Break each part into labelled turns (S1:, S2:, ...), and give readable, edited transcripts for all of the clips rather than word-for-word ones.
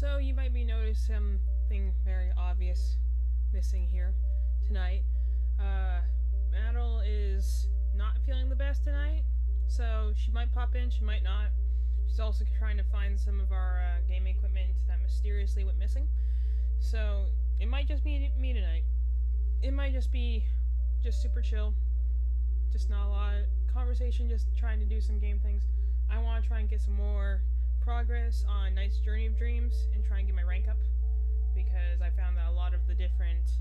S1: So you might be noticing something very obvious missing here tonight. Madel is not feeling the best tonight, so she might pop in, she might not. She's also trying to find some of our gaming equipment that mysteriously went missing. So it might just be me tonight. It might just be just super chill. Just not a lot of conversation, just trying to do some game things. I want to try and get some more progress on Knight's Journey of Dreams and try and get my rank up, because I found that a lot of the different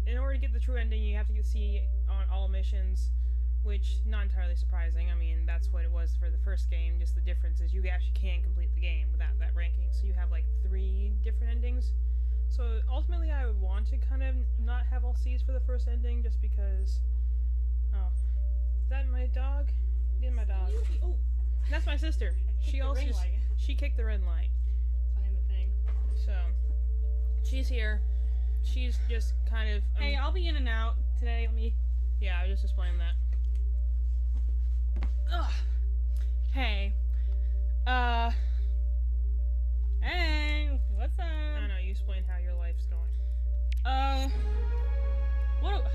S1: in order to get the true ending, you have to see on all missions, which not entirely surprising. I mean, that's what it was for the first game. Just the difference is you actually can complete the game without that ranking. So you have like 3 different endings. So ultimately, I would want to kind of not have all C's for the first ending, just because. Oh, is that my dog? Did my dog? Oh, that's my sister. She kicked the red light.
S2: Behind the thing.
S1: So she's here. She's just kind of.
S2: Hey, I'll be in and out today.
S1: Yeah, I was just explaining that.
S2: Ugh. Hey. Hey. What's up?
S1: I don't know. You explain how your life's going.
S2: What?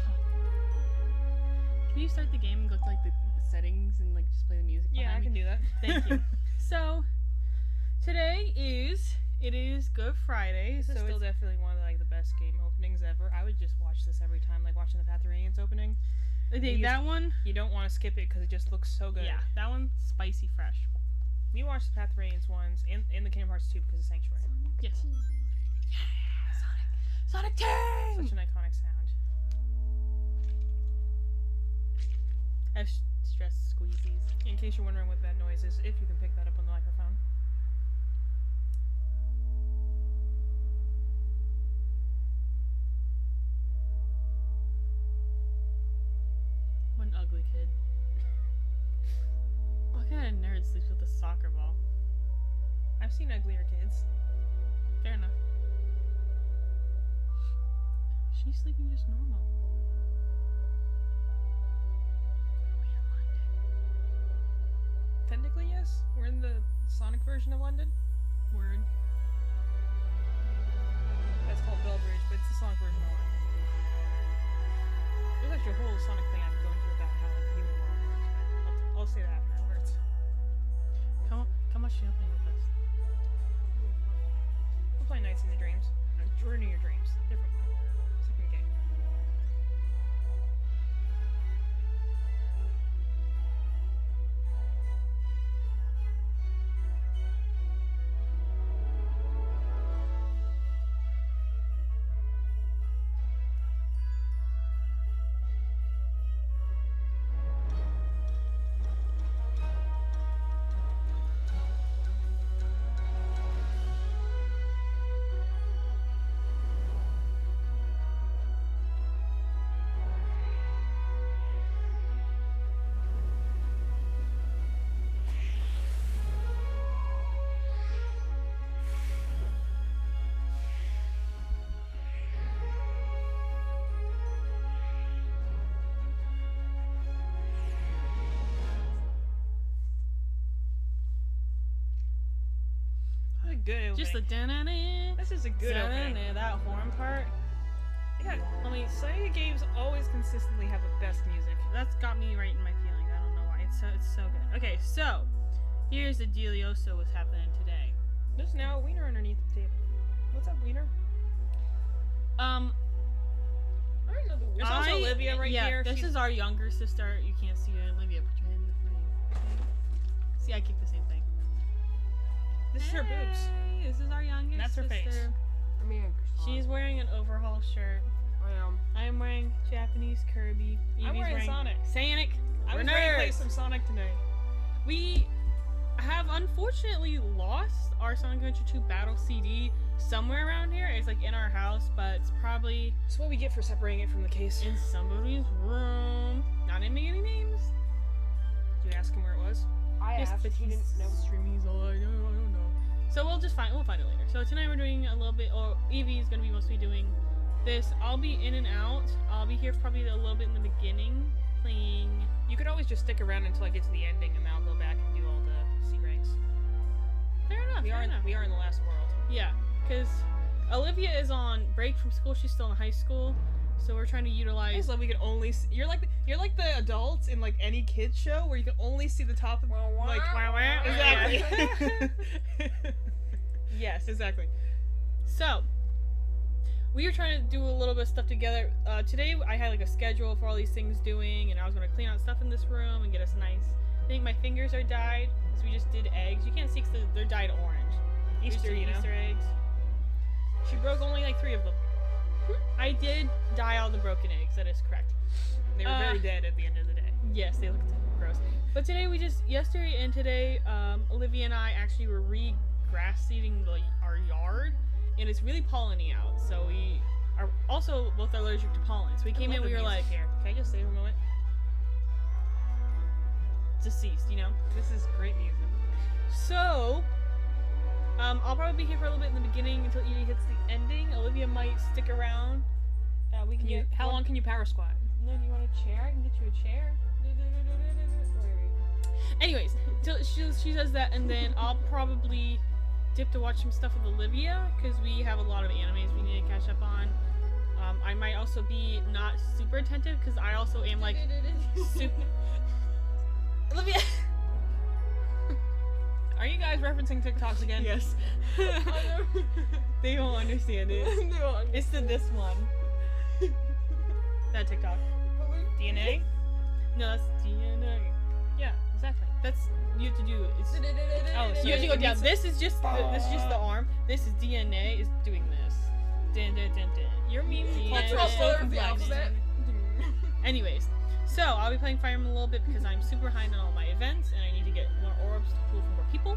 S2: Can you start the game and go to like the settings and like just play the music?
S1: Yeah, I can do that.
S2: Thank you. So today is Good Friday.
S1: This is still definitely one of like the best game openings ever. I would just watch this every time, like watching the Pathuranians opening.
S2: That one
S1: you don't want to skip it because it just looks so good.
S2: Yeah, that one's spicy fresh.
S1: We watched the Pathuranians ones and the Kingdom Hearts 2 because of Sanctuary.
S2: Yes. Yeah, Sonic Team!
S1: Such an iconic sound.
S2: I have stress squeezies.
S1: In case you're wondering what that noise is, if you can pick that up on the microphone.
S2: What an ugly kid. What kind of nerd sleeps with a soccer ball?
S1: I've seen uglier kids.
S2: Fair enough. She's sleeping just normal. Are we in London?
S1: Technically, yes. We're in the Sonic version of London.
S2: Word.
S1: That's called Bellbridge, but it's the Sonic version of London. There's actually a whole Sonic thing I could go into about how like human world works, but I'll say that afterwards.
S2: Come watch the opening with us.
S1: We'll play Nights in the Dreams. Journey of Dreams. Different one. Second game. Good opening.
S2: Just the da-na-na.
S1: This is a good opening.
S2: That horn part.
S1: Yeah, I mean, Sega games always consistently have the best music.
S2: That's got me right in my feeling. I don't know why. It's so good. Okay, so here's the dealioso what's happening today.
S1: There's now a wiener underneath the table. What's up, wiener?
S2: I don't know the
S1: There's also Olivia right here.
S2: This is our younger sister. You can't see her. Olivia, put your hand in the frame. See, I kicked the same thing.
S1: This is her boobs.
S2: This is our youngest
S1: And that's her
S2: sister.
S1: face.
S3: I'm in Croissant.
S2: She's wearing an overhaul shirt.
S3: I am.
S2: I am wearing Japanese Kirby.
S1: I'm
S2: Evie's
S1: wearing Sonic.
S2: Sonic.
S1: I
S2: We're
S1: was ready to play
S2: nerds.
S1: some Sonic tonight.
S2: We have unfortunately lost our Sonic Adventure 2 Battle CD somewhere around here. It's like in our house, but it's probably
S1: That's what we get for separating it from the case.
S2: in somebody's room. Not naming any names.
S1: Did you ask him where it was?
S3: I
S2: Yes,
S3: asked,
S2: but
S3: he didn't know.
S2: streaming. He's all like, oh, I don't know. So we'll find it later. So tonight we're doing a little bit, or Evie is gonna be mostly doing this. I'll be in and out. I'll be here probably a little bit in the beginning, playing.
S1: You could always just stick around until I get to the ending, and then I'll go back and do all the C ranks.
S2: Fair enough.
S1: We are in the last world.
S2: Yeah, because Olivia is on break from school. She's still in high school, so we're trying to
S1: I
S2: utilize.
S1: just love we can only see, you're like the adults in like any kids show where you can only see the top of like exactly.
S2: Yes,
S1: Exactly.
S2: So we were trying to do a little bit of stuff together. Today I had like a schedule for all these things doing, and I was gonna clean out stuff in this room and get us nice. I think my fingers are dyed, so we just did eggs. You can't see because they're dyed orange.
S1: Easter, you know.
S2: Easter eggs.
S1: She broke only like 3 of them.
S2: I did dye all the broken eggs. That is correct.
S1: They were very dead at the end of the day.
S2: Yes, they looked gross. But today yesterday and today, Olivia and I actually were grass seeding our yard, and it's really polleny out. So we are also both allergic to pollen. So we came in, we were like,
S1: here. Can I just say for a moment?
S2: Deceased, you know?
S1: This is great music.
S2: So, I'll probably be here for a little bit in the beginning until Evie hits the ending. Olivia might stick around. We can get
S1: How long can you power squat?
S2: No, do you want a chair? I can get you a chair. Anyways, she does that, and then I'll probably dip to watch some stuff with Olivia, because we have a lot of animes we need to catch up on. I might also be not super attentive, because I also am like super... Olivia!
S1: Are you guys referencing TikToks again?
S2: Yes. They won't understand it. It's this one. That TikTok.
S1: DNA?
S2: No, that's DNA.
S1: Yeah, exactly.
S2: That's you have to do. It's
S1: so
S2: you have to go down.
S1: to-
S2: This is just the arm. This is DNA is doing this. Dun, dun, dun, dun.
S1: Your meme
S2: Yeah.
S1: culture is so
S2: Yeah.
S1: complex.
S2: Anyways, so I'll be playing Fire Emblem a little bit because I'm super behind on all my events and I need to get more orbs to pull from more people.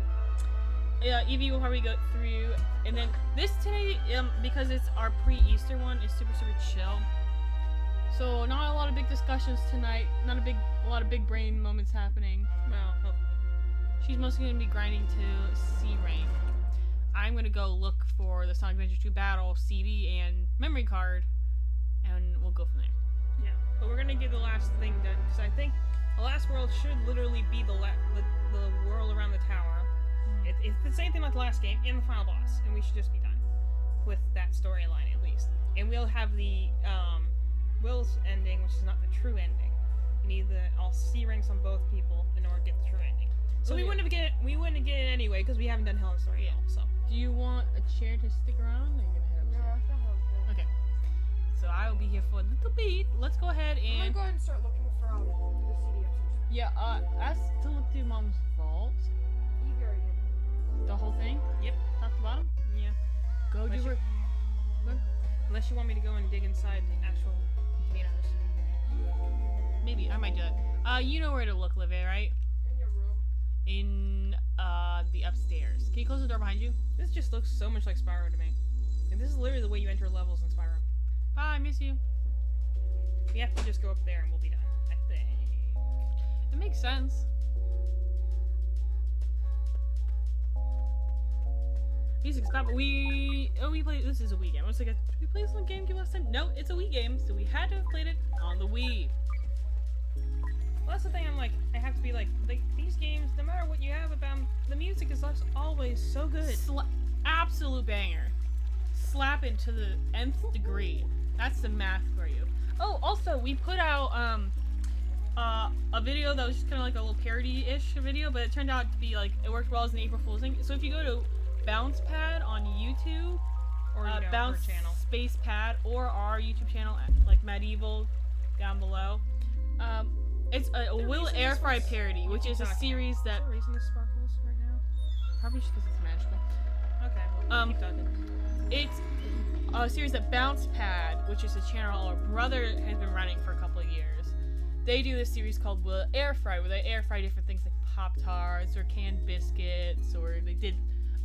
S2: Evie will probably go through, and then this today, because it's our pre-Easter one, is super chill. So not a lot of big discussions tonight. Not a lot of big brain moments happening.
S1: Well, hopefully.
S2: She's mostly going to be grinding to C rank. I'm going to go look for the Sonic Adventure 2 Battle CD and memory card, and we'll go from there.
S1: Yeah, but we're gonna get the last thing done because I think the last world should literally be the world around the tower. It's the same thing like the last game and the final boss, and we should just be done with that storyline at least. And we'll have the Will's ending, which is not the true ending. We need all C ranks on both people in order to get the true ending. So we wouldn't get it anyway because we haven't done Helen's story yet. So
S2: Do you want a chair to stick around? Or are you gonna head upstairs? Okay. So I will be here for a little bit. Let's go ahead
S3: I'm
S2: and
S3: gonna go ahead and start looking for the CD upstairs.
S2: yeah. Ask to look through Mom's vault.
S3: Evie already did.
S2: The whole thing.
S1: Yep.
S2: Top to bottom.
S1: yeah,
S2: Go
S1: Unless
S2: do
S1: you-
S2: it.
S1: unless you want me to go and dig inside the actual containers.
S2: Maybe I might do it. You know where to look, Livia, right?
S3: In your room.
S2: In the upstairs. Can you close the door behind you?
S1: This just looks so much like Spyro to me. And this is literally the way you enter levels in Spyro.
S2: Bye, miss you.
S1: We have to just go up there and we'll be done, I think.
S2: It makes sense. Music's stop. We play. This is a Wii game. I was like, did we play this on GameCube last time? No, it's a Wii game, so we had to have played it on the Wii.
S1: Well, that's the thing. I'm like, I have to be like these games. No matter what you have about 'em, the music is just always so good.
S2: Absolute banger. Slap it to the nth degree. That's the math for you. Oh, also, we put out a video that was just kind of like a little parody-ish video, but it turned out to be like it worked well as an April Fool's thing. So if you go to Bounce Pad on YouTube,
S1: Or
S2: Bounce
S1: her channel.
S2: Space Pad, or our YouTube channel, like Medieval, down below. It's a Will
S1: reason
S2: Air
S1: this
S2: Fry
S1: was-
S2: parody, which is a series that
S1: Is there a reason this sparkles right now?
S2: probably just because it's magical.
S1: Okay, well, keep talking.
S2: It's a series that Bounce Pad, which is a channel our brother has been running for a couple of years. They do this series called Will Air Fry, where they air fry different things like Pop-Tarts or canned biscuits, or they did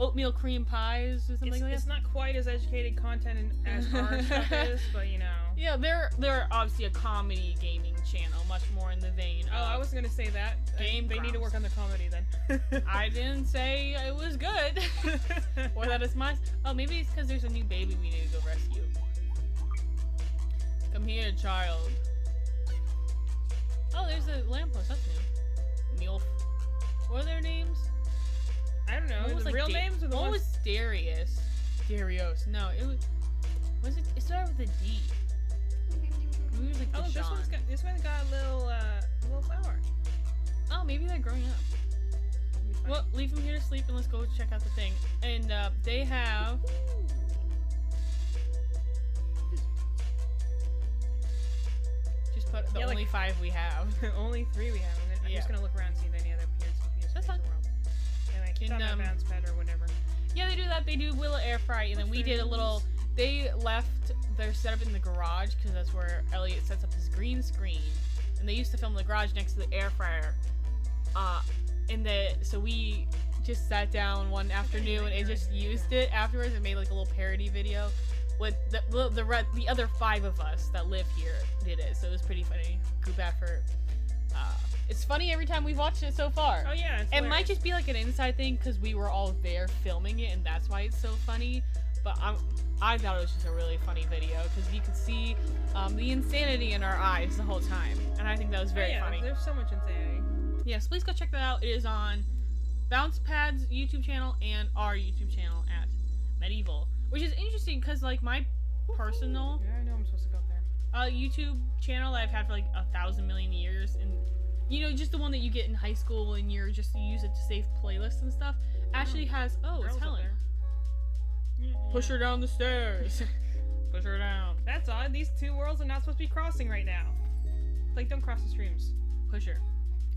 S2: oatmeal cream pies or something like that.
S1: It's not quite as educated content as our stuff is, but you know.
S2: Yeah, they're obviously a comedy gaming channel, much more in the vein
S1: Oh,
S2: of
S1: I was gonna say that.
S2: Game
S1: They need to
S2: Grumps.
S1: work on the comedy then.
S2: I didn't say it was good. Or that it's mine. Oh, maybe it's because there's a new baby we need to go rescue. Come here, child. Oh, there's a lamppost. That's new. Milf. What are their names?
S1: I don't know.
S2: What
S1: It
S2: was
S1: was real names or the
S2: one
S1: ones?
S2: was Darius. Darius. No, it was. Was it? It started with a D. Maybe it was like
S1: Oh,
S2: Deshaun.
S1: this one's got a little flower.
S2: Oh, maybe they're growing up.
S1: That'd be funny.
S2: Well, leave them here to sleep and let's go check out the thing. And they have. Just put the
S1: Yeah,
S2: only
S1: like-
S2: 5 we have.
S1: Only 3 we have. I'm
S2: Yeah.
S1: just gonna look around and see if any other appears
S2: That's fine.
S1: in the world. And I keep on my bounce pad or whatever.
S2: Yeah, they do that. They do Willow air fry, and then we did a little. They left their setup in the garage because that's where Elliot sets up his green screen, and they used to film in the garage next to the air fryer. So we just sat down one afternoon and just used it afterwards and made like a little parody video. With the other 5 of us that live here did it, so it was pretty funny. Group effort. It's funny every time we've watched it so far.
S1: Oh yeah, it's
S2: It might
S1: hilarious.
S2: just be like an inside thing because we were all there filming it, and that's why it's so funny. But I thought it was just a really funny video because you could see the insanity in our eyes the whole time, and I think that was very
S1: yeah,
S2: funny.
S1: There's so much insanity.
S2: Yes, please go check that out. It is on Bounce Pad's YouTube channel and our YouTube channel at Medieval, which is interesting because like my personal
S1: Yeah, I know I'm supposed to go up there.
S2: YouTube channel that I've had for like 1,000 million years, and you know, just the one that you get in high school and you use it to save playlists and stuff, actually has it's
S1: Girls up
S2: Helen.
S1: there. Yeah.
S2: Push her down the stairs. Push her down.
S1: That's odd. These 2 worlds are not supposed to be crossing right now. Like, don't cross the streams.
S2: Push her.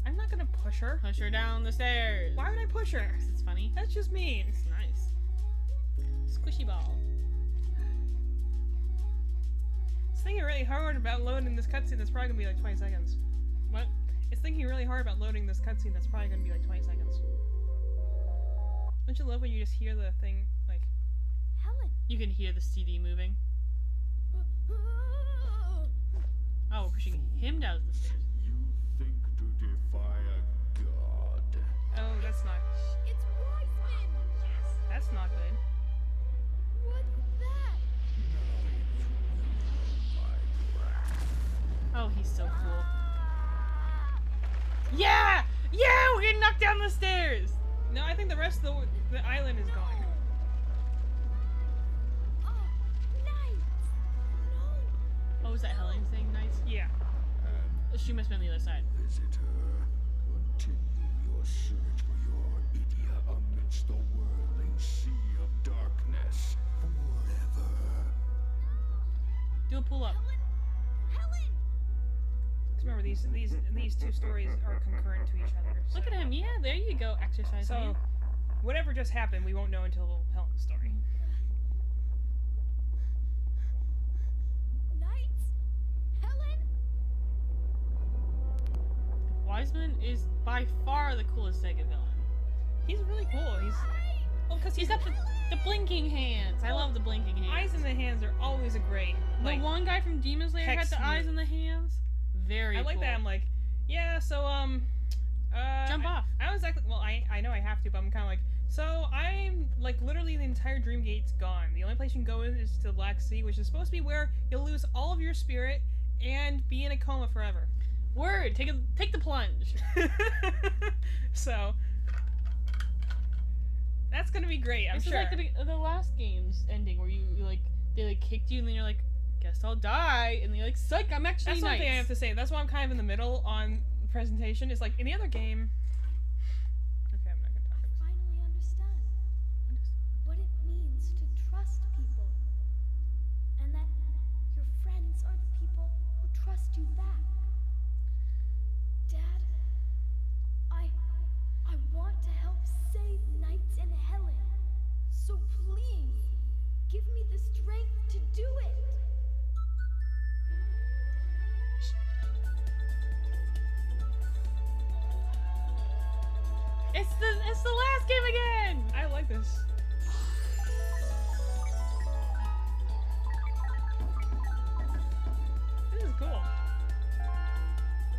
S1: I'm not gonna push her.
S2: Push her down the stairs.
S1: Why would I push her?
S2: 'Cause it's funny.
S1: That's just mean.
S2: It's nice. Squishy ball.
S1: It's thinking really hard about loading this cutscene that's probably gonna be like 20 seconds.
S2: What?
S1: It's thinking really hard about loading this cutscene that's probably gonna be like 20 seconds. Don't you love when you just hear the thing, like...
S3: Helen.
S2: You can hear the CD moving. Oh, we're pushing him down the stairs.
S4: You think to defy a god?
S1: Oh, that's not...
S3: It's Wiseman.
S1: That's not good.
S3: What's that?
S2: Oh, he's so cool. Yeah! Yeah! We're getting knocked down the stairs!
S1: No, I think the rest of the island is gone.
S3: Oh, nice. No.
S2: Oh, is that Helen saying nice?
S1: Yeah.
S4: And
S2: She must be on the other side.
S4: visitor, continue your search for your idiot amidst the whirling sea of darkness forever.
S2: Do a pull up.
S3: Helen.
S1: 'Cause remember, these 2 stories are concurrent to each other. So.
S2: Look at him. Yeah, there you go. Exercise.
S1: So,
S2: man.
S1: whatever just happened, we won't know until Helen's story.
S3: Knights. Helen.
S2: Wiseman is by far the coolest Sega villain.
S1: He's really cool. Well, because
S2: He's got the blinking hands. I love the blinking hands.
S1: eyes in the hands are always a great.
S2: The
S1: Like,
S2: one guy from Demon Slayer had
S1: hex
S2: the eyes
S1: move.
S2: in the hands. Very
S1: I like
S2: cool.
S1: that. I'm like, yeah. So
S2: Jump off.
S1: I was actually, well, I know I have to, but I'm kind of like, so I'm like literally the entire Dream Gate's gone. The only place you can go is to the Black Sea, which is supposed to be where you'll lose all of your spirit and be in a coma forever.
S2: Word. Take the plunge.
S1: So that's gonna be great. I'm
S2: This
S1: sure.
S2: is like the last game's ending where you like they like kicked you and then you're like, guess I'll die, and you're like, psych, I'm actually
S1: That's one thing I have to say. That's why I'm kind of in the middle on the presentation. Is like in the other game. Okay, I'm not gonna talk
S3: I
S1: about this.
S3: finally understand what it means to trust people, and that your friends are the people who trust you back. Dad, I want to help save Knights and Helen. So please, give me the strength to do it.
S2: It's the last game again.
S1: I like this. This is cool.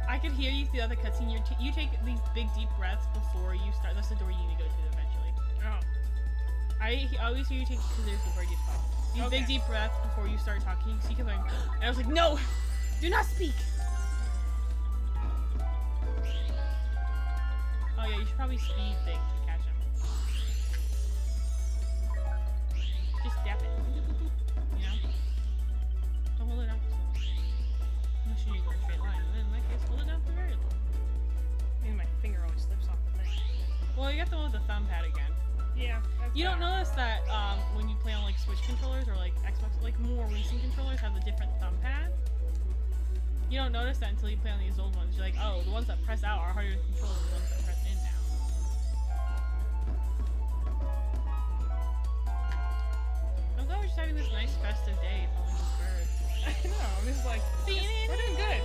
S2: I could hear you through the other cutscene. You take these big deep breaths before you start. That's the door you need to go to eventually.
S1: Oh.
S2: I always hear you take because there's the radio spot. These
S1: Okay.
S2: big deep breaths before you start talking. So you keep going, and I was like, no, do not speak. Oh yeah, you should probably speed things to catch him. step it. You know? Don't hold it up so. Unless you go a straight line. And then in that case, hold it down for very long.
S1: Maybe my finger always slips off the thing.
S2: Well, you got the one with the thumb pad again.
S1: Yeah.
S2: You don't notice that when you play on like Switch controllers or like Xbox, like more recent controllers have the different thumb pad. You don't notice that until you play on these old ones. You're like, oh, the ones that press out are harder to control than the ones that press in now. I'm glad we're just having this nice festive day following this bird.
S1: I know. I'm just like, we're doing good.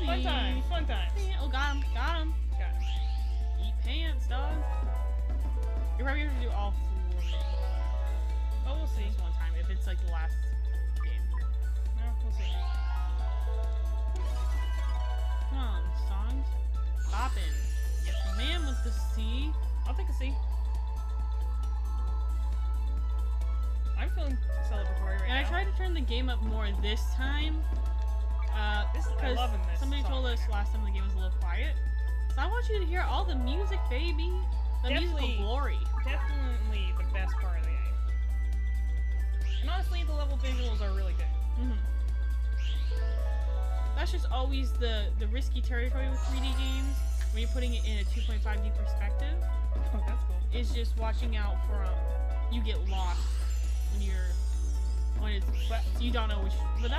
S1: Like, fun times. Fun times.
S2: Oh, got him. Got him.
S1: Got it.
S2: Eat pants, dog. You're probably gonna have to do all 4
S1: Oh, we'll see.
S2: this one time if it's like the last game.
S1: No, we'll see.
S2: Come on, songs. Boppin'. Yes, man with the C.
S1: I'll take a C. I'm feeling celebratory right
S2: And
S1: now.
S2: I tried to turn the game up more this time.
S1: I'm
S2: Because
S1: loving this
S2: somebody
S1: song
S2: told us
S1: right now.
S2: last time the game was a little quiet. So I want you to hear all the music, baby. The musical
S1: Definitely.
S2: glory.
S1: Definitely the best part of the game. And honestly, the level visuals are really good.
S2: Mm-hmm. That's just always the risky territory with 3D games when you're putting it in a 2.5D perspective.
S1: Oh, that's cool.
S2: Is just watching out for you get lost when it's you don't know which. But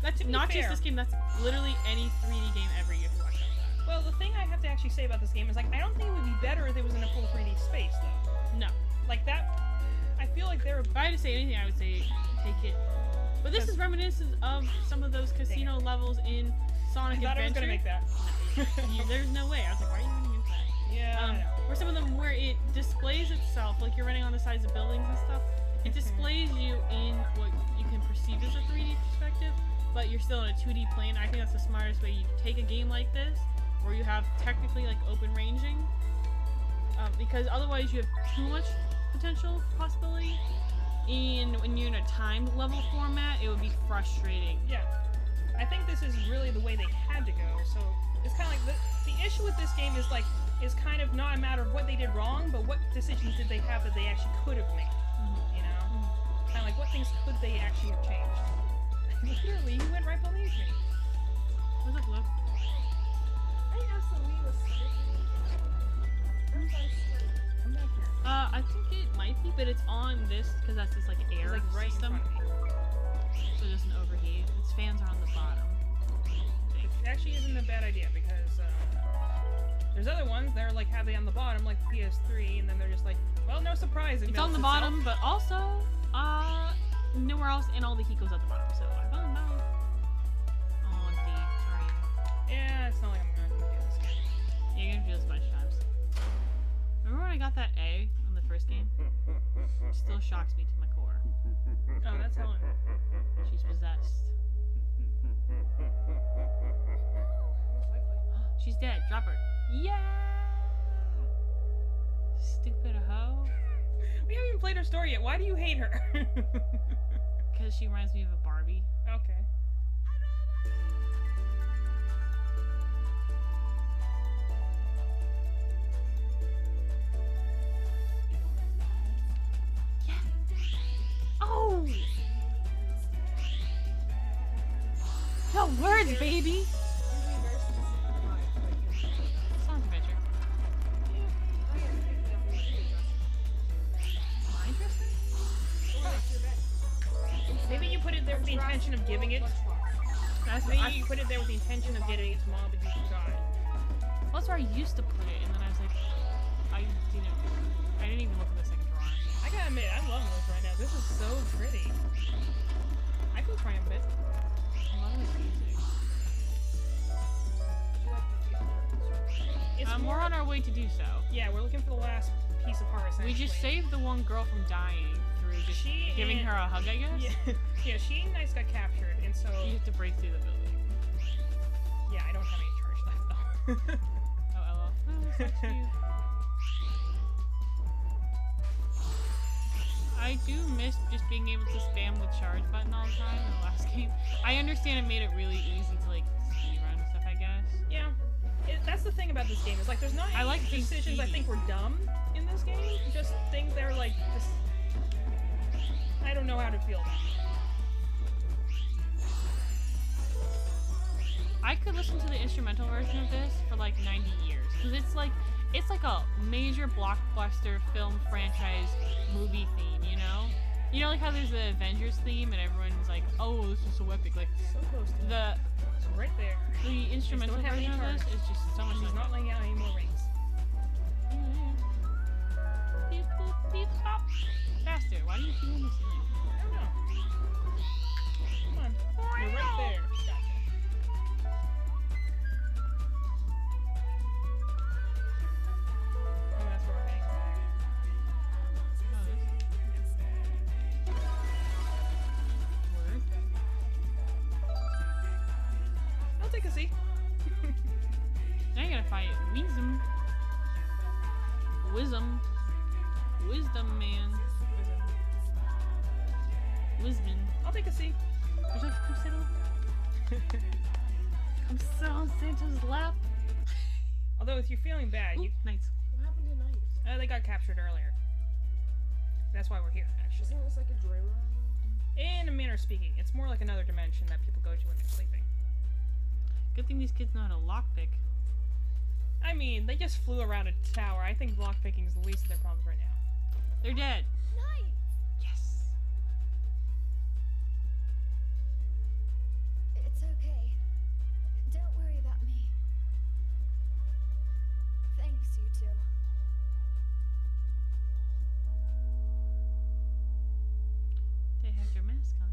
S2: that's
S1: To be
S2: not
S1: fair-
S2: just this game. That's literally any 3D game ever. You have to watch out for that.
S1: Well, the thing I have to actually say about this game is, like, I don't think it would be better if it was in a full 3D space, though.
S2: No.
S1: Like, that... I feel like they're...
S2: If I had to say anything, I would say take it. But this is reminiscent of some of those casino levels in Sonic
S1: I thought I was
S2: Adventure.
S1: gonna make that.
S2: There's no way. I was like, why are you running into that?
S1: Yeah, I know.
S2: Or some of them where it displays itself, like you're running on the sides of buildings and stuff. It displays you in what you can perceive as a 3D perspective, but you're still in a 2D plane. I think that's the smartest way. You take a game like this, where you have technically like open ranging, because otherwise you have too much potential possibility. And when you're in a timed level format, it would be frustrating.
S1: Yeah. I think this is really the way they had to go, so it's kind of like the issue with this game is like is kind of not a matter of what they did wrong, but what decisions did they have that they actually could have made. You know, kind of like what things could they actually have changed. Literally, you went right beneath me.
S2: What's up, Luke?
S3: I asked the Wii was
S1: Come back here.
S2: I think it might be, but it's on this because that's this like air
S1: It's like right
S2: system,
S1: in front of me.
S2: so it doesn't overheat. Its fans are on the bottom.
S1: It actually isn't a bad idea because there's other ones that are like have they on the bottom, like the PS3, and then they're just like, well, no surprise.
S2: It's on the bottom, but also nowhere else, and all the heat goes at the bottom. So I found them out. Oh, Steve, sorry.
S1: Yeah, it's not like I'm gonna do this game.
S2: Yeah, you're gonna do this a bunch of times. Remember when I got that A on the first game? It still shocks me to my core.
S1: Oh, that's Helen.
S2: She's possessed.
S1: Most likely.
S2: She's dead. Drop her. Yeah. Stupid hoe.
S1: We haven't even played her story yet. Why do you hate her?
S2: Because she reminds me of a Barbie.
S1: Okay.
S2: Oh! No words, baby! Sonic Adventure. Am I interested?
S1: Maybe you put it there with the intention of giving it.
S2: That's
S1: Maybe you put it there with the intention of getting it to mom, but you forgot it.
S2: Well, that's where I used to put it, and then I was like, I didn't even look at the second drawing.
S1: I gotta admit, I'm loving this right now. This is so pretty. I feel triumphant.
S2: I love this music.
S1: It's
S2: We're on our way to do so.
S1: Yeah, we're looking for the last piece of heart.
S2: We just saved the one girl from dying through just
S1: She
S2: giving
S1: and-
S2: her a hug, I guess.
S1: Yeah, yeah. She and Nice got captured, and so
S2: You have to break through the building.
S1: yeah, I don't have any charge left though.
S2: Oh, LOL. Oh, that's cute. I do miss just being able to spam the charge button all the time in the last game. I understand it made it really easy to like speedrun and stuff, I guess.
S1: Yeah, that's the thing about this game. Is like there's not any
S2: I like being
S1: decisions I
S2: speedy.
S1: think were dumb in this game. Just things that are like this. I don't know how to feel that.
S2: I could listen to the instrumental version of this for like 90 years because it's like a major blockbuster film franchise movie theme, you know? You know, like how there's the Avengers theme and everyone's like, "Oh, this is so epic!" Like
S1: So close to
S2: the
S1: It's right there.
S2: the instrumental
S1: don't have
S2: version
S1: any
S2: of this
S1: cards.
S2: is just so much.
S1: She's
S2: fun.
S1: not laying out any more rings.
S2: Beep boop beep pop. Faster. Why do you keep on the ceiling?
S1: I don't know. Come on. You're right there. Gotcha. Oh, that's where we're heading back.
S2: Oh, this. Word.
S1: I'll take a seat.
S2: Now you gotta fight Wisdom. Wisdom man. Wisdom.
S1: I'll take a seat.
S2: Would you like to come sit on? Come sit on Santa's lap.
S1: Although, if you're feeling bad,
S2: Ooh,
S1: you
S2: nice.
S5: What happened to Night?
S1: they got captured earlier. That's why we're here, actually.
S5: Isn't this like a joyride?
S1: In a manner of speaking, it's more like another dimension that people go to when they're sleeping.
S2: Good thing these kids know how to lockpick.
S1: I mean, they just flew around a tower. I think lockpicking is the least of their problems right now.
S2: They're dead.
S3: Night!
S2: Yes.
S3: It's okay. Don't worry about me. Thanks, you two.
S2: They have their mask on.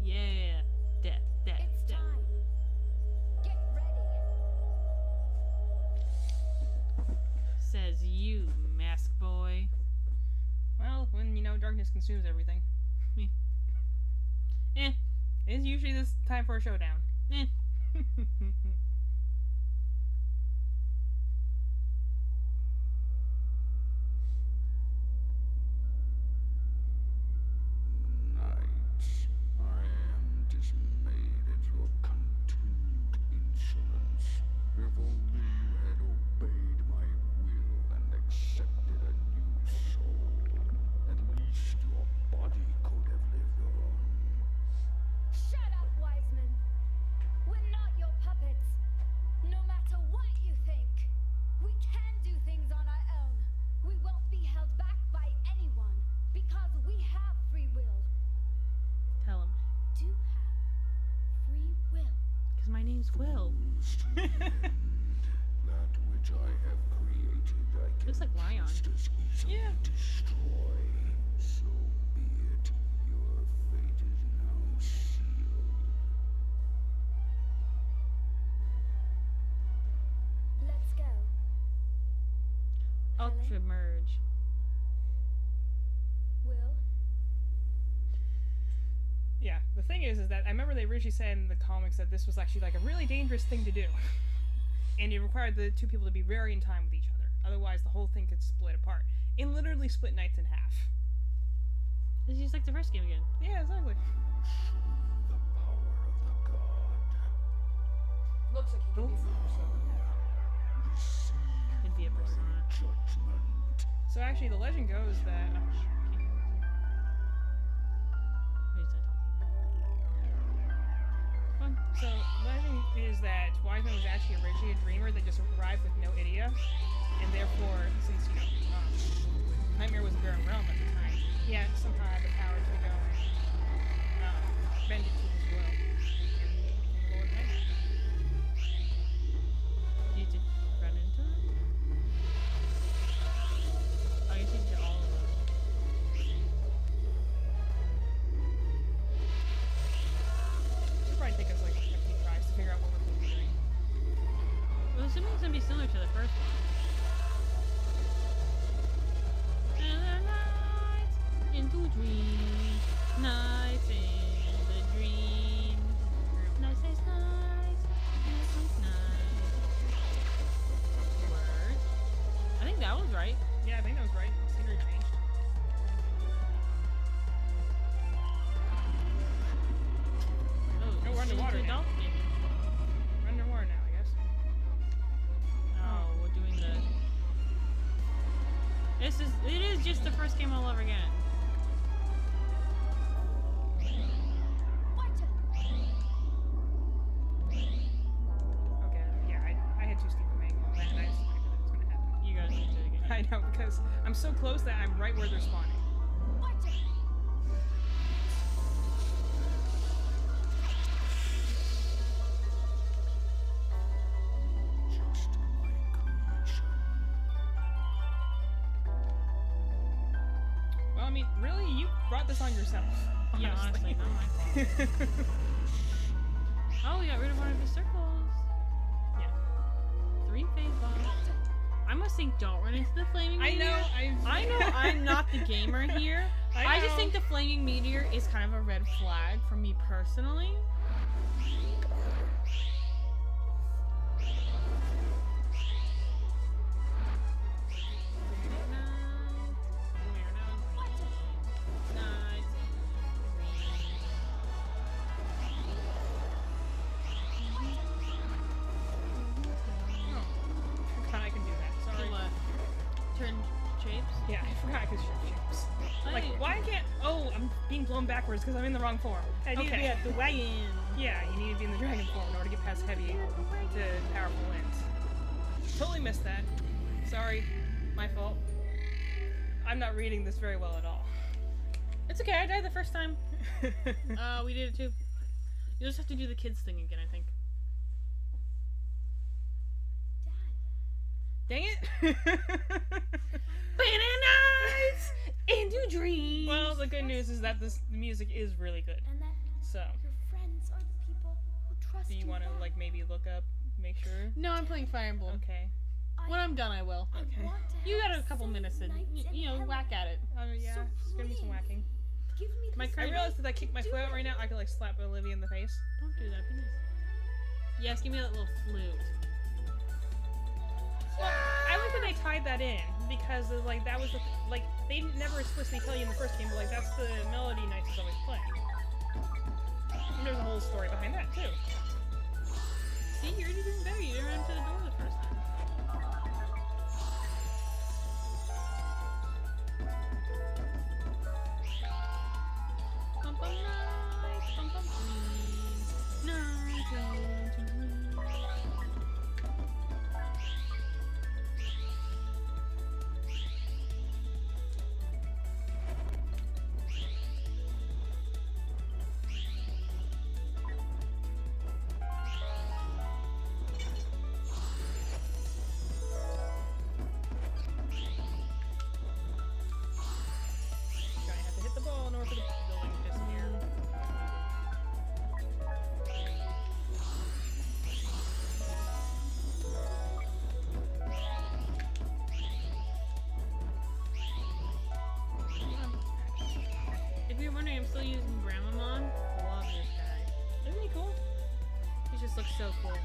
S2: Yeah. Death. Death.
S3: It's
S2: Death.
S3: time. Get ready.
S2: Says you, mask boy.
S1: Well, when, darkness consumes everything.
S2: Eh.
S1: It's usually this time for a showdown.
S2: Eh.
S4: Knights, I am dismayed at your continued insolence. If only you had obeyed my will and accepted a new soul, at least your body could have lived on.
S3: Shut up, Wiseman. We're not your puppets. No matter what you think, we can do things on our own. We won't be held back by anyone because we have free will.
S2: Tell him.
S3: Do have free will.
S2: Because my name's Will.
S4: That which I have created, I can
S2: Looks like Lion.
S4: just as easily
S1: Yeah.
S4: destroy. So be it. Your fate is now sealed.
S3: Let's go.
S2: Ultra merge.
S3: Will,
S1: Yeah, the thing is that I remember they originally said in the comics that this was actually like a really dangerous thing to do. And it required the two people to be very in time with each other. Otherwise, the whole thing could split apart. It literally split Knights in half.
S2: It's just like the first game again.
S1: Yeah, exactly.
S4: Show you the power of the god.
S5: Looks like he can be free or something.
S4: Receive
S2: Could be a
S4: my
S2: persona.
S4: judgment.
S1: So actually, the legend goes that
S2: Wait, is that talking now?
S1: So, legend is that Wiseman was actually originally a dreamer that just arrived with no idea, and therefore, since, Nightmare was a barren realm at the time, he had somehow had the power to go and bend it to his will, and became Lord Nightmare.
S2: Did you run into them? Oh, you think to all of them.
S1: It'll probably take us like a few tries to figure out what we're supposed to be doing.
S2: Well, assuming it's gonna be similar to the first one. And the nights into dreams, nights in the dream. Nights, nights, nights, nights, nights, nights. Word. I think that was right.
S1: Yeah, I think that was right. The scenery changed.
S2: Oh,
S1: No, we're underwater
S2: into
S1: now.
S2: dolphin.
S1: We're underwater now, I guess.
S2: Oh, we're doing the. It is just the first game I'll ever get.
S3: Watch it.
S1: Okay, yeah, I had too steep a angle on that, and I just knew that was gonna happen.
S2: You guys need to get
S1: I know, because I'm so close that I'm right where they're spawning.
S3: Watch it.
S4: Just my creation.
S1: Well, I mean, really, you brought this on yourself.
S2: Yeah, honestly, not my fault. Oh, we got rid of one of his circles.
S1: Yeah.
S2: 3 phase bombs. I must think don't run into the flaming
S1: I
S2: meteor.
S1: know,
S2: I know I'm not the gamer here. I just
S1: know.
S2: think the flaming meteor is kind of a red flag for me personally.
S1: I forgot I can do that.
S2: Do
S1: Sorry.
S2: what? Turn shapes?
S1: Yeah, I forgot I could shift shapes. Like,
S2: Hey.
S1: why can't? Oh, I'm being blown backwards because I'm in the wrong form.
S2: I need to be at the wagon.
S1: Yeah, you need to be in the dragon form in order to get past heavy to powerful winds. Totally missed that. Sorry, my fault. I'm not reading this very well at all.
S2: It's okay, I died the first time. We did it too. You just have to do the kids thing again, I think.
S3: Dad.
S1: Dang it!
S2: Bananas into dreams.
S1: Well, the good news is that the music is really good.
S3: And that
S1: So,
S3: your friends are the people who trust
S1: do you want to
S3: back.
S1: like maybe look up, make sure?
S2: No, I'm playing Fire Emblem.
S1: Okay.
S2: When I'm done, I will.
S3: I
S1: Okay.
S3: want to
S2: You got
S3: have
S2: a couple
S3: some
S2: minutes to,
S3: nights in
S2: you know,
S3: hell.
S2: whack at it.
S1: Yeah,
S3: So
S1: it's gonna be some
S3: please.
S1: whacking.
S3: Give me
S2: My
S3: this
S2: credit-
S1: I realized that I kicked my
S3: Do
S1: foot out
S3: it.
S1: right now. I could like slap Olivia in the face.
S2: Don't do that, be nice. Yes, give me that little flute.
S1: Well, I like that they tied that in because of, like that was the like they never explicitly tell you in the first game, but like that's the melody Knights is always playing. And there's a whole story behind that too.
S2: See, you're already doing better. You didn't run to the door the first time. Bum, bum, nice, bum, bum, green. Nice, into green.
S1: Gonna have to hit the ball in order for the building to disappear.
S2: If you're wondering, I'm still using Gramamon. Love this guy. Isn't he cool? He just looks so cool.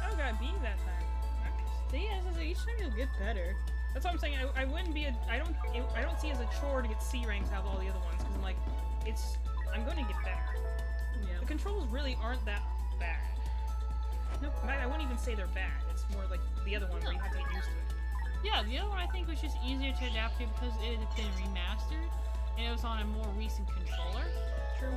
S1: I got a B that time. Nice.
S2: See, as I said, each time you'll get better.
S1: That's what I'm saying. I wouldn't be I don't see it as a chore to get C ranks out of all the other ones because I'm like, I'm going to get better.
S2: Yeah.
S1: The controls really aren't that bad.
S2: Nope.
S1: I wouldn't even say they're bad. It's more like the other one where you have to get used to it.
S2: Yeah, the other one I think was just easier to adapt to because it had been remastered and it was on a more recent controller.
S1: True.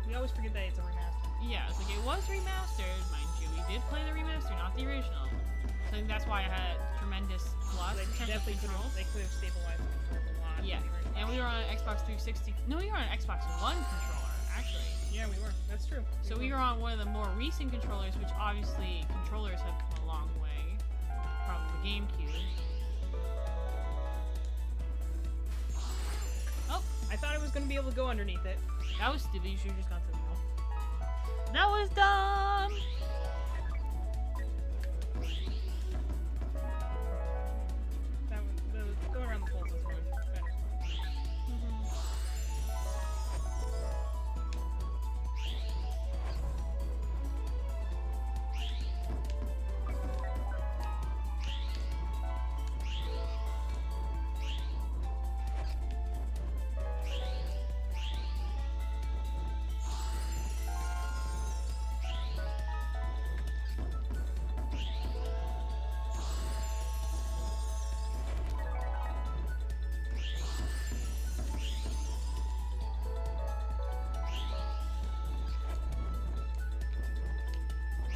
S1: We always forget that it's a remaster.
S2: Yeah, it's like it was remastered, mind you. We did play the remaster, not the original. So I think that's why I had tremendous plus
S1: They
S2: in terms of
S1: definitely could
S2: controls.
S1: have stabilized the controls a lot.
S2: Yeah,
S1: when they were-
S2: and we were on an Xbox 360. No, we were on an Xbox One controller, actually.
S1: Yeah, we were. That's true.
S2: So we were on one of the more recent controllers, which obviously controllers have come a long way from the GameCube. Oh,
S1: I thought I was going to be able to go underneath it.
S2: that was stupid. You should have just gone through the wall. That was dumb!
S1: Going around the poles was fun. That was fun.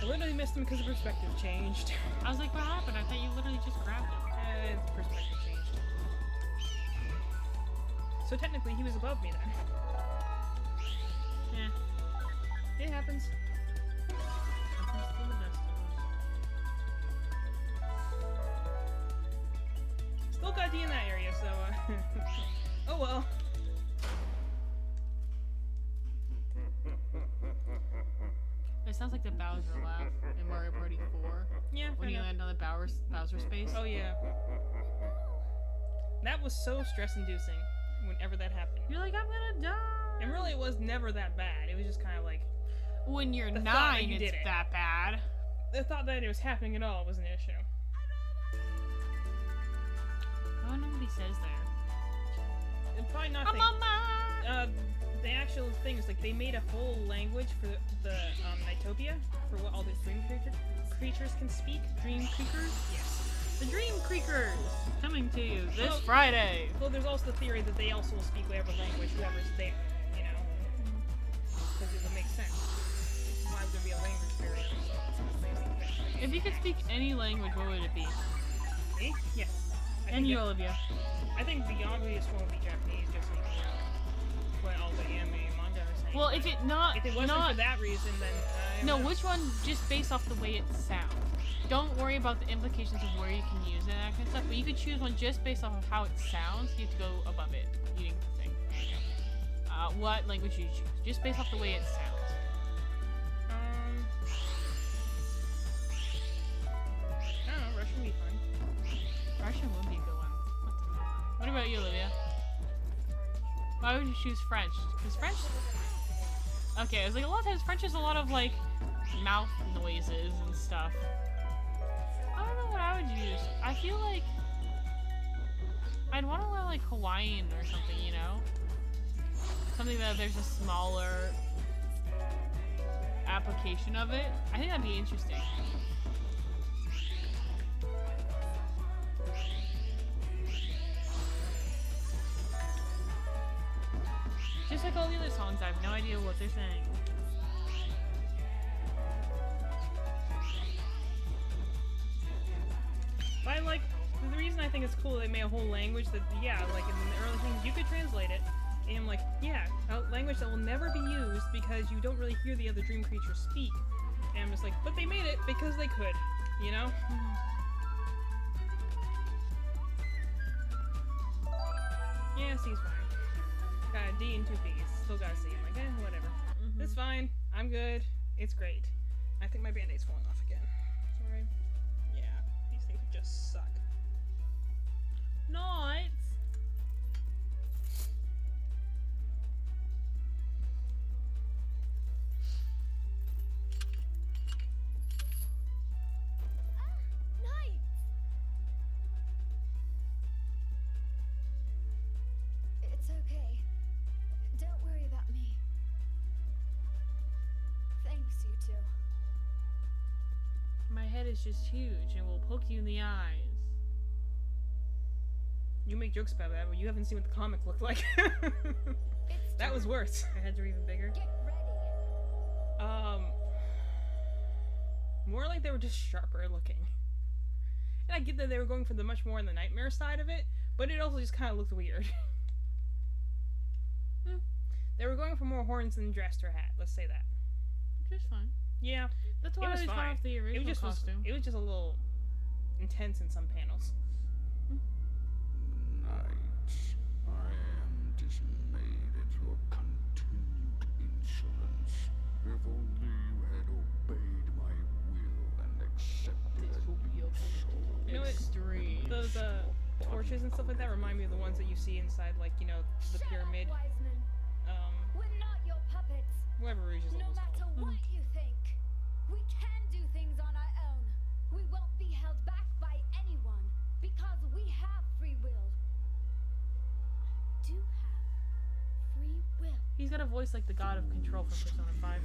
S1: I literally missed him because the perspective changed.
S2: I was like, what happened? I thought you literally just grabbed him.
S1: The perspective changed. So technically, he was above me then.
S2: Yeah.
S1: It happens.
S2: Happens to the best of us.
S1: Still got D in that area, so, oh well.
S2: It sounds like the Bowser laugh in Mario Party 4.
S1: Yeah,
S2: When you land on the Bowser space.
S1: Oh yeah. That was so stress-inducing whenever that happened.
S2: You're like, I'm gonna die.
S1: And really, it was never that bad. It was just kind of like
S2: When you're
S1: The thought that
S2: 9,
S1: you
S2: it's
S1: did it.
S2: that bad.
S1: the thought that it was happening at all was an issue.
S2: Oh, nobody says there.
S1: And probably not.
S2: I'm on my...
S1: The actual thing is like they made a whole language for the NiGHTS for what all the dream creatures can speak.
S2: Dream Creakers?
S1: Yes.
S2: The Dream Creakers! Coming to you this
S1: Well-
S2: Friday.
S1: Well, there's also the theory that they also will speak whatever language whoever's there, you know, because it would make sense. Why would there be a language barrier?
S2: If you could speak any language, what would it be?
S1: Me? Yes. I
S2: And
S1: think
S2: you,
S1: that-
S2: Olivia.
S1: I think the obvious one would be Japanese, just like what all the anime and manga are saying.
S2: Well, if it not...
S1: If it wasn't
S2: not,
S1: for that reason, then
S2: No, which one just based off the way it sounds? Don't worry about the implications of where you can use it and that kind of stuff, but you could choose one just based off of how it sounds. You have to go above it. Eating the thing. What language do you choose? Just based off the way it sounds.
S1: I don't know. Russian would be fine.
S2: Russian would be a good one. What about you, Olivia? Why would you choose French? Because French... Okay, I was like, a lot of times French has a lot of, like, mouth noises and stuff. I don't know what I would use. I feel like... I'd want to learn, like, Hawaiian or something, you know? Something that there's a smaller application of it. I think that'd be interesting. Just like all the other songs, I have no idea what they're saying.
S1: But I like the reason I think it's cool they made a whole language that like in the early things you could translate it, and I'm like a language that will never be used because you don't really hear the other dream creatures speak. And I'm just like, but they made it because they could, you know? Yeah, C's fine. Got a D and 2 P's. Still got a C. I'm like, whatever. It's fine. I'm good. It's great. I think my band-aid's falling off again. Sorry. Yeah, these things just suck.
S2: Night.
S3: Night! It's okay. Don't worry about me. Thanks, you two.
S2: My head is just huge and will poke you in the eyes.
S1: You make jokes about that, but you haven't seen what the comic looked like.
S3: It's
S1: That was worse. Our heads are even bigger.
S3: Get ready.
S1: More like they were just sharper looking. And I get that they were going for the much more on the nightmare side of it, but it also just kind of looked weird. They were going for more horns than dressed her hat. Let's say that.
S2: Which is fine.
S1: Yeah,
S2: That's why
S1: it
S2: I
S1: was
S2: always
S1: fine.
S2: off the
S1: It
S2: original
S1: was just
S2: costume.
S1: it was just a little intense in some panels.
S4: Knights, I am dismayed at your continued insolence. If only you had obeyed my will and accepted a new soul.
S1: You know what?
S2: Extreme.
S1: Those torches and stuff like that remind me of the ones that you see inside, like, you know, the
S3: Shut
S1: pyramid.
S3: up, Wiseman. We're not your puppets.
S1: Whatever Rouge is
S3: No
S1: almost
S3: matter
S1: called.
S3: what you think, we can do things on our own. We won't be held back by anyone because we have free will. Do have free will.
S2: He's got a voice like the god of control from Persona 5.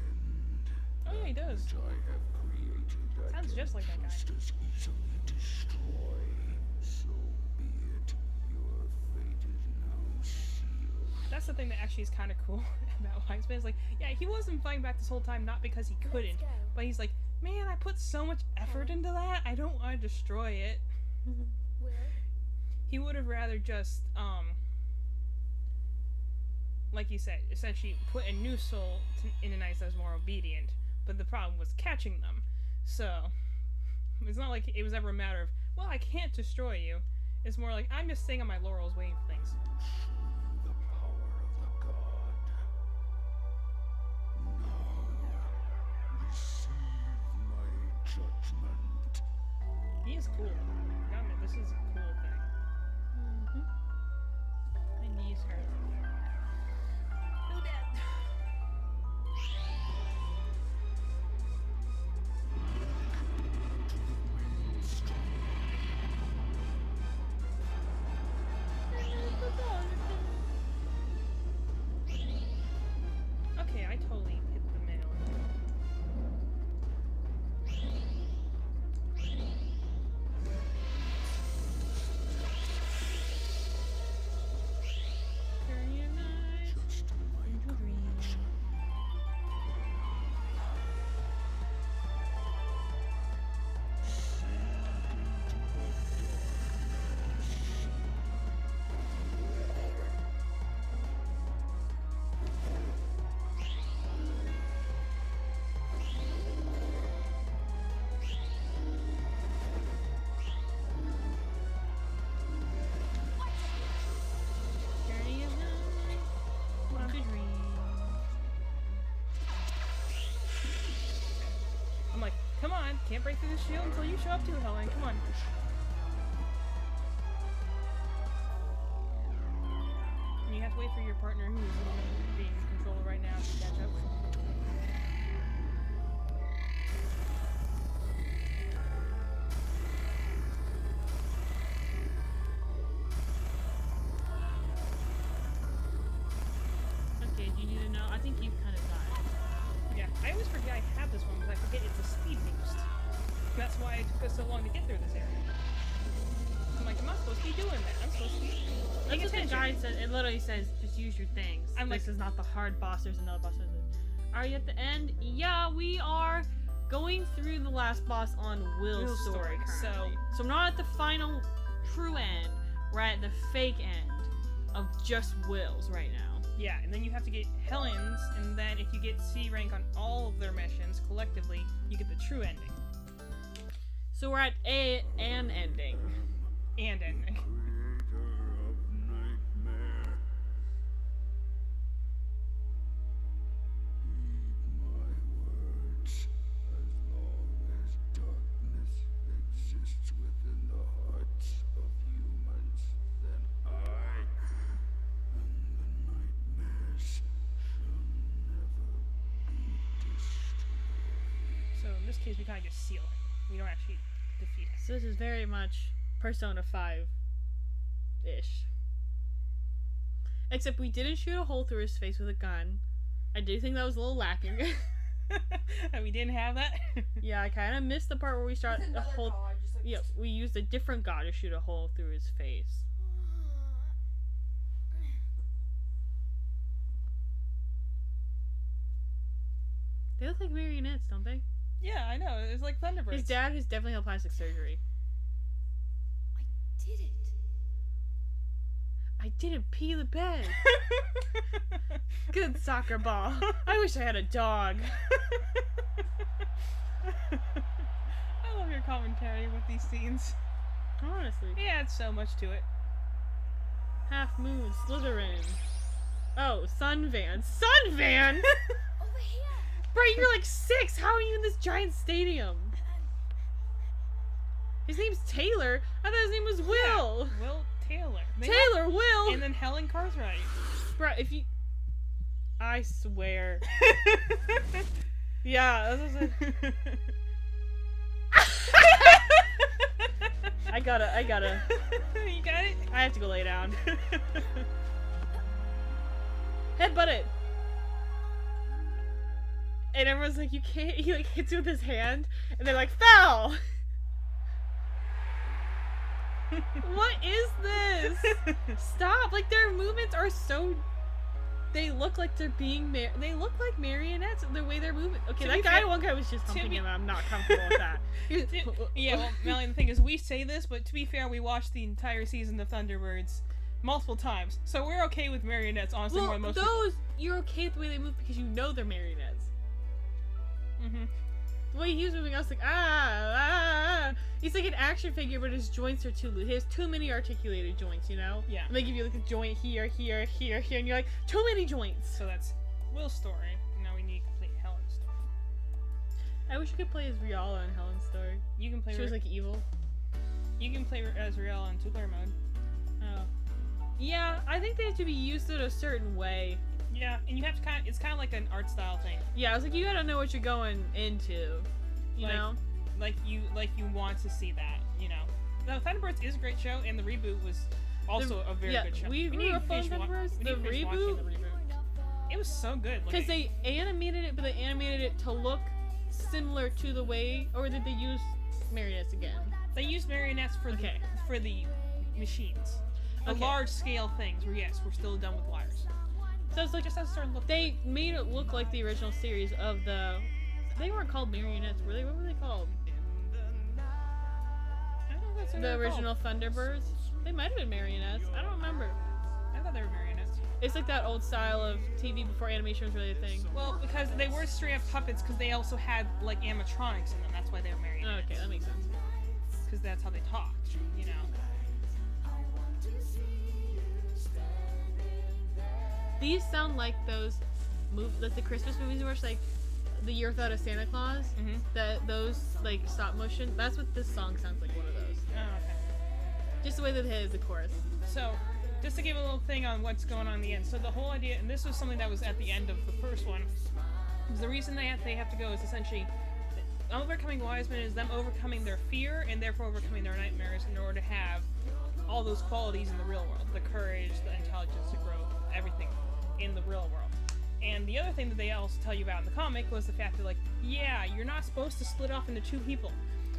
S1: Oh yeah, he does.
S4: Which I have created, I
S1: Sounds just like that guy.
S4: just as easily destroy. So be it. Your fate is now sealed.
S1: That's the thing that actually is kind of cool about Wiseman. Is like, yeah, he wasn't fighting back this whole time, not because he couldn't,
S3: go.
S1: but he's like, man, I put so much effort into that. I don't want to destroy it.
S3: Will?
S1: He would have rather just, like you said, essentially put a new soul in an ice that was more obedient. But the problem was catching them. So, it's not like it was ever a matter of, well, I can't destroy you. It's more like, I'm just sitting on my laurels waiting for things.
S4: Show you the power of the god. Now, receive my judgment.
S1: He is cool. I mean, this is a cool thing. My knees hurt. Who dat? Okay, I totally hit the nail. Turn your night
S4: Just my
S1: into green. Journey of night into dream. I'm like, come on, can't break through the shield until you show up to it, Helen. Come on. And you have to wait for your partner, who's being controlled right now, to catch up.
S2: Okay, do you need to know? I think you've kind of died.
S1: Yeah, I always forget I have this one because I forget it's a speed boost. That's why it took us so long to get through this area. I'm like, I'm not supposed to be doing that. I'm supposed to be paying
S2: That's what the
S1: attention.
S2: guide says. It literally says, just use your things.
S1: I'm
S2: This
S1: like-
S2: is not the hard boss. There's another boss. Are you at the end? Yeah, we are going through the last boss on Will's
S1: Will's
S2: story.
S1: story,
S2: Currently. So I'm not at the final true end. We're at the fake end of just Will's right now.
S1: Yeah, and then you have to get Helen's, and then if you get C rank on all of their missions collectively, you get the true ending.
S2: So we're at an ending.
S1: And ending.
S4: Creator of nightmare. Heed my words. As long as darkness exists within the hearts of humans, then I and the nightmares shall never be destroyed.
S1: So in this case, we kind of just seal it. We don't actually defeat it.
S2: So this is very much Persona 5-ish. Except we didn't shoot a hole through his face with a gun. I do think that was a little lacking.
S1: And we didn't have that?
S2: Yeah, I kind of missed the part where we
S5: With
S2: start a
S5: another
S2: hole.
S5: god, just like
S2: Yeah, we used a different god to shoot a hole through his face. They look like marionettes, don't they?
S1: Yeah, I know. It's like Thunderbirds.
S2: His dad has definitely had plastic surgery.
S3: I did it.
S2: I didn't pee the bed. Good soccer ball. I wish I had a dog.
S1: I love your commentary with these scenes.
S2: Honestly.
S1: He adds so much to it.
S2: Half Moon, Slytherin. Oh, Sunvan. Sunvan?
S3: Over here.
S2: Bray, you're like 6. How are you in this giant stadium? His name's Taylor. I thought his name was Will.
S1: Will Taylor. They
S2: Taylor, Will.
S1: have- And then Helen Cartwright.
S2: Bro, if you... I swear. Yeah, that's what I said. I gotta.
S1: You got it?
S2: I have to go lay down. Headbutt it. And everyone's like, you can't. He like hits you with his hand, and they're like, foul. What is this? Stop! Like their movements are so they look like they're being they look like marionettes the way they're moving. Okay,
S1: To
S2: that
S1: be
S2: guy,
S1: fair-
S2: one guy was just humping him. I'm not comfortable with that.
S1: Yeah, well, Melanie, the thing is, we say this, but to be fair, we watched the entire season of Thunderbirds multiple times, so we're okay with marionettes, honestly, more
S2: Well,
S1: than most
S2: those you're okay with the way they move because you know they're marionettes.
S1: people. Mm-hmm.
S2: The way he was moving, I was like, ah. He's like an action figure, but his joints are too loose. He has too many articulated joints, you know?
S1: Yeah.
S2: And they give you like a joint here, here, here, here, and you're like, too many joints.
S1: So that's Will's story. Now we need to complete Helen's story.
S2: I wish you could play as Riala in Helen's story.
S1: You can play.
S2: She was like evil.
S1: You can play as Riel in two-player mode.
S2: Oh. Yeah, I think they have to be used in a certain way.
S1: Yeah, and you have to it's kind of like an art style thing.
S2: Yeah, I was like, you gotta know what you're going into. You
S1: Like-
S2: know?
S1: Like you want to see that, you know. No, Thunderbirds is a great show, and the reboot was also a very good show.
S2: We
S1: need
S2: grew
S1: to
S2: up on
S1: finish
S2: Thunderbirds.
S1: we
S2: The
S1: need to finish watching
S2: reboot,
S1: the reboot. It was so good.
S2: because they animated it, but they animated it to look similar to the way, or did they use marionettes again?
S1: They used marionettes for the machines, the
S2: Okay.
S1: large scale things. Where yes, we're still done with wires.
S2: So it's like
S1: Just as a certain look.
S2: they made it look like the original series of the. They weren't called marionettes, were they? What were they called?
S1: I don't know if that's what
S2: The
S1: they were
S2: original
S1: called.
S2: Thunderbirds. They might have been marionettes. I don't remember.
S1: I thought they were marionettes.
S2: It's like that old style of TV before animation was really a thing.
S1: Well, because they were straight up puppets, because they also had like animatronics in them. That's why they were
S2: Oh,
S1: marionettes.
S2: okay, that makes sense.
S1: Because that's how they talked, you know.
S2: These sound like those like the Christmas movies you watch, like The Year Without a Santa Claus.
S1: Mm-hmm.
S2: Those like stop motion. That's what this song sounds like. One of those.
S1: Oh, okay.
S2: Just the way that it hit the chorus.
S1: So, just to give a little thing on what's going on in the end. So the whole idea, and this was something that was at the end of the first one, is the reason they have to go is essentially overcoming Wiseman is them overcoming their fear and therefore overcoming their nightmares in order to have all those qualities in the real world: the courage, the intelligence, the growth, everything in the real world. And the other thing that they also tell you about in the comic was the fact that, like, yeah, you're not supposed to split off into two people.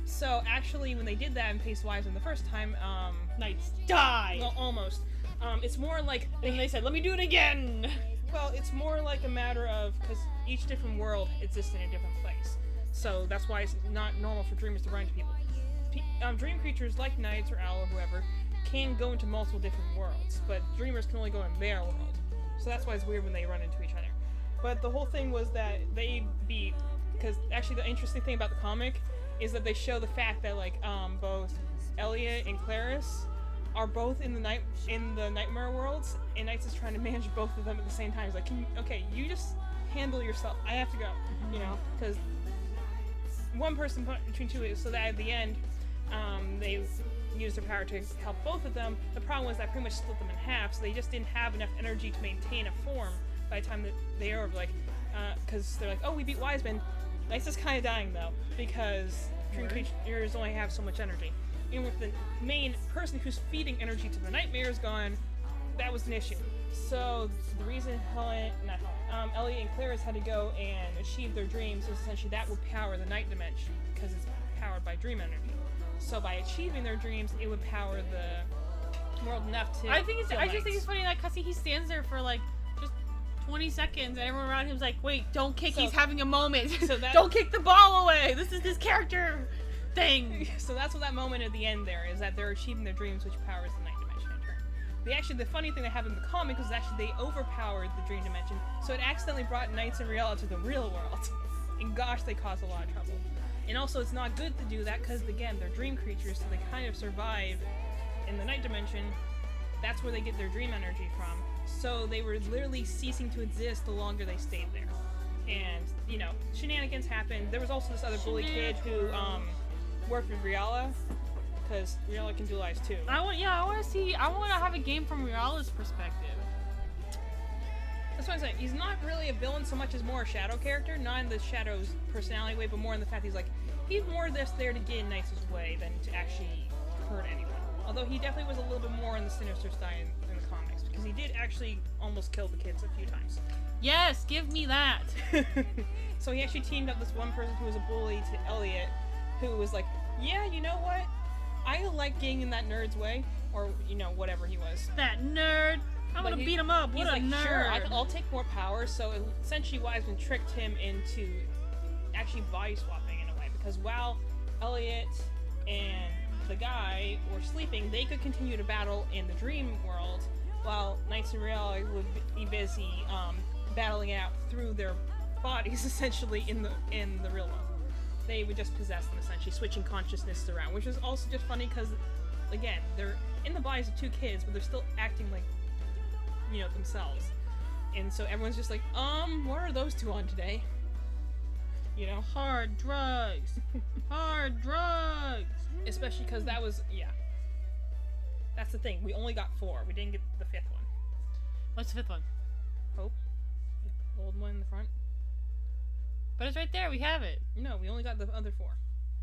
S1: So actually, when they did that and faced Wiseman the first time,
S2: Knights die.
S1: well, almost. It's more like
S2: And they said, "Let me do it again."
S1: well, it's more like a matter of because each different world exists in a different place. So that's why it's not normal for dreamers to run into people. Dream creatures like knights or owl or whoever can go into multiple different worlds, but dreamers can only go in their world. So that's why it's weird when they run into each other. But the whole thing was that they beat, because actually the interesting thing about the comic is that they show the fact that like both Elliot and Clarice are both in the nightmare worlds, and Knights is trying to manage both of them at the same time. He's like, you just handle yourself. I have to go, you know, because one person put between two is so that at the end, they used their power to help both of them. The problem was that pretty much split them in half, so they just didn't have enough energy to maintain a form by the time that they were like, because they're like, oh, we beat Wiseman. Knights is kind of dying though, because dream creatures only have so much energy. And with the main person who's feeding energy to the nightmares gone, that was an issue. So the reason Elliot and Clarice had to go and achieve their dreams is essentially that would power the night dimension, because it's powered by dream energy. So by achieving their dreams, it would power the world enough to.
S2: I just think it's funny that Cussy, he stands there for like just 20 seconds, and everyone around him's like, "Wait, don't kick!
S1: So-
S2: He's having a moment.
S1: so that-
S2: Don't kick the ball away. This is his character thing."
S1: So that's what that moment at the end there is, that they're achieving their dreams, which powers the night dimension in turn. The funny thing that happened in the comic was actually they overpowered the dream dimension, so it accidentally brought Knights and Riella to the real world. And gosh, they caused a lot of trouble. And also, it's not good to do that because, again, they're dream creatures, so they kind of survive in the night dimension. That's where they get their dream energy from. So they were literally ceasing to exist the longer they stayed there. And, you know, shenanigans happened. There was also this other bully kid who worked with Riella, because Riella can do lies too.
S2: I want to have a game from Riala's perspective.
S1: That's what I'm saying. He's not really a villain so much as more a shadow character, not in the Shadow's personality way, but more in the fact he's more just there to get in Knights' way than to actually hurt anyone. Although he definitely was a little bit more in the sinister side in the comics, because he did actually almost kill the kids a few times.
S2: Yes, give me that.
S1: So he actually teamed up this one person who was a bully to Elliot, who was like, yeah, you know what? I like getting in that nerd's way, or, you know, whatever he was.
S2: That nerd. I'm
S1: But
S2: gonna
S1: he-
S2: beat him up.
S1: He's
S2: What a
S1: like,
S2: nerd.
S1: sure, I'll take more power. So essentially, Wiseman tricked him into actually body swapping in a way, because while Elliot and the guy were sleeping, they could continue to battle in the dream world, while Knights in reality would be busy battling it out through their bodies, essentially in the real world. They would just possess them, essentially switching consciousness around, which is also just funny because, again, they're in the bodies of two kids, but they're still acting like, themselves. And so everyone's just like, what are those two on today?
S2: Hard drugs. Hard drugs.
S1: Especially because that was, that's the thing. We only got 4. We didn't get the 5th one.
S2: What's the 5th one?
S1: Hope. The old one in the front.
S2: But it's right there. We have it.
S1: No, we only got the other 4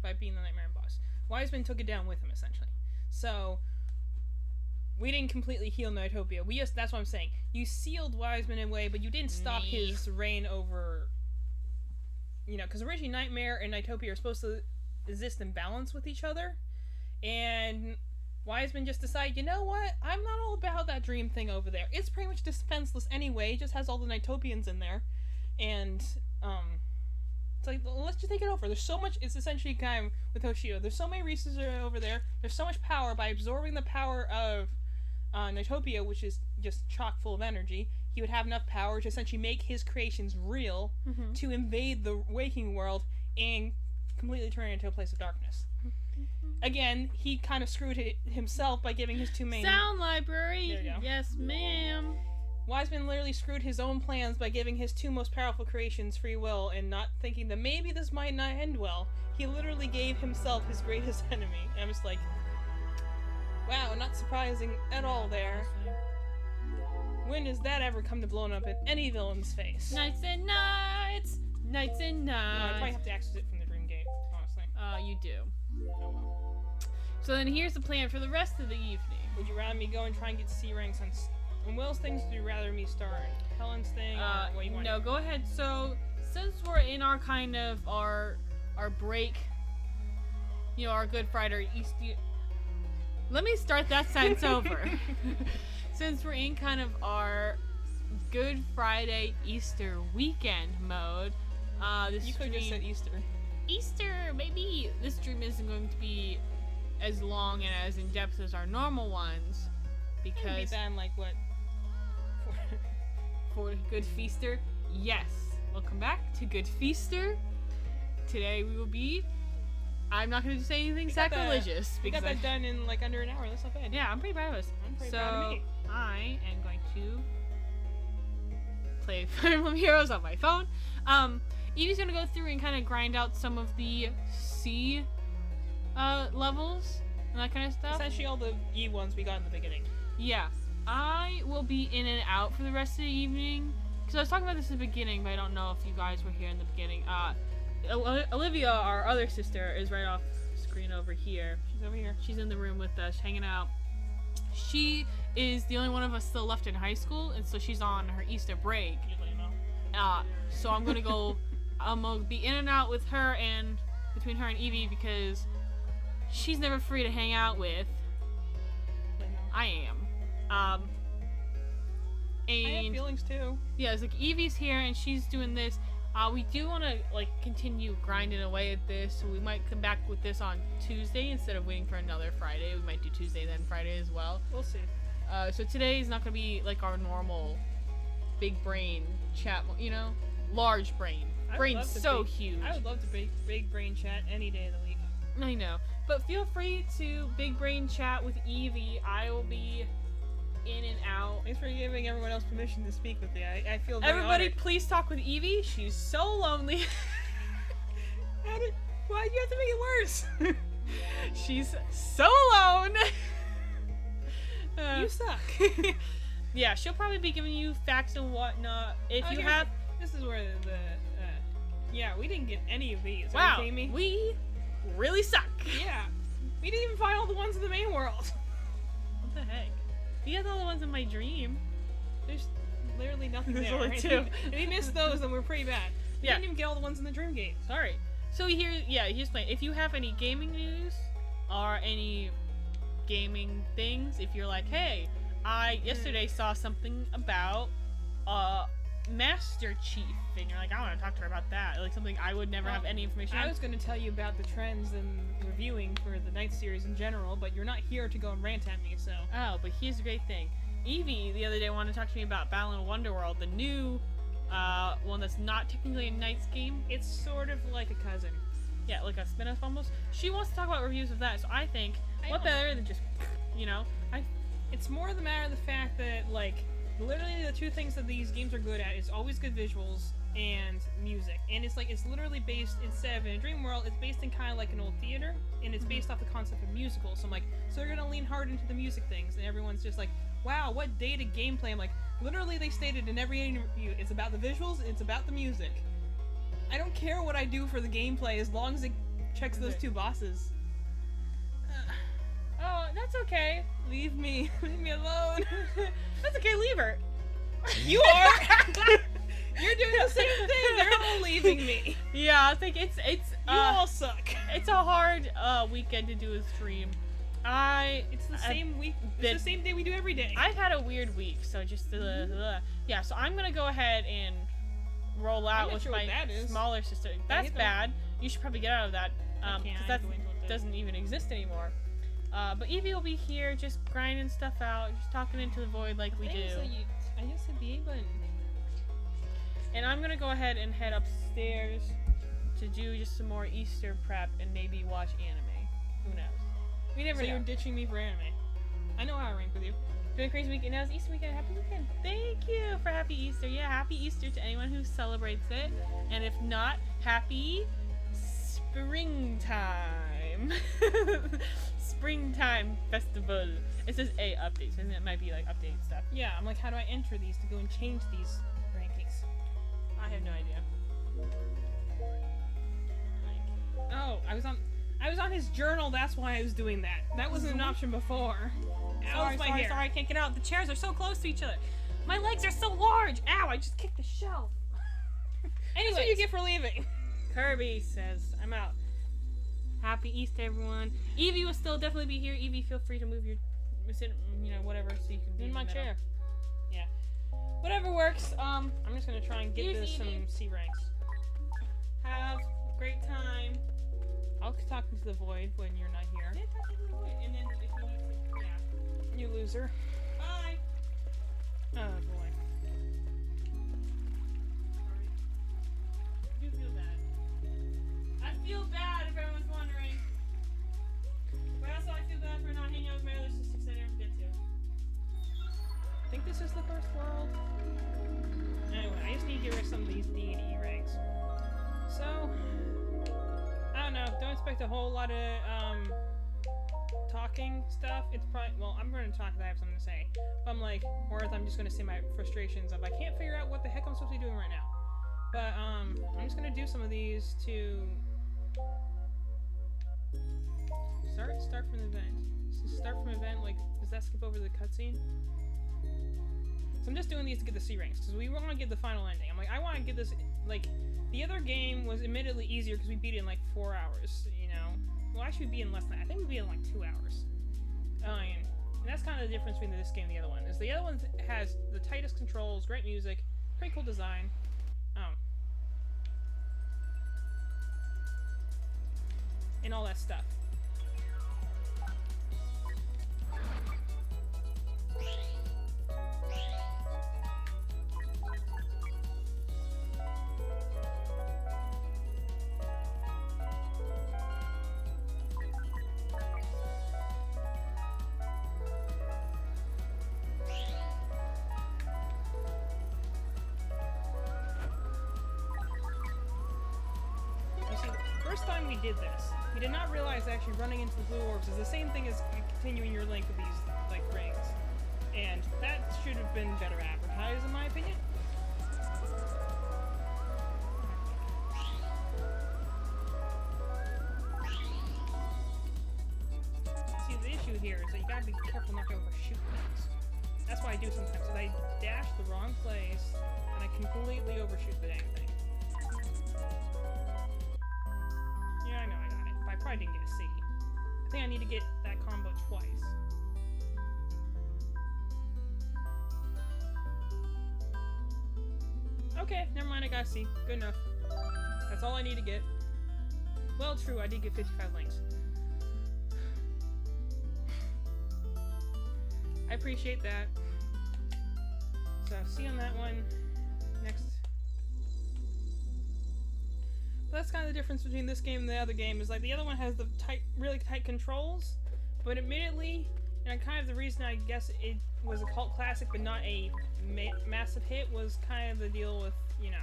S1: by being the Nightmare boss. Wiseman took it down with him, essentially. So, we didn't completely heal NiGHTopia. That's what I'm saying. You sealed Wiseman in a way, but you didn't stop his reign over, because originally Nightmare and NiGHTopia are supposed to exist in balance with each other, and Wiseman just decided, you know what? I'm not all about that dream thing over there. It's pretty much defenseless anyway. It just has all the NiGHTopians in there, and it's like, let's just take it over. There's so much. It's essentially kind of with Hoshio. There's so many resources over there. There's so much power. By absorbing the power of NiGHTopia, which is just chock full of energy, he would have enough power to essentially make his creations real, to invade the waking world and completely turn it into a place of darkness. Again, he kind of screwed it himself by giving his 2 main...
S2: Sound library.
S1: There you go.
S2: Yes, ma'am.
S1: Wiseman literally screwed his own plans by giving his 2 most powerful creations free will and not thinking that maybe this might not end well. He literally gave himself his greatest enemy. And I'm just like, wow, not surprising at all there. When does that ever come to blowing up in any villain's face?
S2: Nights and nights. Nights and
S1: No, I'd probably
S2: nights.
S1: have to access it from the Dream Gate, honestly.
S2: You do.
S1: Oh well.
S2: So then here's the plan for the rest of the evening.
S1: Would you rather me go and try and get C ranks on Will's things, or would you rather me start Helen's thing, or what you want?
S2: No, go ahead. So since we're in our kind of our break, our Good Friday Easter. Let me start that sentence over. Since we're in kind of our Good Friday Easter weekend mode, this
S1: You could have just said
S2: Easter, maybe this stream isn't going to be as long and as in depth as our normal ones,
S1: It'd be
S2: because
S1: that in like what?
S2: for Good Feaster, yes. Welcome back to Good Feaster. Today we will be. I'm not going to say anything
S1: We got
S2: sacrilegious
S1: We got
S2: because
S1: that done in like under an hour. That's not bad.
S2: yeah, I'm pretty proud of us.
S1: I'm pretty
S2: So
S1: proud of me.
S2: I am going to play Fire Emblem Heroes on my phone. Evie's gonna go through and kind of grind out some of the C levels and that kind of stuff.
S1: Essentially all the E ones we got in the beginning.
S2: Yeah, I will be in and out for the rest of the evening because I was talking about this in the beginning, but I don't know if you guys were here in the beginning. Olivia, our other sister, is right off screen over here.
S1: She's over here.
S2: She's in the room with us, hanging out. She is the only one of us still left in high school, and so she's on her Easter break.
S1: Usually, you know.
S2: So I'm gonna go. I'm gonna be in and out with her and between her and Evie because she's never free to hang out with. I am.
S1: I
S2: And
S1: have feelings too.
S2: yeah, it's like Evie's here and she's doing this. We do want to like continue grinding away at this, so we might come back with this on Tuesday instead of waiting for another Friday. We might do Tuesday then Friday as well.
S1: We'll see.
S2: So today is not gonna be like our normal big brain chat, large brain.
S1: I would
S2: Brain's
S1: love to
S2: so
S1: big-
S2: huge.
S1: I would love to big brain chat any day of the week.
S2: I know. But feel free to big brain chat with Evie. I will be in and out.
S1: Thanks for giving everyone else permission to speak with you. I feel very
S2: Everybody,
S1: honored.
S2: please talk with Evie. She's so lonely.
S1: Why do you have to make it worse?
S2: She's so alone.
S1: You suck.
S2: Yeah, she'll probably be giving you facts and whatnot. If you have,
S1: This is where the yeah, we didn't get any of these. Are
S2: wow,
S1: you kidding me?
S2: we really suck.
S1: Yeah. We didn't even find all the ones in the main world.
S2: What the heck? You got all the ones in my dream.
S1: There's literally nothing
S2: There's
S1: there.
S2: only
S1: If
S2: two.
S1: we missed those, then we're pretty bad. We
S2: Yeah.
S1: didn't even get all the ones in the Dream Gate.
S2: Sorry. So here's playing. If you have any gaming news or any gaming things, if you're like, hey, I yesterday saw something about Master Chief, and you're like, I want to talk to her about that. Like something I would never have any information on.
S1: I was going to tell you about the trends and reviewing for the Night series in general, but you're not here to go and rant at me, so.
S2: Oh, but here's the great thing. Evie the other day wanted to talk to me about Battle in Wonderworld, the new one that's not technically a Knights game.
S1: It's sort of like a cousin.
S2: Yeah, like a spin-off almost. She wants to talk about reviews of that, so I think, what better than just, you know,
S1: It's more the matter of the fact that, like, literally the two things that these games are good at is always good visuals and music. And it's like, it's literally based, instead of in a dream world, it's based in kind of like an old theater, and it's based off the concept of musicals. So I'm like, so they're gonna lean hard into the music things, and everyone's just like, wow, what dated gameplay. I'm like, literally they stated in every interview, it's about the visuals, and it's about the music. I don't care what I do for the gameplay as long as it checks those two boxes.
S2: oh, that's okay.
S1: Leave me alone.
S2: That's okay, leave her.
S1: You are. You're doing the same thing. They're all leaving me.
S2: Yeah, I think it's
S1: You all suck.
S2: it's a hard weekend to do a stream.
S1: It's the same week. It's the same day we do every day.
S2: I've had a weird week, so just yeah. So I'm gonna go ahead and roll out with my smaller sister. That's bad. You should probably get out of that because that doesn't even exist anymore. But Evie will be here, just grinding stuff out, just talking into the void like we do.
S1: I just hit the A button.
S2: And I'm gonna go ahead and head upstairs to do just some more Easter prep and maybe watch anime. Who knows? We never
S1: So
S2: know.
S1: you're ditching me for anime. I know how I rank with you.
S2: Doing a crazy weekend. Now it's Easter weekend. Happy weekend. Thank you for Happy Easter. Yeah, Happy Easter to anyone who celebrates it. And if not, Happy Springtime. Springtime Festival. It says A updates, and it might be like update stuff.
S1: Yeah, I'm like, how do I enter these to go and change these rankings?
S2: I have no idea.
S1: Oh, I was on his journal. That's why I was doing that. That wasn't an option before.
S2: Sorry, I can't get out. The chairs are so close to each other. My legs are so large. Ow, I just kicked the shelf.
S1: That's what you get for leaving.
S2: Kirby says, I'm out. Happy Easter, everyone. Evie will still definitely be here. Evie, feel free to move your, sit, whatever, so you can be
S1: In my
S2: the middle.
S1: chair. Yeah. Whatever works. I'm just gonna try and get this some C ranks.
S2: Have a great time.
S1: I'll talk into the void when you're not here.
S2: Yeah, talk to the void. And then if you need to, yeah.
S1: You loser.
S2: Bye.
S1: Oh boy.
S2: Sorry. I do feel bad. I feel bad if everyone's wondering. But also I feel bad for not hanging out with my other sisters I never get to.
S1: I think this is the first world. Anyway, I just need to get rid of some of these D and E ranks. So, I don't know. Don't expect a whole lot of talking stuff. It's probably, well, I'm going to talk because I have something to say. But I'm like, or if I'm just going to say my frustrations of I can't figure out what the heck I'm supposed to be doing right now. But I'm just going to do some of these to start from the event. So start from event, like, does that skip over the cutscene? So I'm just doing these to get the C ranks because we want to get the final ending. I'm like, I want to get this, like, the other game was admittedly easier because we beat it in like 4 hours, you know? Well, actually we beat it in less than that. I think we beat it in like 2 hours. And that's kind of the difference between this game and the other one. Is the other one has the tightest controls, great music, pretty cool design. And all that stuff. First time we did this, we did not realize that actually running into the blue orbs is the same thing as continuing your link with these, like, rings. And that should have been better advertised, in my opinion. See, the issue here is that you gotta be careful not to overshoot things. That's what I do sometimes, is I dash the wrong place, and I completely overshoot the dang thing. Yeah, I know I got it, but I probably didn't get a C. I think I need to get that combo twice. Okay, never mind, I got C. Good enough. That's all I need to get. Well, true, I did get 55 links. I appreciate that. So, C on that one. Next. But that's kind of the difference between this game and the other game, is like the other one has the really tight controls, but admittedly, and kind of the reason I guess it was a cult classic but not a massive hit was kind of the deal with, you know,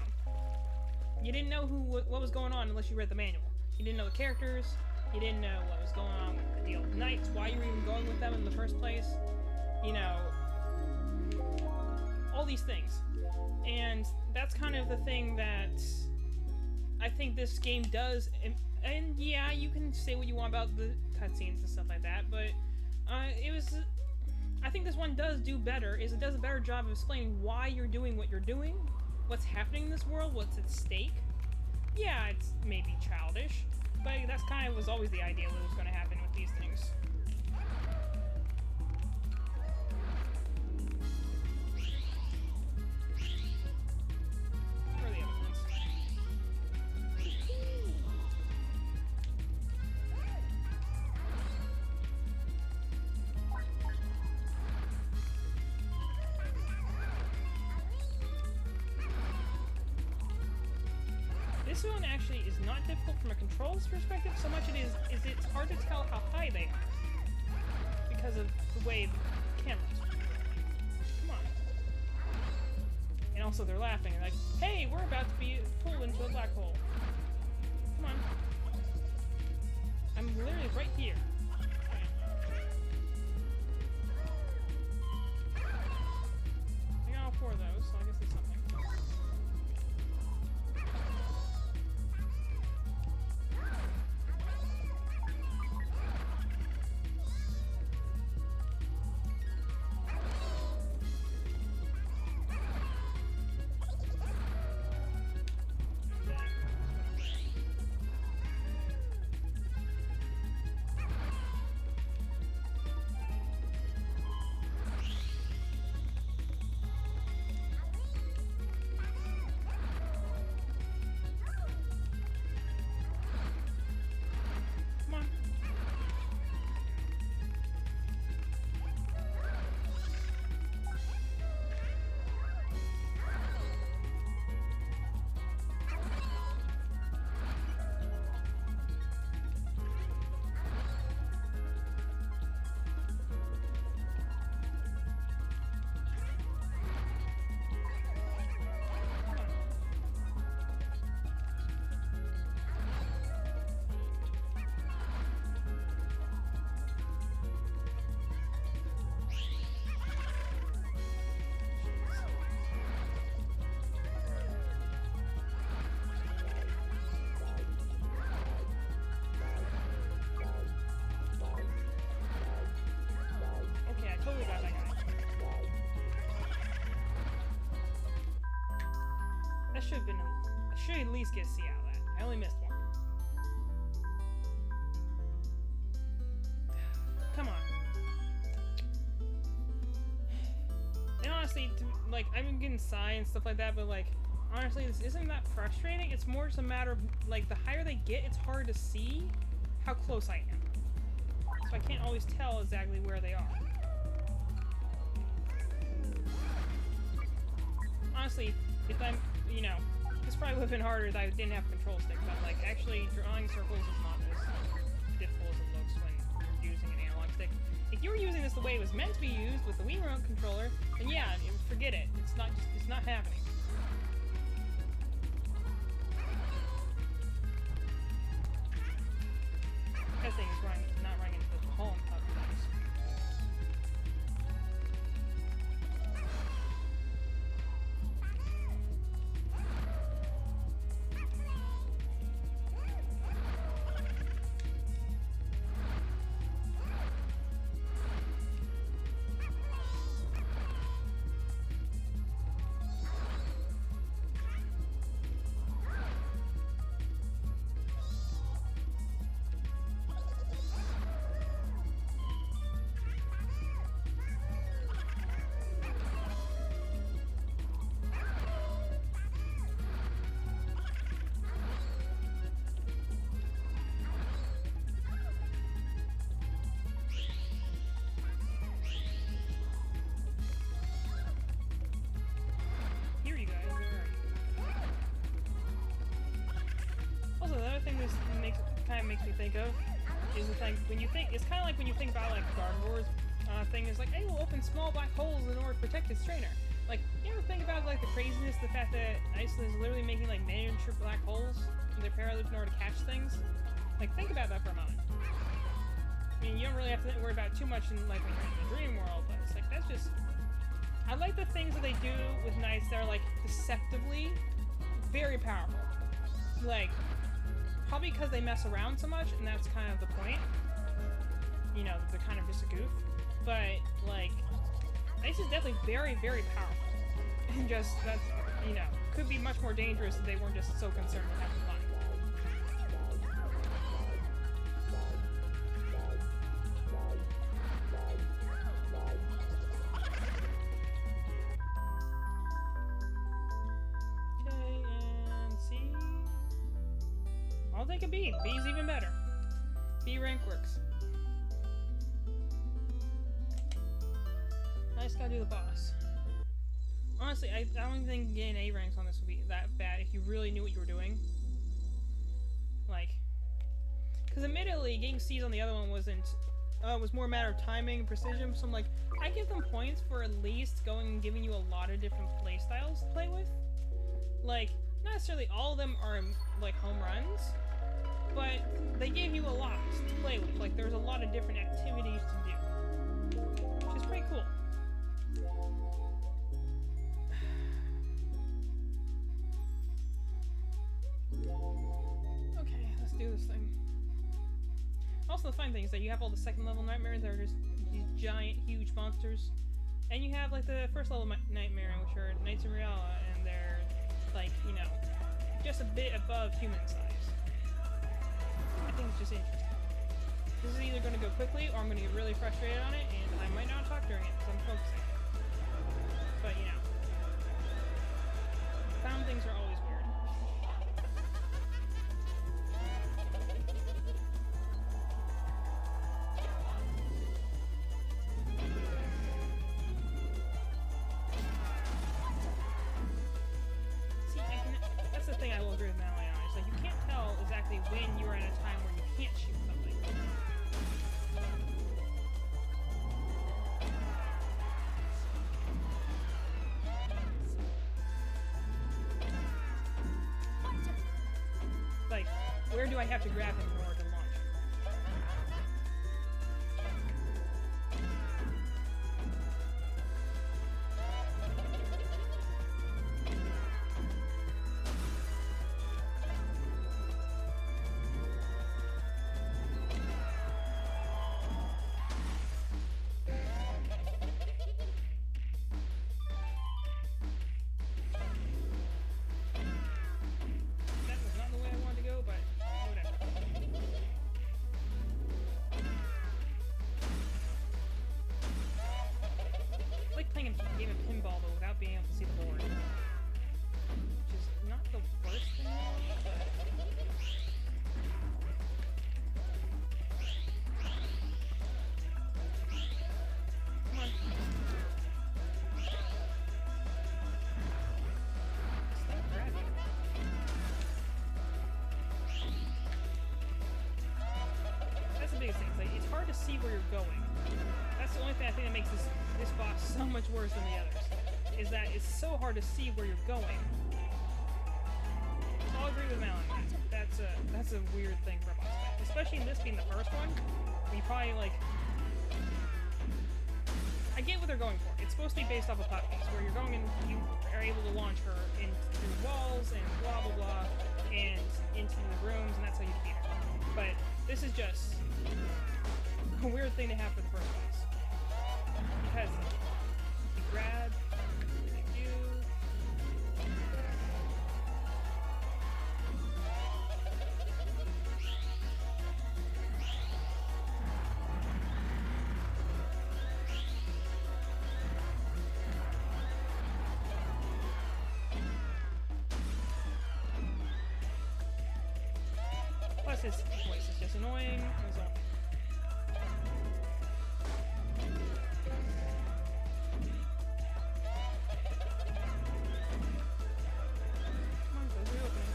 S1: you didn't know what was going on unless you read the manual. You didn't know the characters, you didn't know what was going on with the deal with knights, why you were even going with them in the first place, you know, all these things. And that's kind of the thing that I think this game does, and yeah, you can say what you want about the cutscenes and stuff like that, but I think this one does do better, it does a better job of explaining why you're doing what you're doing, what's happening in this world, what's at stake. Yeah, it's maybe childish, but that's kind of was always the idea what was going to happen with these things. Where are the other ones? This one actually is not difficult from a controls perspective, so much it is it's hard to tell how high they are because of the way the cameras. Come on. And also they're laughing, they're like, hey, we're about to be pulled into a black hole. Come on. I'm literally right here. I got all 4 of those, so I guess there's something. I should at least get a C out of that. I only missed one. Come on. And honestly, like, I've been getting Psy and stuff like that, but like, honestly, this isn't that frustrating. It's more just a matter of, like, the higher they get, it's hard to see how close I am. So I can't always tell exactly where they are. Honestly, if I'm, you know, this probably would have been harder if I didn't have a control stick, but like, actually drawing circles is not as difficult as it looks when you're using an analog stick. If you were using this the way it was meant to be used with the Wii remote controller, then yeah, forget it. It's not happening. That thing is not running into the hole and puzzle things. this kind of makes me think of is the thing when you think it's kind of like when you think about like Guard Wars thing is like, hey, we'll open small black holes in order to protect its trainer. Like, you ever think about like the craziness, the fact that Iceland is literally making like miniature black holes in their paraloop in order to catch things? Like, think about that for a moment. I mean, you don't really have to worry about it too much in like when you're in the dream world, but it's like that's just. I like the things that they do with knights that are like deceptively very powerful. Like, probably because they mess around so much, and that's kind of the point. You know, they're kind of just a goof. But, like, Ice is definitely very, very powerful. And just, that's, you know, could be much more dangerous if they weren't just so concerned with having fun. Okay, and C. I'll take a B. B's even better. B rank works. I just gotta do the boss. Honestly, I don't think getting A ranks on this would be that bad if you really knew what you were doing. Like, because admittedly, getting C's on the other one wasn't, was more a matter of timing and precision. So I'm like, I give them points for at least going and giving you a lot of different play styles to play with. Like, not necessarily all of them are like home runs, but they gave you a lot to play with. Like, there's a lot of different activities to do, which is pretty cool. Okay, let's do this thing. Also, the fun thing is that you have all the second level nightmares that are just these giant, huge monsters. And you have, like, the first level nightmare, which are Knights of Reala, and they're, like, you know, just a bit above human size. I think it's just interesting. This is either going to go quickly, or I'm going to get really frustrated on it, and I might not talk during it, because I'm focusing. But, you know. Found things are always weird. That's the thing I will agree with Madel on. It's like you can't tell exactly when you're at a time where you can't shoot something. Like, where do I have to grab him in order to launch? That was not the way I wanted to go, but whatever. I like playing a game of pinball, though, without being able to see the board. Which is not the worst thing, but... Come on. Stop grabbing. That's the biggest thing. It's like, it's hard to see where you're going. That's the only thing I think that makes this boss so much worse than the others. Is that it's so hard to see where you're going. So I'll agree with Madel on that. That's a weird thing for a boss fight. Especially in this being the first one. Where you probably like... I get what they're going for. It's supposed to be based off of puppies, where you're going and you are able to launch her in through walls and blah blah blah, and into the rooms, and that's how you defeat her. But this is just a weird thing to have for the first place. Because you grab, like you. Plus his voice is just annoying as always. Come on, close the opening.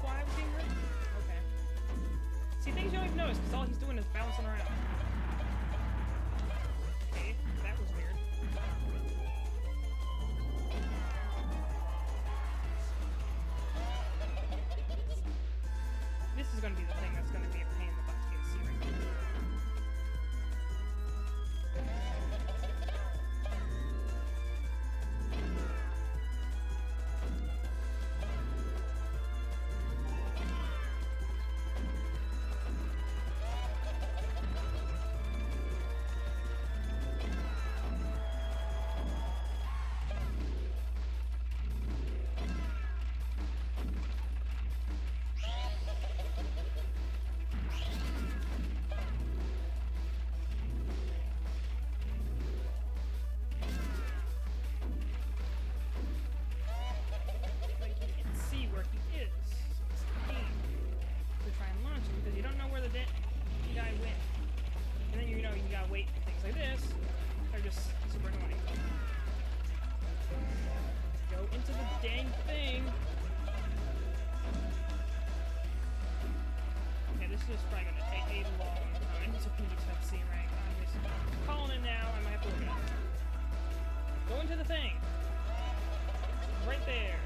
S1: why I was being hurt? Okay. See, things you don't even notice, because all he's doing is bouncing around. Okay, that was weird. This is going to be the thing that's going to be a pain in the butt to get to see right now. Like, you can't see where he is, so it's a pain to try and launch him because you don't know where the guy went. And then you know you gotta wait for things like this. They're just super annoying. Go into the dang thing. Okay, this is just probably gonna take a long time to beat FC rank. I'm just calling it now. I might have to look it up. Go into the thing. Right there.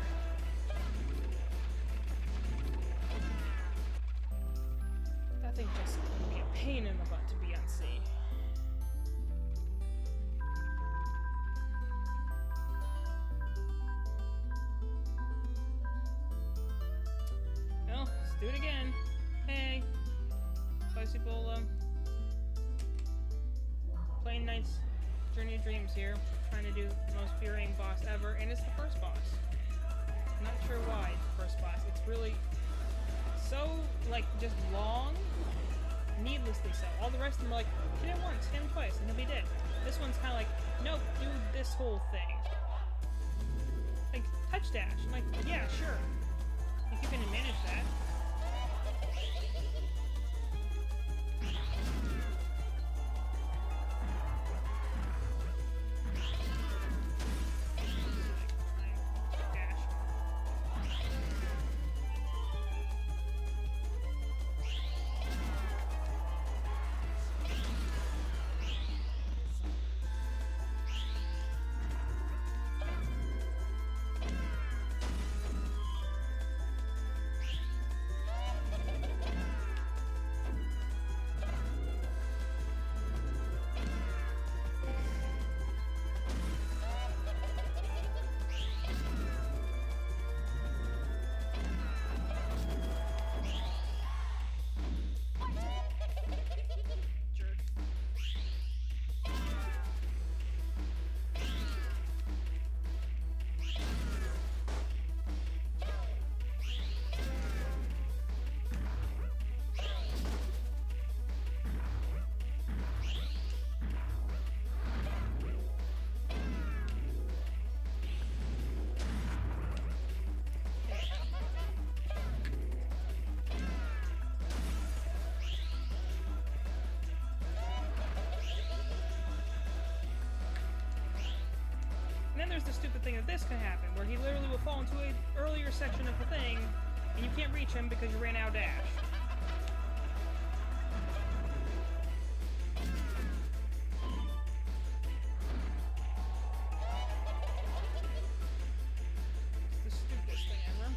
S1: That thing's just gonna be a pain in the butt to be on C. Well, let's do it again. Hey. Bicycle, playing Knight's Journey of Dreams here. Trying to do the most infuriating boss ever, and it's the first boss. Not sure why it's the first boss. It's really so, like, just long, needlessly so. All the rest of them are like, hit it once, hit him twice, and he'll be dead. This one's kind of like, nope, do this whole thing. Like, touch dash. I'm like, yeah, sure. If you can manage that. Dash. Jerk. And then there's the stupid thing that this can happen, where he literally will fall into an earlier section of the thing, and you can't reach him because you ran out of dash. It's the stupidest thing ever.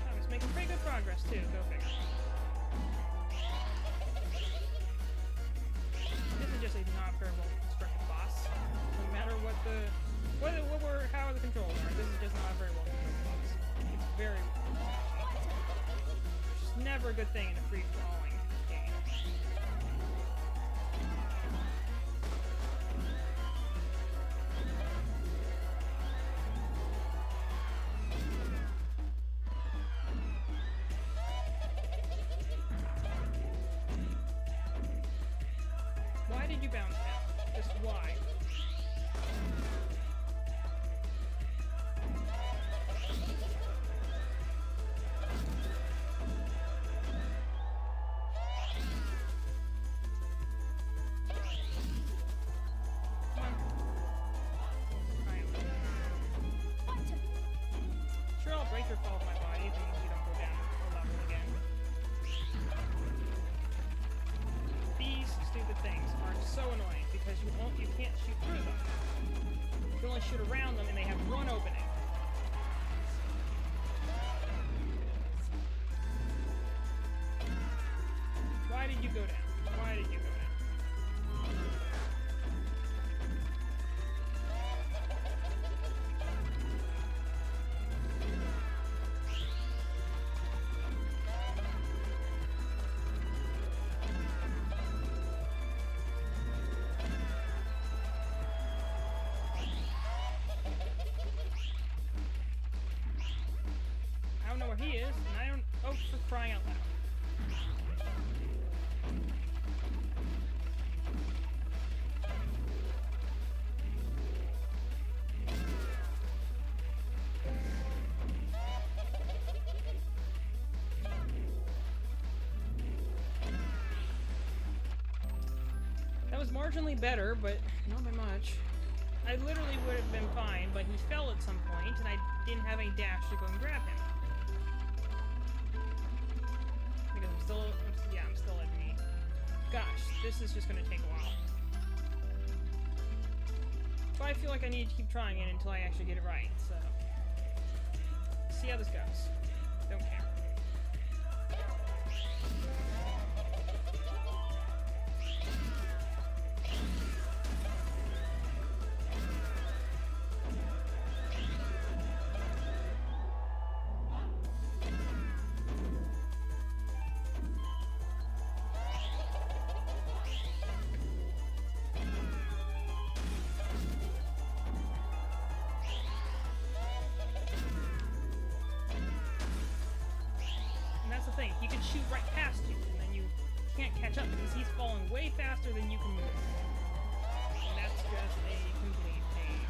S1: I was making pretty good progress too, go figure. This is just a not very well constructed boss. No matter what how the controls are, this is just not a very well constructed boss. It's very it's never a good thing in a free-flowing game. Why did you bounce down? Just why? shoot through them. You can only shoot around them, and they have one opening. Why did you go down? Why did you go down? I don't know where he is, and I don't... Oh, for crying out loud. That was marginally better, but not by much. I literally would have been fine, but he fell at some point, and I didn't have any dash to go and grab him. Because I'm still at me. Gosh, this is just gonna take a while. But I feel like I need to keep trying it until I actually get it right, so... See how this goes. Don't care. Thing. He could shoot right past you, and then you can't catch up because he's falling way faster than you can move. And that's just a complete pain.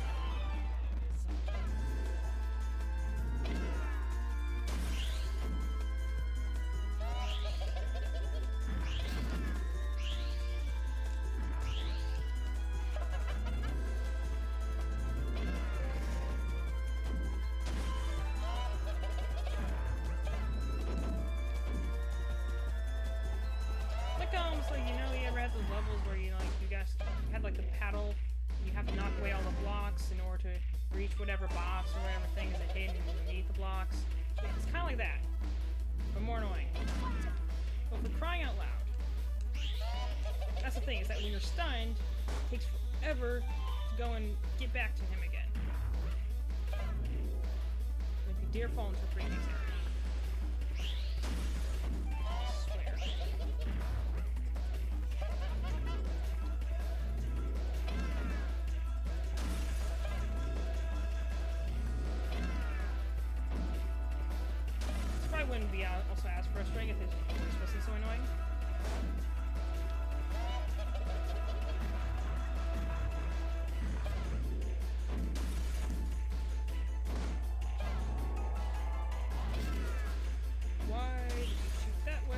S1: Like, you know, you ever had those levels where you guys had like the paddle, you have to knock away all the blocks in order to reach whatever box or whatever things are hidden underneath the blocks. It's kind of like that, but more annoying. But for crying out loud, that's the thing, is that when you're stunned, it takes forever to go and get back to him again. Like you dare fall into a freezing area. Wouldn't be also as frustrating if his voice wasn't so annoying. Why did you shoot that way?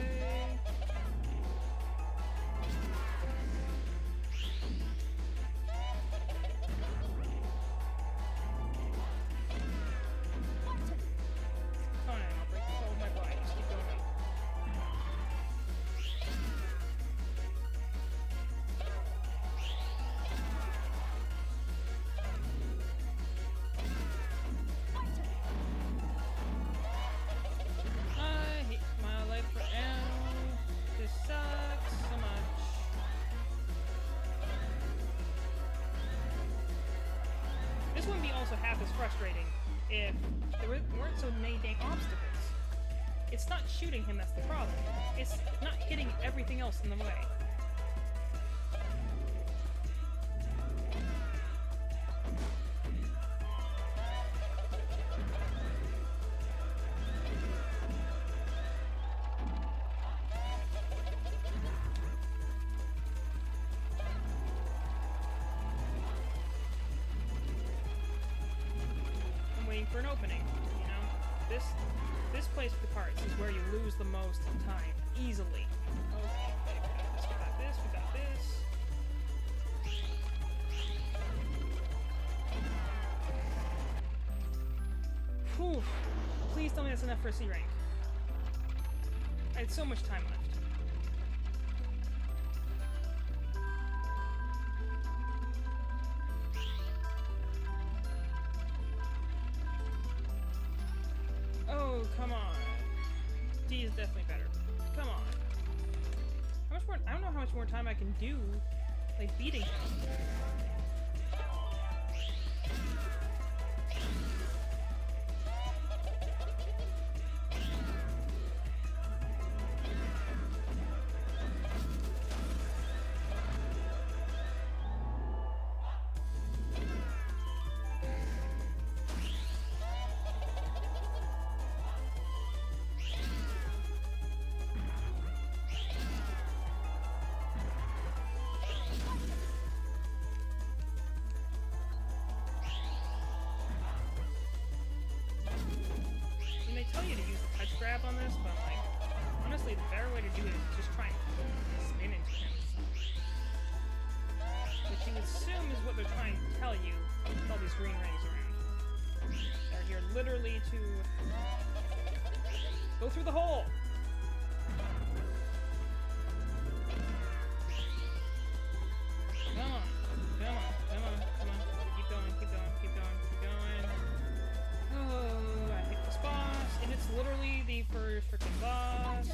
S1: This wouldn't be also half as frustrating if there weren't so many dang obstacles. It's not shooting him that's the problem. It's not hitting everything else in the way. For an opening, you know? This place with the carts is where you lose the most time, easily. Okay, we got this, we got this. Whew. Please tell me that's enough for a C rank. I had so much time left. Oh, come on. D is definitely better. Come on. How much more? I don't know how much more time I can do, like, beating him. Tell you to use the touch grab on this, but like, honestly, the better way to do it is just try and spin into him. Which you assume is what they're trying to tell you with all these green rings around. They're here literally to go through the hole. Come on, come on, come on, come on. Keep going, keep going, keep going, keep going. Oh, I hit this boss, and it's literally the first freaking boss.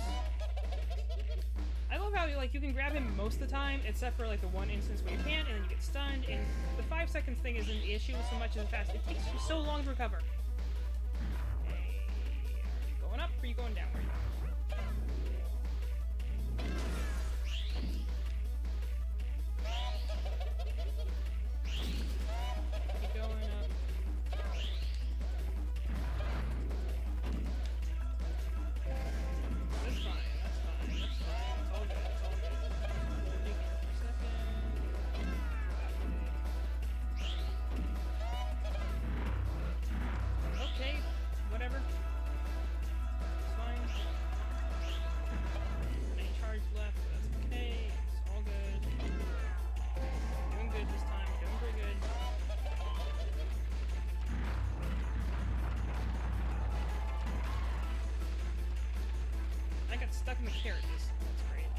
S1: I love how like you can grab him most of the time, except for like the one instance where you can't, and then you get stunned. And the 5 seconds thing isn't the issue so much as the fast. It takes you so long to recover. Hey, are you going up or are you going down? Where are you going? Keep going up. That's fine, that's fine, that's fine. It's all good, it's all good. Hold you here for a second. Okay, whatever. It's fine. Any charge left, but that's okay. It's all good. You're doing good this time, you're doing pretty good. I got stuck in the carriages. That's great.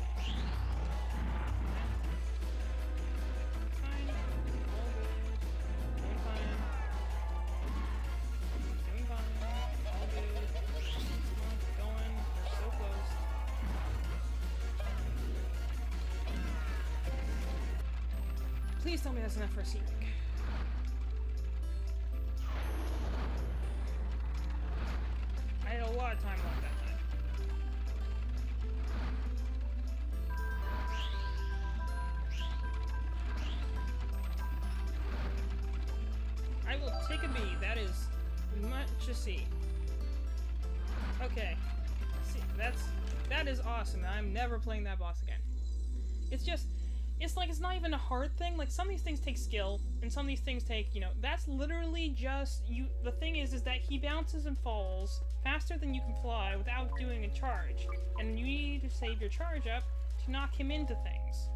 S1: Fine. All good. Doing fine. Doing fine. All good. Come on, keep going. We're so close. Please tell me that's enough for a sea ring. I had a lot of time left that time. I will take a B. That is much to see. Okay. See, that is awesome. I'm never playing that boss again. It's just, it's like it's not even a hard thing. Like some of these things take skill, and some of these things take, you know, that's literally just you. The thing is that he bounces and falls faster than you can fly without doing a charge, and you need to save your charge up to knock him into things.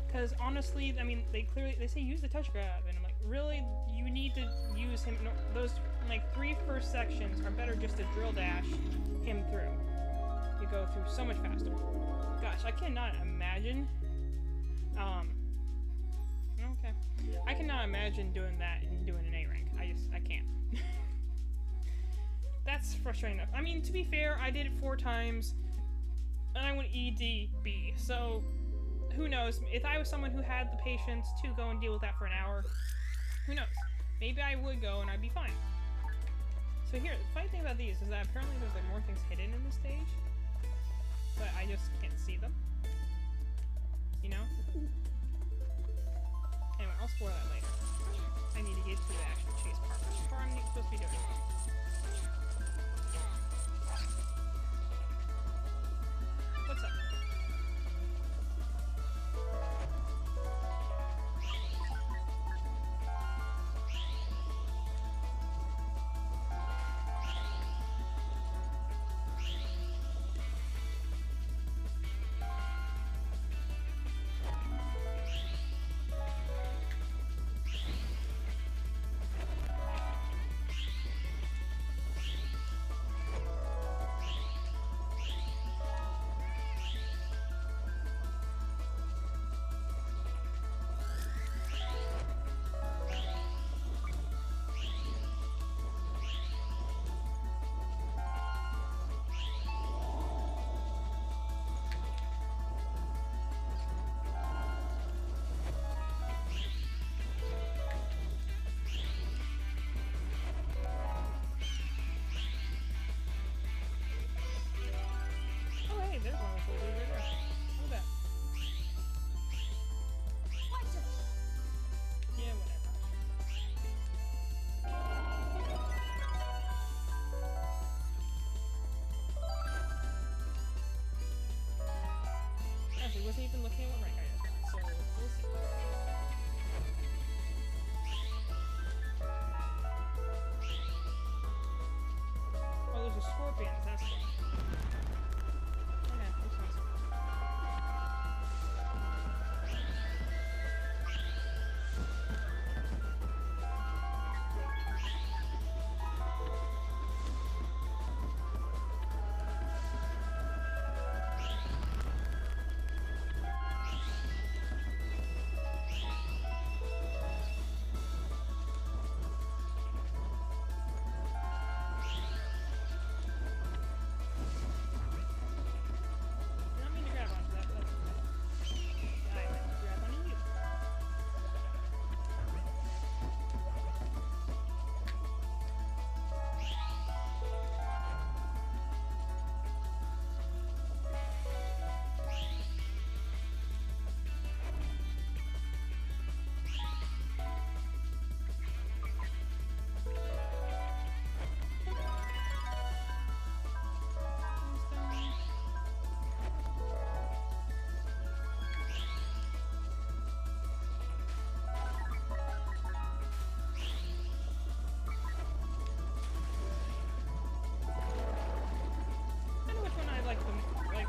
S1: Because honestly, I mean, they say use the touch grab, and I'm like, really? You need to use him. No, those like 3 first sections are better just to drill dash him through. You go through so much faster. Gosh, I cannot imagine. Okay. I cannot imagine doing that and doing an A rank. I can't. That's frustrating enough. I mean, to be fair, I did it 4 times, and I went E, D, B. So, who knows? If I was someone who had the patience to go and deal with that for an hour, who knows? Maybe I would go and I'd be fine. So here, the funny thing about these is that apparently there's like more things hidden in this stage, but I just can't see them. You know? Anyway, I'll explore that later. I need to get to the actual chase part, which is what I'm supposed to be doing. What's up? honestly wasn't even looking at what rank I was on, so we'll see. Oh, those are scorpions, that's cool. Okay, this one's I don't mean to grab onto that, but that's okay. I meant to grab onto you. I know which one I like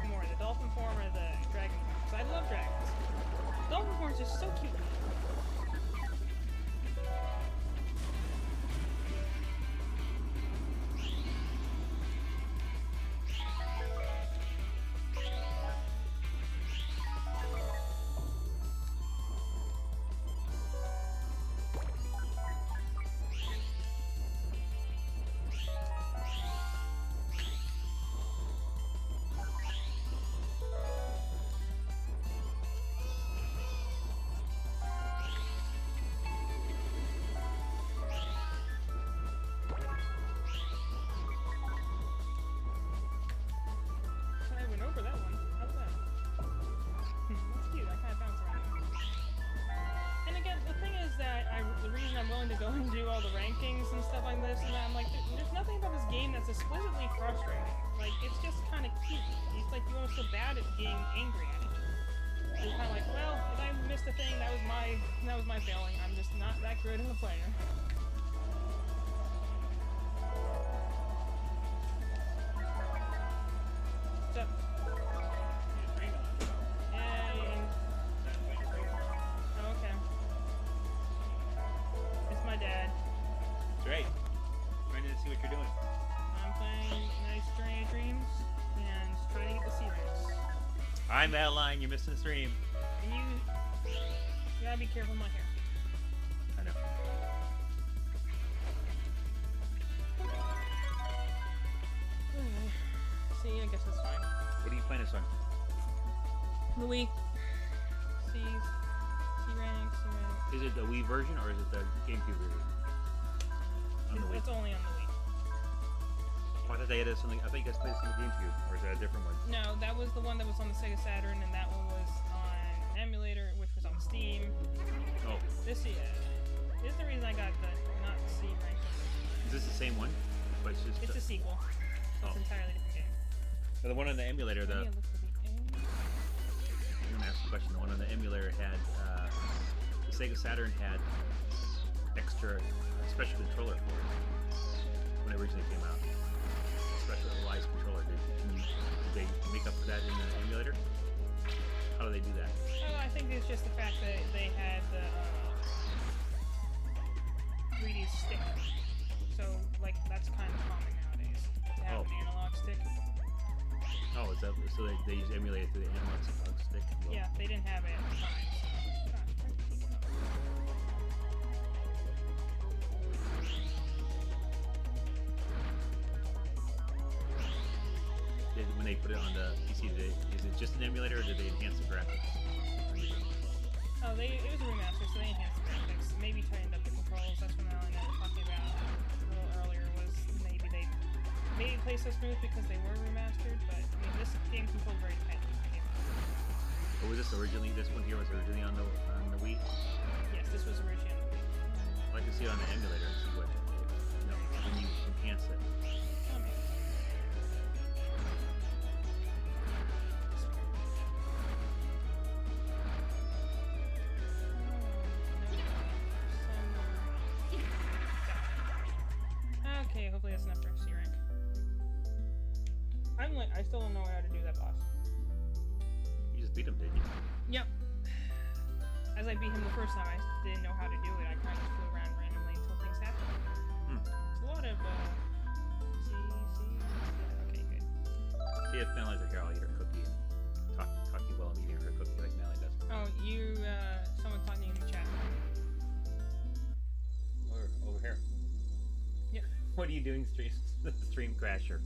S1: more, the dolphin form or the dragon form. Because I love dragons. Dolphin form is just so cute. I went over that one. How's that? That's cute. I kind of bounce around. And again, the thing is that the reason I'm willing to go and do all the rankings and stuff like this and that, I'm like, there's nothing about this game that's explicitly frustrating. Like, it's just kind of cute. It's like you almost feel bad at getting angry at it. You're kind of like, well, if I missed a thing, that was my failing. I'm just not that good of a player. What's up? Yay. Oh, okay. It's my dad.
S6: That's right. Trying to see what you're doing.
S1: I'm playing Nice Journey of Dreams and trying to get the sea ranks.
S6: I'm Madeline. You're missing the stream.
S1: And you gotta be careful with my hair.
S6: I know.
S1: See, I guess that's fine.
S6: What are you playing this on?
S1: The Wii. C ranks.
S6: Is it the Wii version or is it the GameCube version? On the Wii.
S1: It's only on the Wii.
S6: Oh, I thought they added something. I thought you guys played this on the GameCube, or is that a different one?
S1: No, that was the one that was on the Sega Saturn, and that one was on an emulator, which was on Steam.
S6: Oh,
S1: This is the reason I got the not C rank.
S6: is this the same one? But it's just
S1: It's a sequel. So it's
S6: Oh.
S1: an entirely different game.
S6: the one on the emulator.
S1: Yeah,
S6: The
S1: it looks like
S6: I'm gonna ask a question. The one on the emulator had the Sega Saturn had extra special controller for it when it originally came out. Specialized controller. Did they make up for that in the emulator? How do they do that?
S1: Oh, I think it's just the fact that they had the 3D stick. So, like, that's kind of common nowadays. To have
S6: Oh.
S1: an analog stick.
S6: Oh, is that so? They just emulate it through the analog stick. Well,
S1: Yeah, they didn't have it at the time. Gosh, where'd the key go?
S6: When they put it on the PC, is it just an emulator, or did they enhance the graphics?
S1: Oh, it was a remaster, so they enhanced the graphics. Maybe tightened up the controls. That's what Alan and I were talking about a little earlier. Was maybe they made it play so smooth because they were remastered. But I mean, this game controlled very tightly.
S6: Or was this originally? This one here was originally on the Wii.
S1: Yes, this was originally on the Wii.
S6: I'd like to see it on the emulator and see what when you enhance it.
S1: Oh, maybe. Hopefully that's enough for C rank. I still don't know how to do that boss.
S6: You just beat him, didn't you?
S1: Yep. As I beat him the first time, I didn't know how to do it. I kind of flew around randomly until things happened. It's a lot of, C. Yeah, okay, good.
S6: See, if Mally's here, I'll eat her cookie and talk to you while I'm eating her cookie like Mally does.
S1: Oh, someone's talking in the chat.
S6: Over here.
S1: Yep.
S6: What are you doing, stream crasher?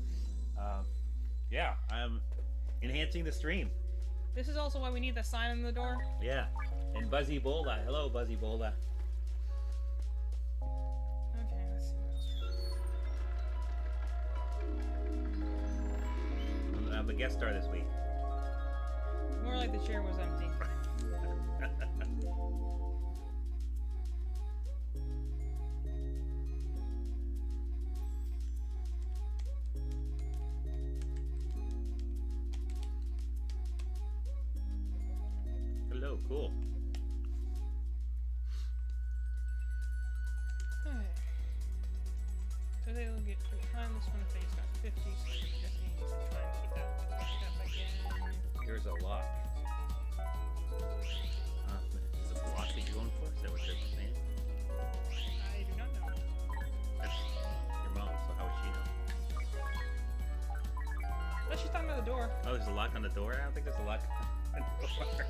S6: Yeah, I'm enhancing the stream.
S1: This is also why we need the sign on the door.
S6: Yeah. And Buzzy Bola. Hello, Buzzy Bola.
S1: Okay, let's see what else.
S6: I'm a guest star this week.
S1: More like the chair was empty.
S6: Hello, cool.
S1: Okay. So they will get behind this one if they got 50, so we definitely need to try and keep that again.
S6: There's a lock. Is it the lock that you're going for? Is that what you're saying?
S1: I do not know.
S6: That's your mom, so how would she know?
S1: Unless she's talking about the door.
S6: Oh, there's a lock on the door? I don't think there's a lock on the door.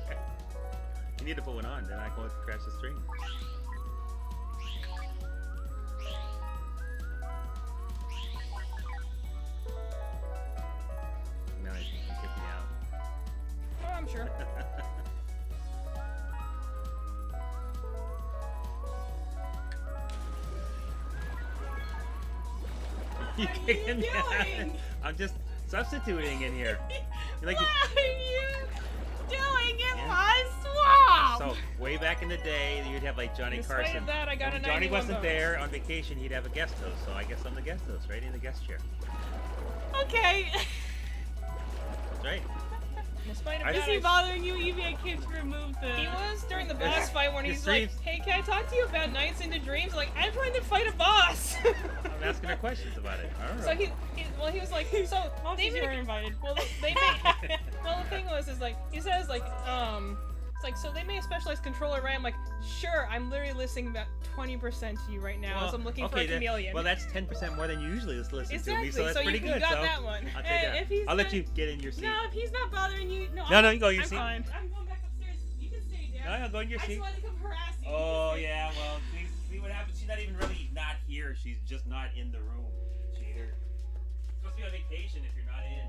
S6: You need to put one on, then I can crash the stream. Now you can kick me out.
S1: Oh, I'm sure.
S6: You
S2: What are
S6: kicking
S2: you
S6: me out?
S2: doing?
S6: I'm just substituting in here. You're like
S2: What are you doing in
S6: Yeah.
S2: my swamp?
S6: so way back in the day, you'd have like Johnny
S1: In spite
S6: Carson.
S1: of that, I got
S6: When
S1: a
S6: Johnny
S1: 91
S6: wasn't
S1: bonus.
S6: there on vacation, he'd have a guest host. So I guess I'm the guest host, right in the guest chair.
S2: Okay.
S6: That's right.
S1: In spite of
S6: I
S2: Is
S1: that,
S2: he
S1: I-
S2: bothering you, Evie? I can't remove the.
S1: he was during the boss fight when
S6: The
S1: he's like,
S6: streams-
S1: "Hey, can I talk to you about Nights into Dreams?" Like, I'm trying to fight a boss.
S6: I'm asking her questions about it. I don't know.
S1: So he was like, so they
S2: Monsters, you were
S1: made,
S2: invited.
S1: well, they made, well, the thing was, is like, he says like, it's like, so they made a specialized controller, right? I'm like, sure, I'm literally listening about 20% to you right now,
S6: Well,
S1: as I'm looking for
S6: okay,
S1: a chameleon.
S6: well, that's 10% more than you usually listen
S1: exactly.
S6: to me, so that's pretty
S1: you
S6: good.
S1: got
S6: so
S1: that one.
S6: I'll take
S2: Hey,
S6: that.
S2: if he's
S6: I'll let
S2: not-
S6: you get in your seat.
S2: No, if he's not bothering you, no.
S6: No, you go in your
S1: I'm
S6: seat.
S1: fine.
S2: I'm going back upstairs. You can stay down.
S6: No, go in your
S2: I
S6: seat.
S2: just wanted to come harass you.
S6: Oh yeah, well, see what happens. She's not even really not here. She's just not in the room. Cheater. Supposed to be on vacation if you're not in.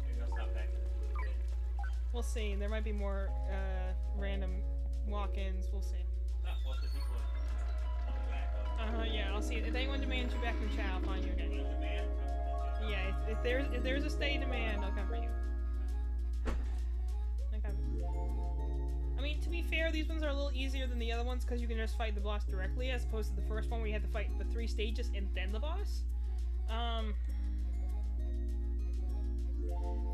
S6: Maybe I'll stop back in a little bit.
S1: We'll see. There might be more random walk-ins. We'll see.
S6: What's the people on the back of?
S1: Yeah, I'll see. If anyone demands you back from Chao, I'll find you again. Yeah, if there's a steady demand, I'll come for you. Okay. I mean, to be fair, these ones are a little easier than the other ones because you can just fight the boss directly, as opposed to the first one where you had to fight the 3 stages and then the boss.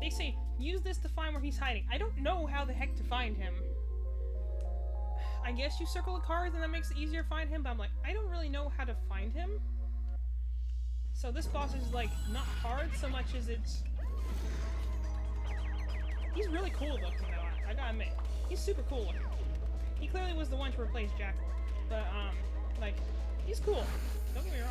S1: They say use this to find where he's hiding. I don't know how the heck to find him. I guess you circle the cards and that makes it easier to find him, but I'm like, I don't really know how to find him. So this boss is like not hard so much as it's. He's really cool looking though, I gotta admit. He's super cool looking. He clearly was the one to replace Jackal. But like, he's cool. Don't get me wrong.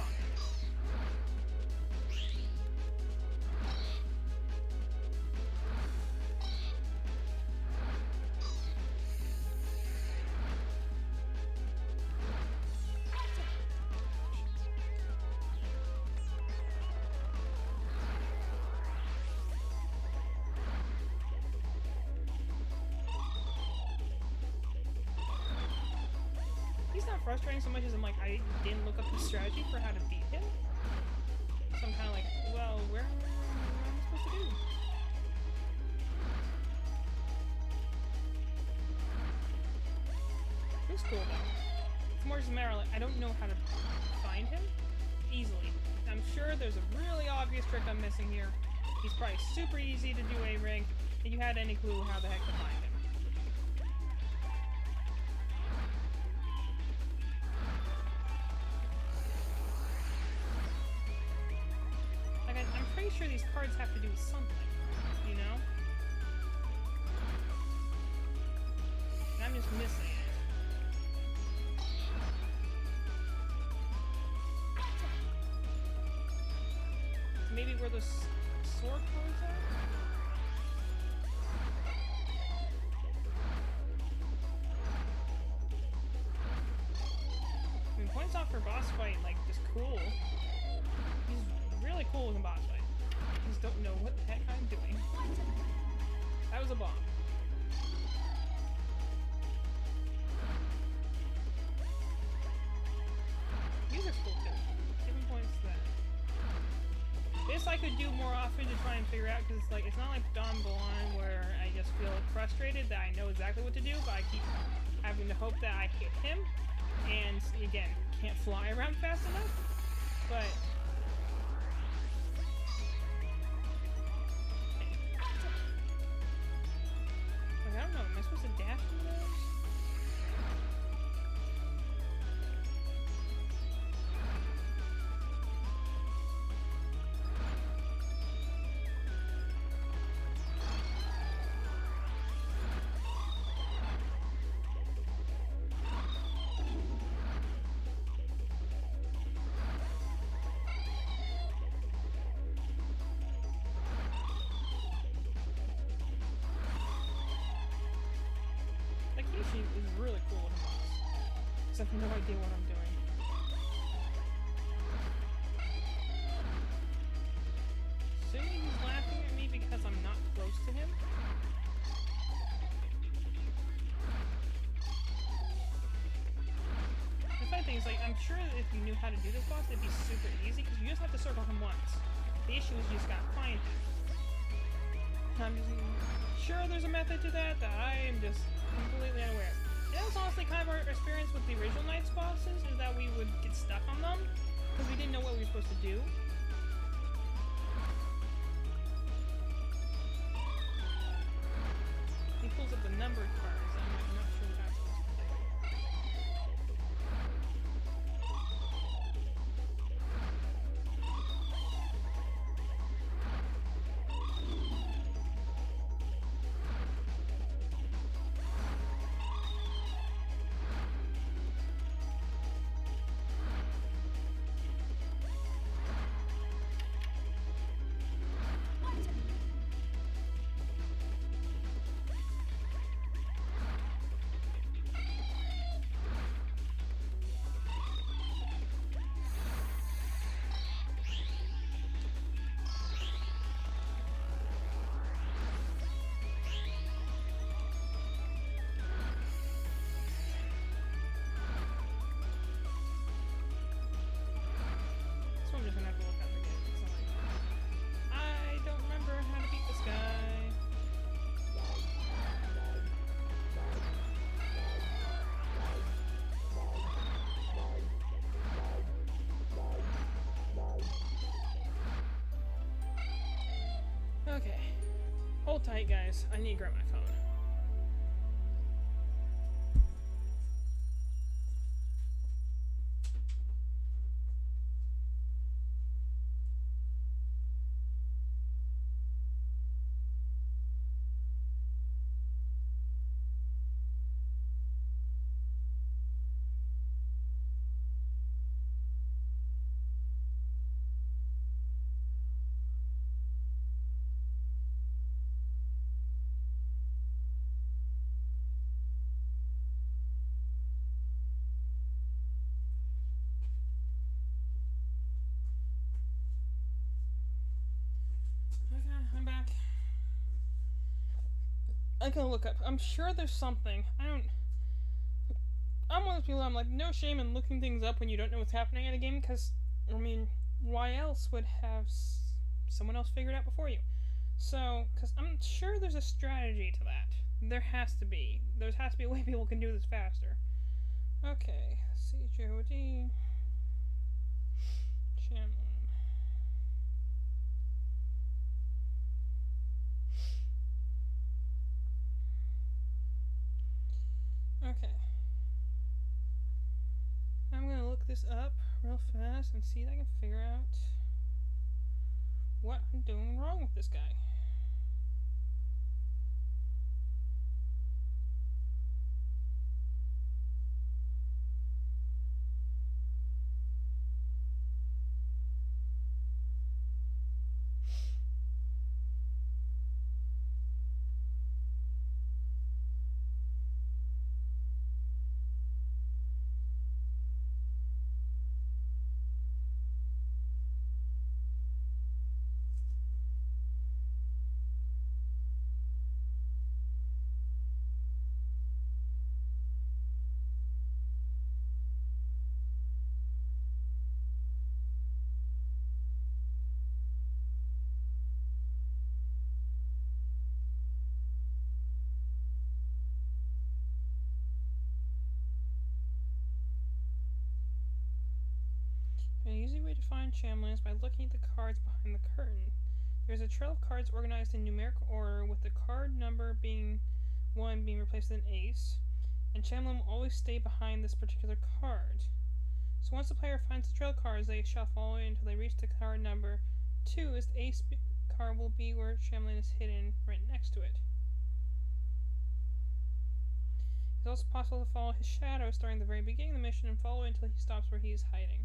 S1: He's not frustrating so much as I'm like, I didn't look up the strategy for how to beat him. So I'm kind of like, well, what am I supposed to do? He's cool though. It's more just a matter of like, I don't know how to find him easily. I'm sure there's a really obvious trick I'm missing here. He's probably super easy to do a rig. If you had any clue how the heck to find him. sure these cards have to do with something, you know? And I'm just missing it. Maybe where those sword cards are? I mean, points off for boss fight, like, just cool. He's really cool in boss fight. I just don't know what the heck I'm doing. That was a bomb. Music's cool too. 7 points to that. This I could do more often to try and figure out, because like it's not like Don Balon where I just feel frustrated that I know exactly what to do, but I keep having to hope that I hit him, and again, can't fly around fast enough. But like, I don't know, am I supposed to dash from those? She is really cool with a boss. Because I have no idea what I'm doing. Assuming he's laughing at me because I'm not close to him. The funny thing is, like, I'm sure that if you knew how to do this boss, it'd be super easy, because you just have to circle him once. The issue is you just gotta find him. And I'm just sure there's a method to that I am just completely unaware. And that was honestly kind of our experience with the original NiGHTS bosses, is that we would get stuck on them because we didn't know what we were supposed to do. He pulls up the numbered cards, and I'm like not sure what that's supposed to do. So I'm just gonna have to look up again. It's not like, I don't remember how to beat this guy. Okay. Hold tight, guys. I need to grab my phone. Okay, I'm back. I can look up. I'm sure there's something. I'm one of those people. I'm like, no shame in looking things up when you don't know what's happening in a game, because I mean, why else would have someone else figured it out before you? So, because I'm sure there's a strategy to that. There has to be. There has to be a way people can do this faster. Okay, CHOD channel. Okay. I'm gonna look this up real fast and see if I can figure out what I'm doing wrong with this guy. An easy way to find Chamlin is by looking at the cards behind the curtain. There's a trail of cards organized in numerical order, with the card number being 1 being replaced with an ace, and Chamlin will always stay behind this particular card. So once the player finds the trail of cards, they shall follow it until they reach the card number 2, as the ace card will be where Chamlin is hidden right next to it. It's also possible to follow his shadow starting at the very beginning of the mission and follow it until he stops where he is hiding.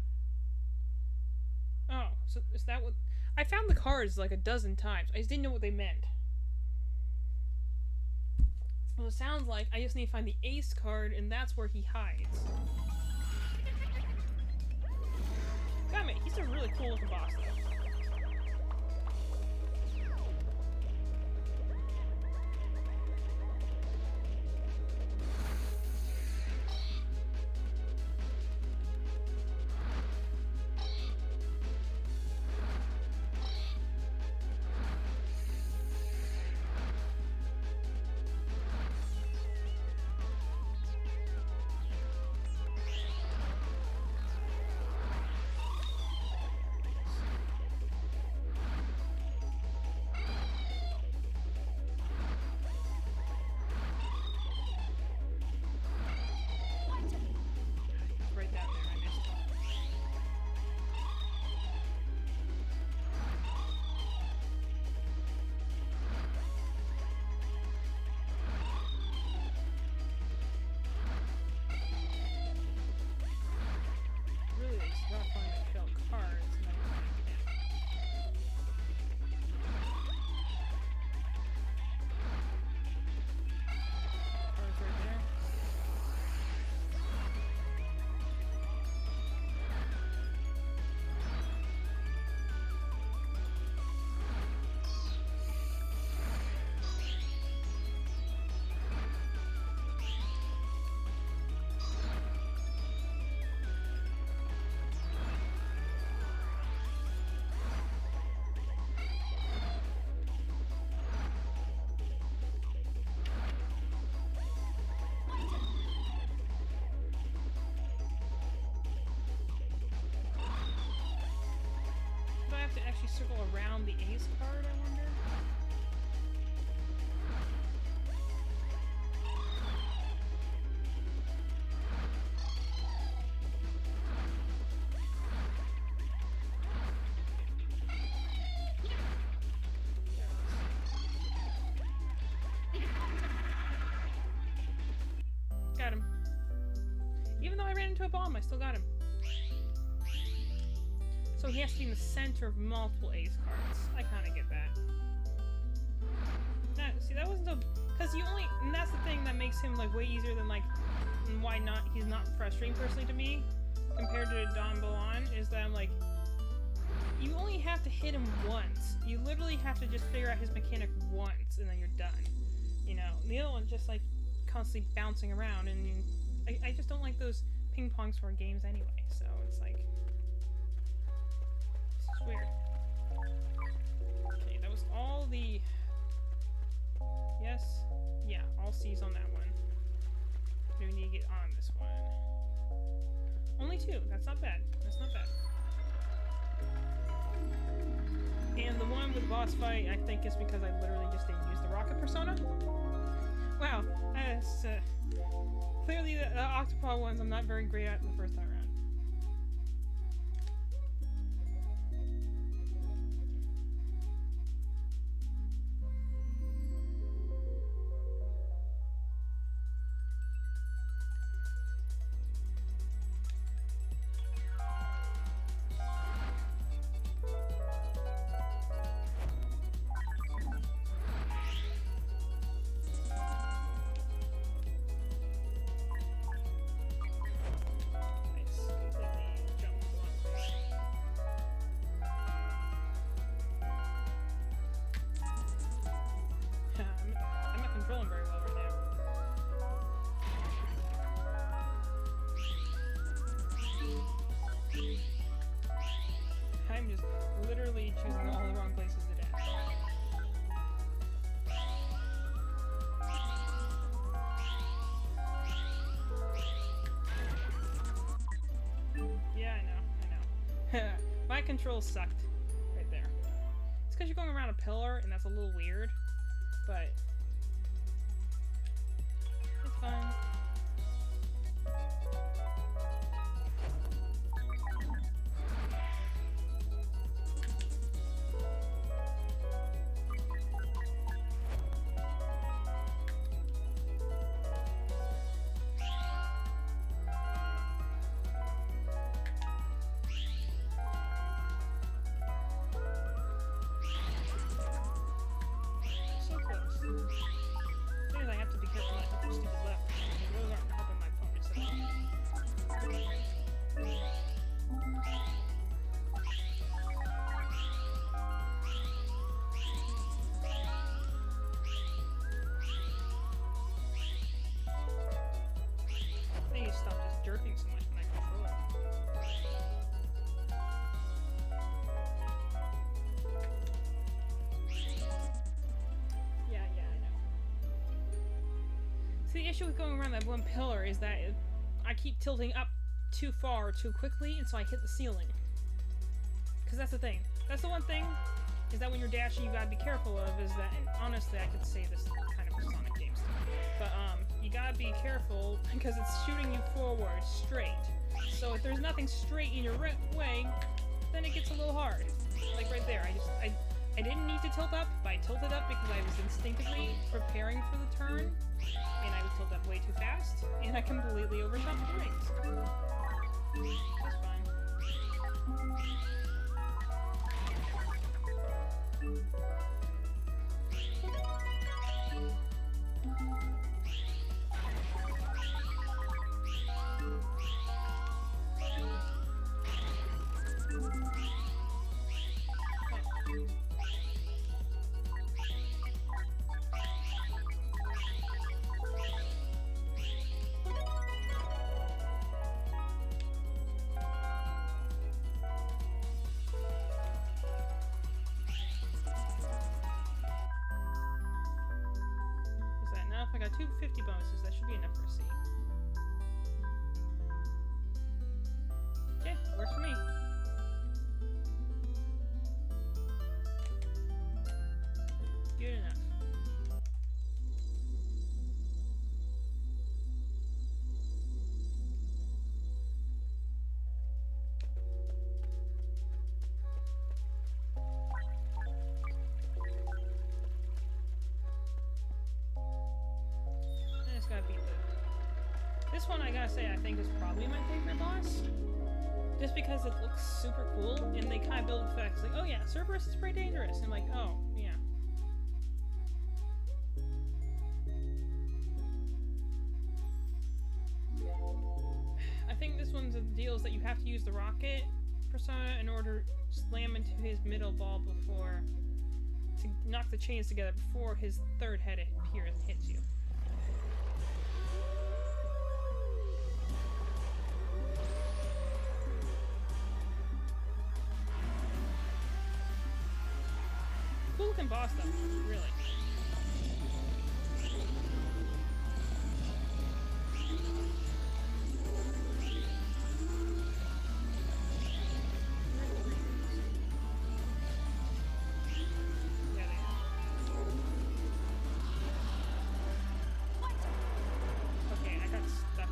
S1: Oh, so is that what... I found the cards like a dozen times. I just didn't know what they meant. Well, it sounds like I just need to find the ace card, and that's where he hides. Damn it, he's a really cool looking boss, though. Right down there, I missed it. Really, they just gotta find the shell cards, and then cards right there. Do I have to actually circle around the ace card, I wonder? Got him. Even though I ran into a bomb, I still got him. So he has to be in the center of multiple ace cards. I kind of get that. See, that wasn't so... Because you only... And that's the thing that makes him, like, way easier than, like... And why not... He's not frustrating, personally, to me. Compared to Don Balon. Is that I'm, like... You only have to hit him once. You literally have to just figure out his mechanic once, and then you're done. You know? The other one's just, like, constantly bouncing around, and... I just don't like those ping-pong sort of games anyway. So, it's like... It's weird. Okay, that was all the... Yes? Yeah, all C's on that one. Do we need to get on this one? Only 2. That's not bad. That's not bad. And the one with boss fight, I think, is because I literally just didn't use the rocket persona. Wow, that's... clearly the Octopaw ones I'm not very great at the first time around. My control sucked right there. It's because you're going around a pillar, and that's a little weird, but it's fine. So close. Thing is, I have to be careful not to do stupid left. Those aren't helping my opponents at all. I need to stop just jerking so much when I control it. Yeah, I know. See, the issue with going around that one pillar is that I keep tilting up too far too quickly, and so I hit the ceiling. Because that's the thing. That's the one thing, is that when you're dashing, you gotta be careful of, is that, and honestly, I could say this kind of for Sonic games, but, you gotta be careful, because it's shooting you forward, straight. So if there's nothing straight in your way, then it gets a little hard. Like right there, I didn't need to tilt up, but I tilted up because I was instinctively preparing for the turn, and I was tilted up way too fast, and I completely overshot the rings. That's fine. Was that enough? I got 250 bonuses. That should be enough for a C. Okay, works for me. Good enough. I just gotta beat this one. I gotta say, I think is probably my favorite boss, just because it looks super cool, and they kind of build effects like, oh yeah, Cerberus is pretty dangerous, and I'm like, oh yeah. I think this one's the deal is that you have to use the rocket persona in order to slam into his middle ball before to knock the chains together before his third head appears and hits you. Cool looking boss though, really. Yeah, they are. Okay, I got stuck.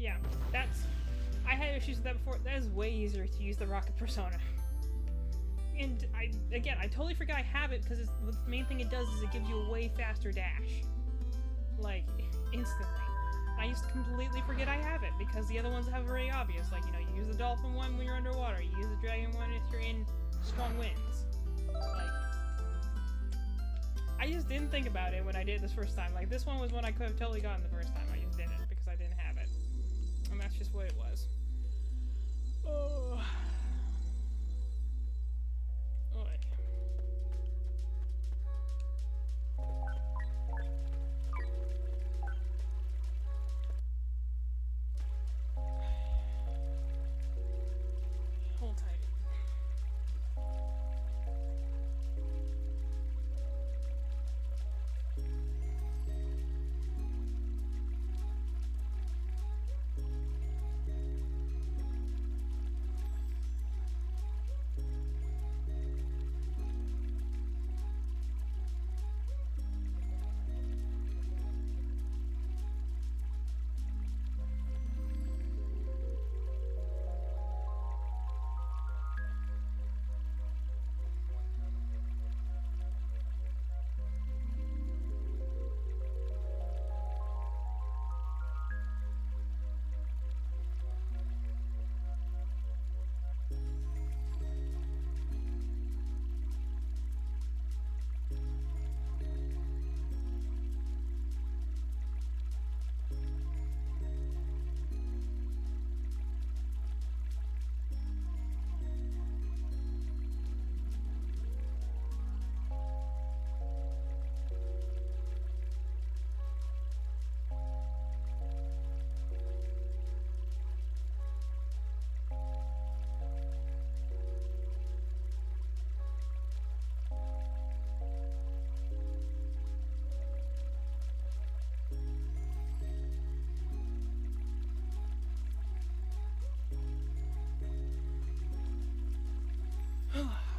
S1: Yeah, that's... I had issues with that before. That is way easier to use the rocket persona. And I totally forgot I have it because the main thing it does is it gives you a way faster dash. Like, instantly. I used to completely forget I have it because the other ones have very obvious. Like, you know, you use the dolphin one when you're underwater. You use the dragon one if you're in strong winds. Like, I just didn't think about it when I did it this first time. Like, this one was one I could have totally gotten the first time. I just didn't because I didn't have it. And that's just what it was. Oh. Oh. Hold tight.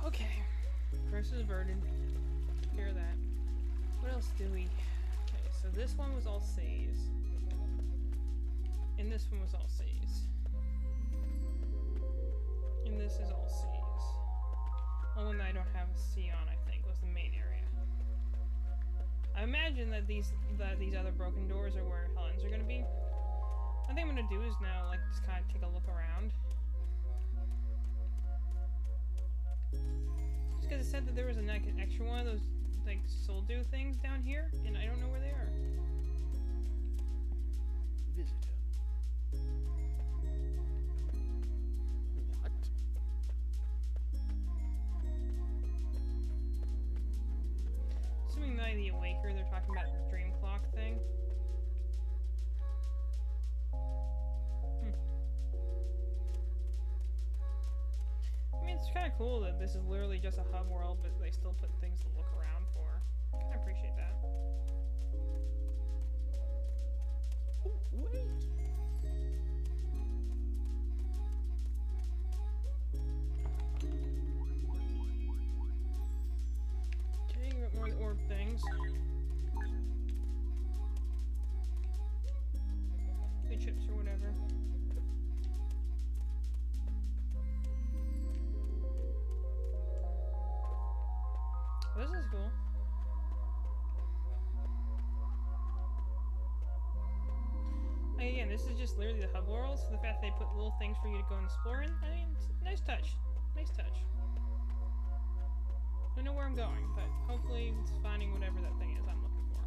S1: Okay. Curse is averted. Hear that. What else do we... Okay, so this one was all C's. And this one was all C's. And this is all C's. The one that I don't have a C on, I think, was the main area. I imagine that these other broken doors are where Helen's are gonna be. I think I'm gonna do is now, like, just kind of take a look around. Just because it said that there was an extra one of those, like, soul-do things down here, and I don't know where they are.
S7: Visitor. What?
S1: Assuming Night of the Awaker, they're talking about the dream clock thing. I mean, it's kind of cool that this is literally just a hub world, but they still put things to look around for. I kind of appreciate that.
S7: Oh, wait.
S1: Okay, you got more of the orb things. The chips or whatever. This is cool. Again, this is just literally the hub world, so the fact that they put little things for you to go and explore in, I mean, it's a nice touch. Nice touch. I don't know where I'm going, but hopefully it's finding whatever that thing is I'm looking for.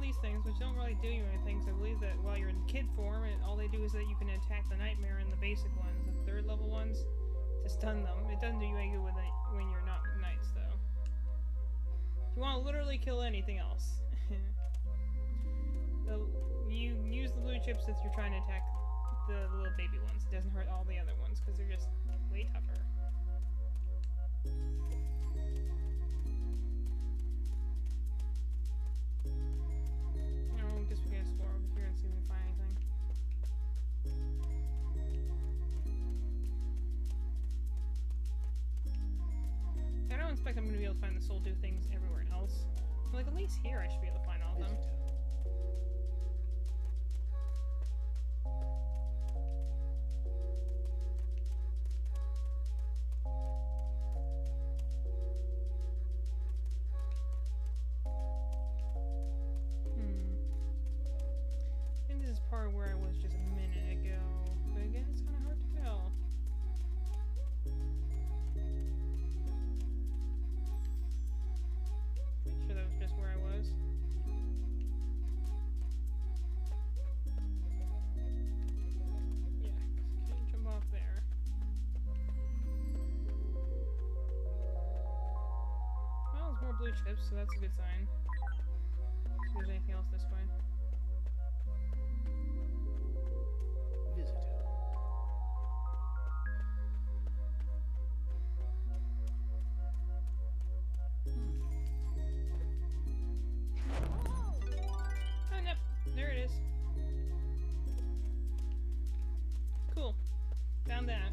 S1: these things, which don't really do you anything, so I believe that while you're in kid form, all they do is that you can attack the nightmare in the basic ones, the 3rd level ones, to stun them. It doesn't do you any good when you're not knights, though. You want to literally kill anything else. You use the blue chips if you're trying to attack the little baby ones. It doesn't hurt all the other ones, because they're just way tougher. I guess we can explore over here and see if we can find anything. I don't expect I'm going to be able to find the soul do things everywhere else. But, like, at least here I should be able to find all of them.
S7: Visitor.
S1: I think this is part where I was just a minute ago. But again, it's kind of hard to tell. Pretty sure that was just where I was. Yeah, 'cause I can't jump off there. Well, there's more blue chips, so that's a good sign. See if there's anything else this way.
S7: Visitor.
S1: Oh, nope. There it is. Cool. Found that.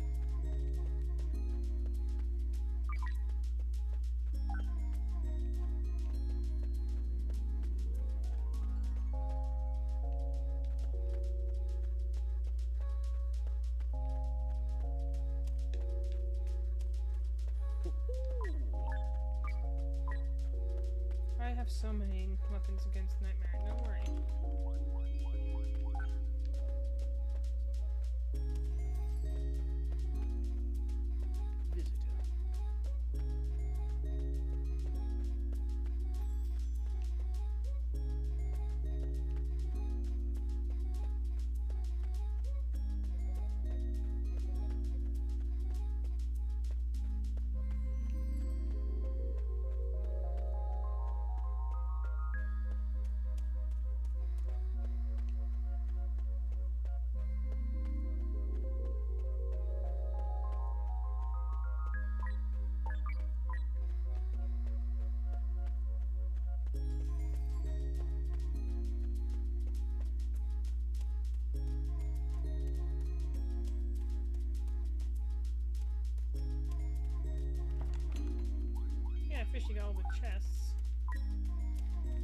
S1: I have so many weapons against Nightmare, don't worry.
S7: Visitor.
S1: Yeah, fish, you got all the chests.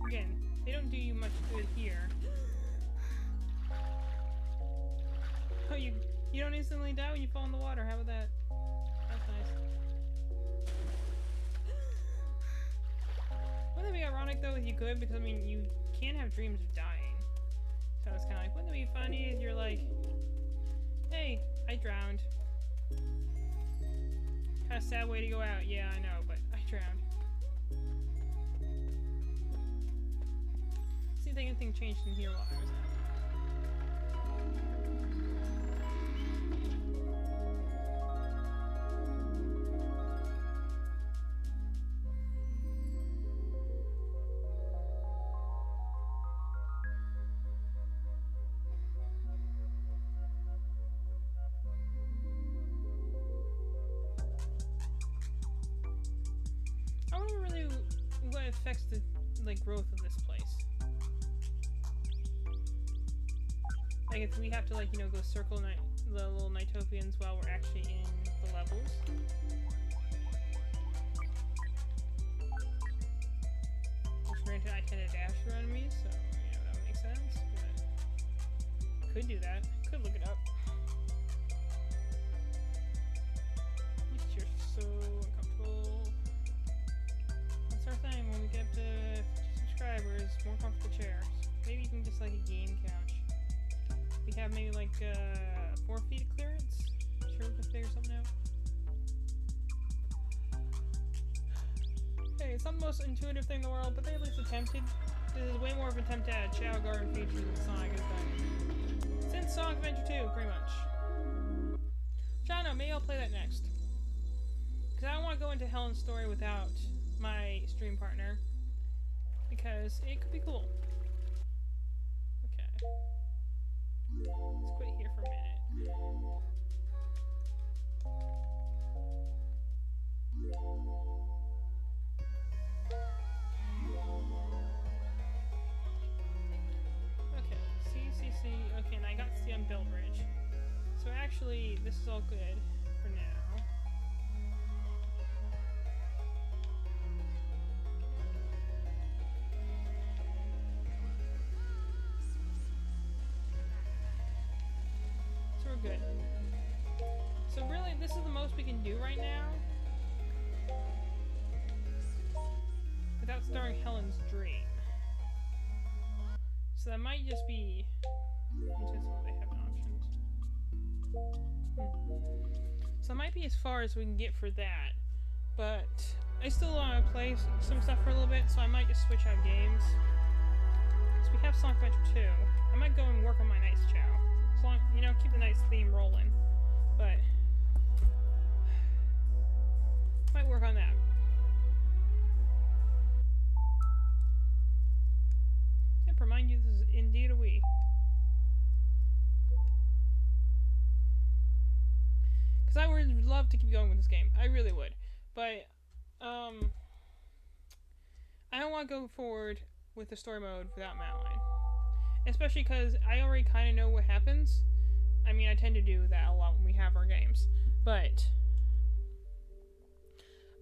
S1: Again, they don't do you much good here. Oh, you don't instantly die when you fall in the water. How about that? That's nice. Wouldn't it be ironic though if you could? Because I mean, you can have dreams of dying. So it's kind of like, wouldn't it be funny if you're like, hey, I drowned. Kind of sad way to go out. Yeah, I know, but I drowned. See if anything changed in here while I was out. I wonder really what affects the growth of this place. Like if we have to go circle the little Nighttopians while we're actually in the levels. Which granted I tend to dash through enemies, so that makes sense. But could do that. Could look it up. You're so uncomfortable. That's our thing when we get up to 50 subscribers, more comfortable chairs. Maybe you can just a game couch. We have maybe 4 feet of clearance. Sure we can figure something out. Hey, it's not the most intuitive thing in the world, but they at least attempted This is way more of an attempt at Chao Garden features than Sonic has done. Since Sonic Adventure 2, pretty much. Which I don't know, maybe I'll play that next. Because I don't want to go into Helen's story without my stream partner. Because it could be cool. Okay. Let's quit here for a minute. Okay, CCC. Okay, and I got to see on Bellbridge. So actually, this is all good for now. So we're good. So really, this is the most we can do right now. Without starring Helen's dream. So that might just be... Let me see what they have options. So that might be as far as we can get for that. But I still want to play some stuff for a little bit, so I might just switch out games. So we have Sonic Adventure 2. I might go and work on my Nice Chao. As long, you know, keep the nice theme rolling. But might work on that. Yep, remind you this is indeed a Wii. Because I would love to keep going with this game. I really would. But I don't want to go forward with the story mode without Madeline. Especially because I already kind of know what happens. I mean, I tend to do that a lot when we have our games. But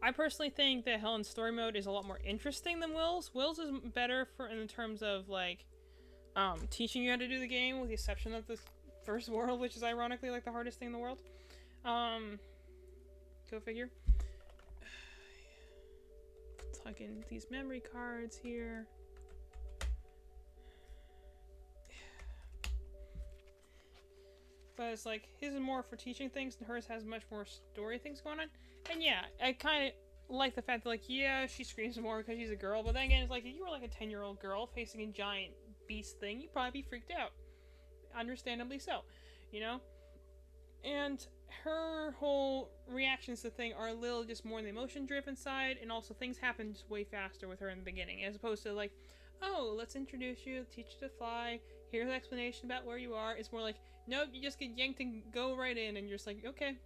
S1: I personally think that Helen's story mode is a lot more interesting than Will's. Will's is better for in terms of like teaching you how to do the game, with the exception of the first world, which is ironically like the hardest thing in the world. Go figure. Plug in these memory cards here. But it's like, his is more for teaching things, and hers has much more story things going on. And yeah, I kind of like the fact that, like, yeah, she screams more because she's a girl, but then again, it's like, if you were like a 10-year-old girl facing a giant beast thing, you'd probably be freaked out. Understandably so, you know? And her whole reactions to the thing are a little just more on the emotion-driven side, and also things happen just way faster with her in the beginning, as opposed to, like, oh, let's introduce you, teach you to fly, here's an explanation about where you are. It's more like, nope, you just get yanked and go right in, and you're just like, okay,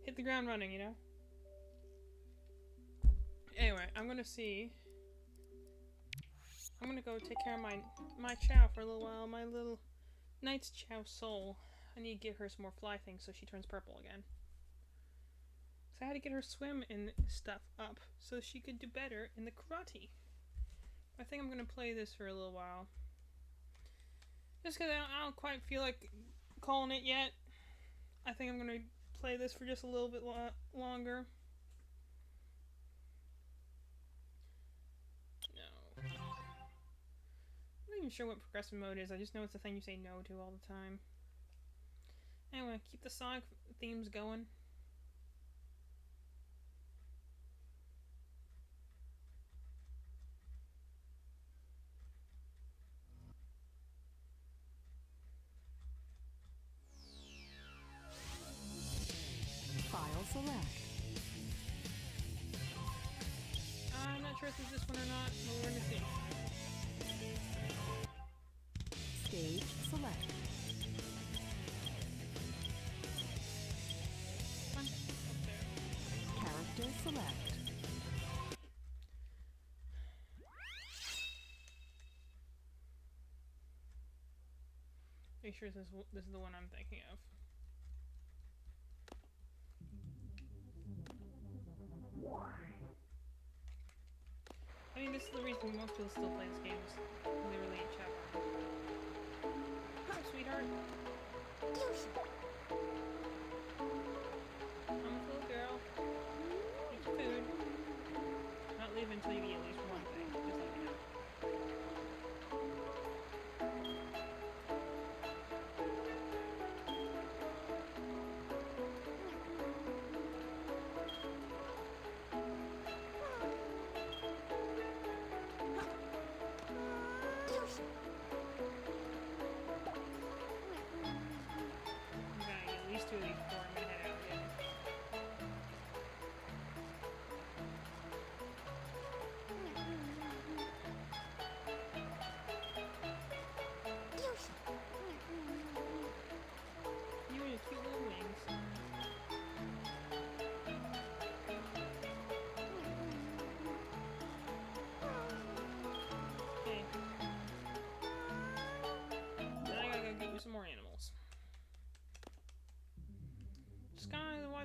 S1: hit the ground running, you know? Anyway, I'm gonna see. I'm gonna go take care of my Chao for a little while, my little Knight's Chao soul. I need to give her some more fly things so she turns purple again. So I had to get her swim and stuff up so she could do better in the karate. I think I'm gonna play this for a little while. Just because I don't quite feel like calling it yet. I think I'm gonna play this for just a little bit longer. No. I'm not even sure what progressive mode is. I just know it's the thing you say no to all the time. Anyway, keep the Sonic themes going.
S8: File select.
S1: I'm not sure if it's this one or not, but we're gonna see.
S8: Stage select.
S1: Come on, up there.
S8: Character select.
S1: Make sure this is the one I'm thinking of. I mean, this is the reason most people still play this game, is literally in chat bar. Hi, sweetheart. I'm a little girl. Eat your food. Not leaving until you eat at least one thing. Just let me know.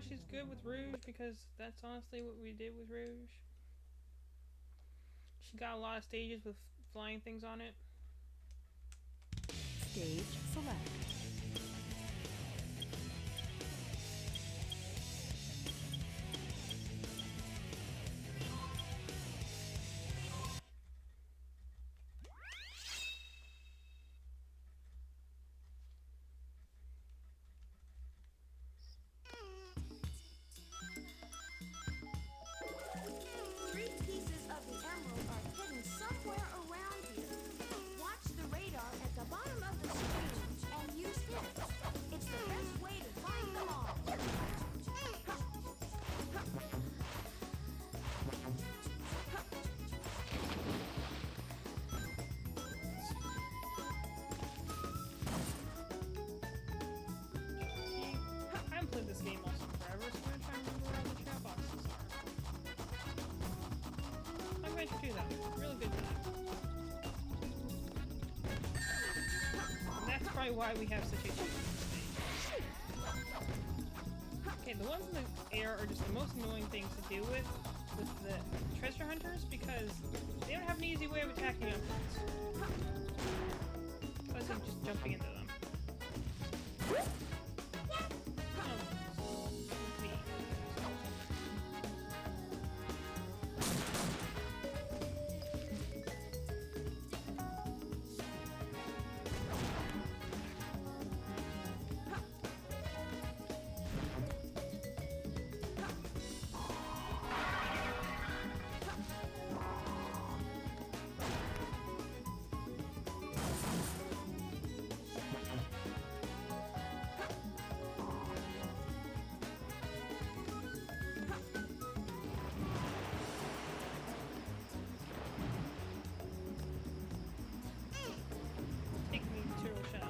S1: she's good with Rouge because that's honestly what we did with Rouge. She got a lot of stages with flying things on it.
S8: Stage select.
S9: Three pieces of the emerald are hidden somewhere around here. Watch the radar at the bottom of the screen and use it. It's the best way to find them all.
S1: See, I haven't played this game also forever, so I'm gonna try and remember where all the chat boxes are. I'm going to do that. Really good time. And that's probably why we have such a huge stage. Okay, the ones in the air are just the most annoying things to deal with the treasure hunters because they don't have an easy way of attacking upwards. Otherwise than just jumping into them. Me. Take me to Chao.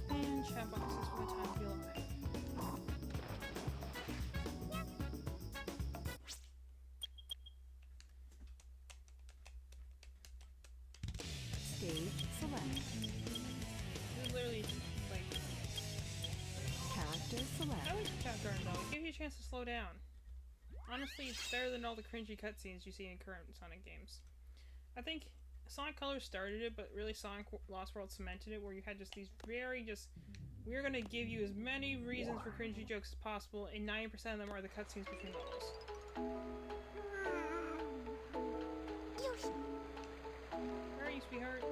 S1: And chat boxes for the time to be alive.
S8: Stage select.
S1: This is literally like
S8: Character select.
S1: I like Chat Garden though. It gives you a chance to slow down. Honestly, it's better than all the cringy cutscenes you see in current Sonic games. I think Sonic Colors started it, but really Sonic Lost World cemented it, where you had just these very we're gonna give you as many reasons for cringy jokes as possible, and 90% of them are the cutscenes between levels. Where are you, sweetheart?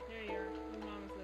S1: There you are. Your mom is the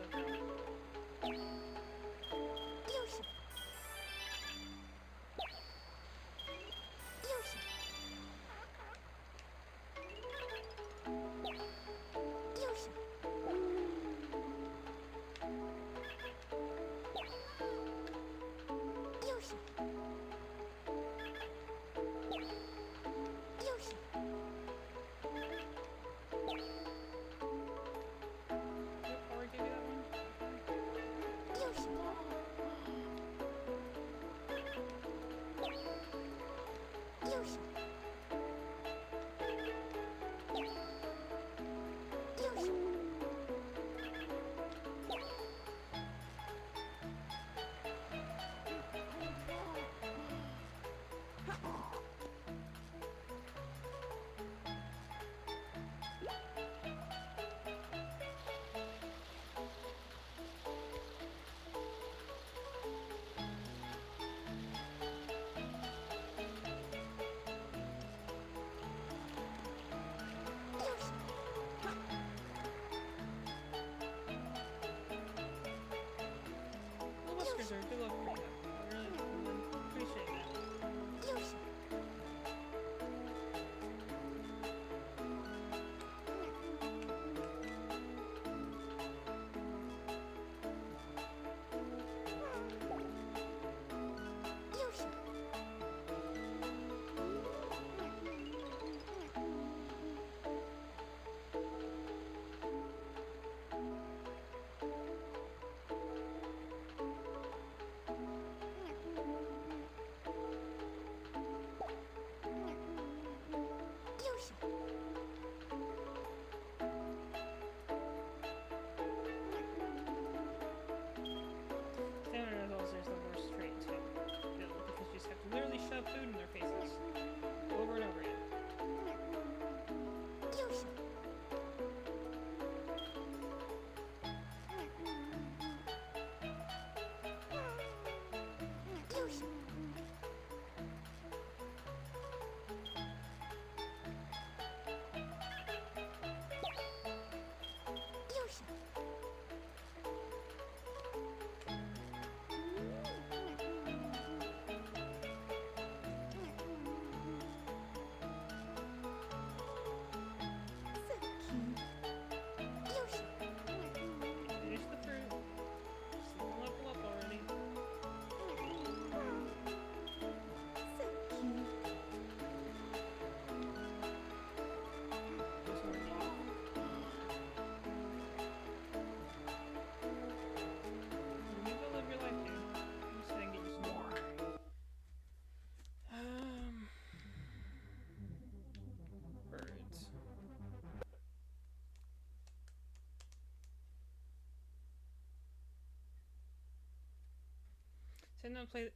S1: Send them to play.